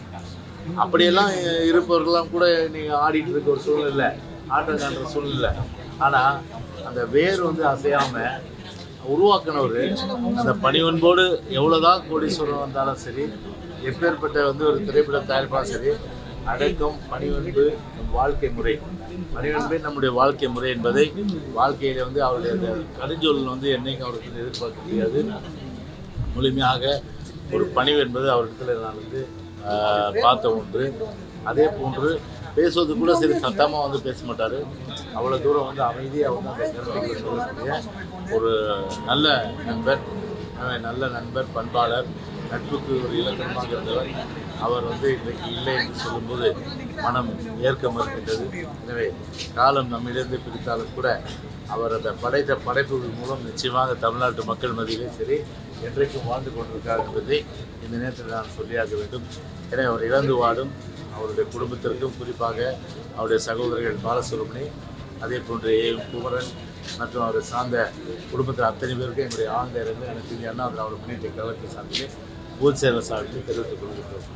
அப்படியெல்லாம் இருப்பவர்கள்லாம் கூட நீங்கள் ஆடிட்டு இருக்க ஒரு சூழ்நிலை, ஆட்டம் காண்ற சூழ்நிலை. ஆனால் அந்த வேர் வந்து அசையாமல் உருவாக்கினவர் அந்த பணிவன்போடு எவ்வளோதான் கோடீஸ்வரன் வந்தாலும் சரி, எப்பேற்பட்ட வந்து ஒரு திரைப்பட தயாரிப்பாக சரி, அடக்கம், பணிவன்பு வாழ்க்கை முறை, பணிவன்பே நம்முடைய வாழ்க்கை முறை என்பதை வாழ்க்கையில் வந்து அவருடைய அந்த கடுஞ்சொல் வந்து என்னைக்கும் அவருக்கு எதிர்பார்க்க முடியாது. முழுமையாக ஒரு பணிவு என்பது அவரிடத்தில் நான் வந்து பார்த்த ஒன்று. அதே போன்று பேசுவது கூட சரி சத்தமாக வந்து பேச மாட்டார், அவ்வளோ தூரம் வந்து அமைதியாக வந்து அந்த கருத்துக்களை சொல்லக்கூடிய ஒரு நல்ல நண்பர், பண்பாளர், நட்புக்கு ஒரு இலக்கணமாக இருந்தவர். அவர் வந்து இன்றைக்கு இல்லை என்று சொல்லும்போது மனம் ஏற்க மறுக்கின்றது. எனவே காலம் நம்மிலிருந்து பிரித்தாலும் கூட அவர் அந்த படைத்த படைப்புகள் மூலம் நிச்சயமாக தமிழ்நாட்டு மக்கள் மத்தியிலே சரி என்றைக்கும் வாழ்ந்து கொண்டிருக்கார் என்பதை இந்த நேரத்தில் நான் சொல்லியாக வேண்டும். எனவே அவர் இழந்து வாடும் அவருடைய குடும்பத்திற்கும், குறிப்பாக அவருடைய சகோதரர்கள் பாலசுப்ரமணி, அதே போன்று குமரன் மற்றும் அவரை சார்ந்த குடும்பத்தில் அத்தனை பேருக்கும் எங்களுடைய ஆழ்ந்த இரங்கல் எனக்கு அண்ணா திராவிட முன்னேற்ற கழகத்தை சார்பிலே ஊர் சேவை சார்பில் தெரிவித்துக் கொள்கிறோம்.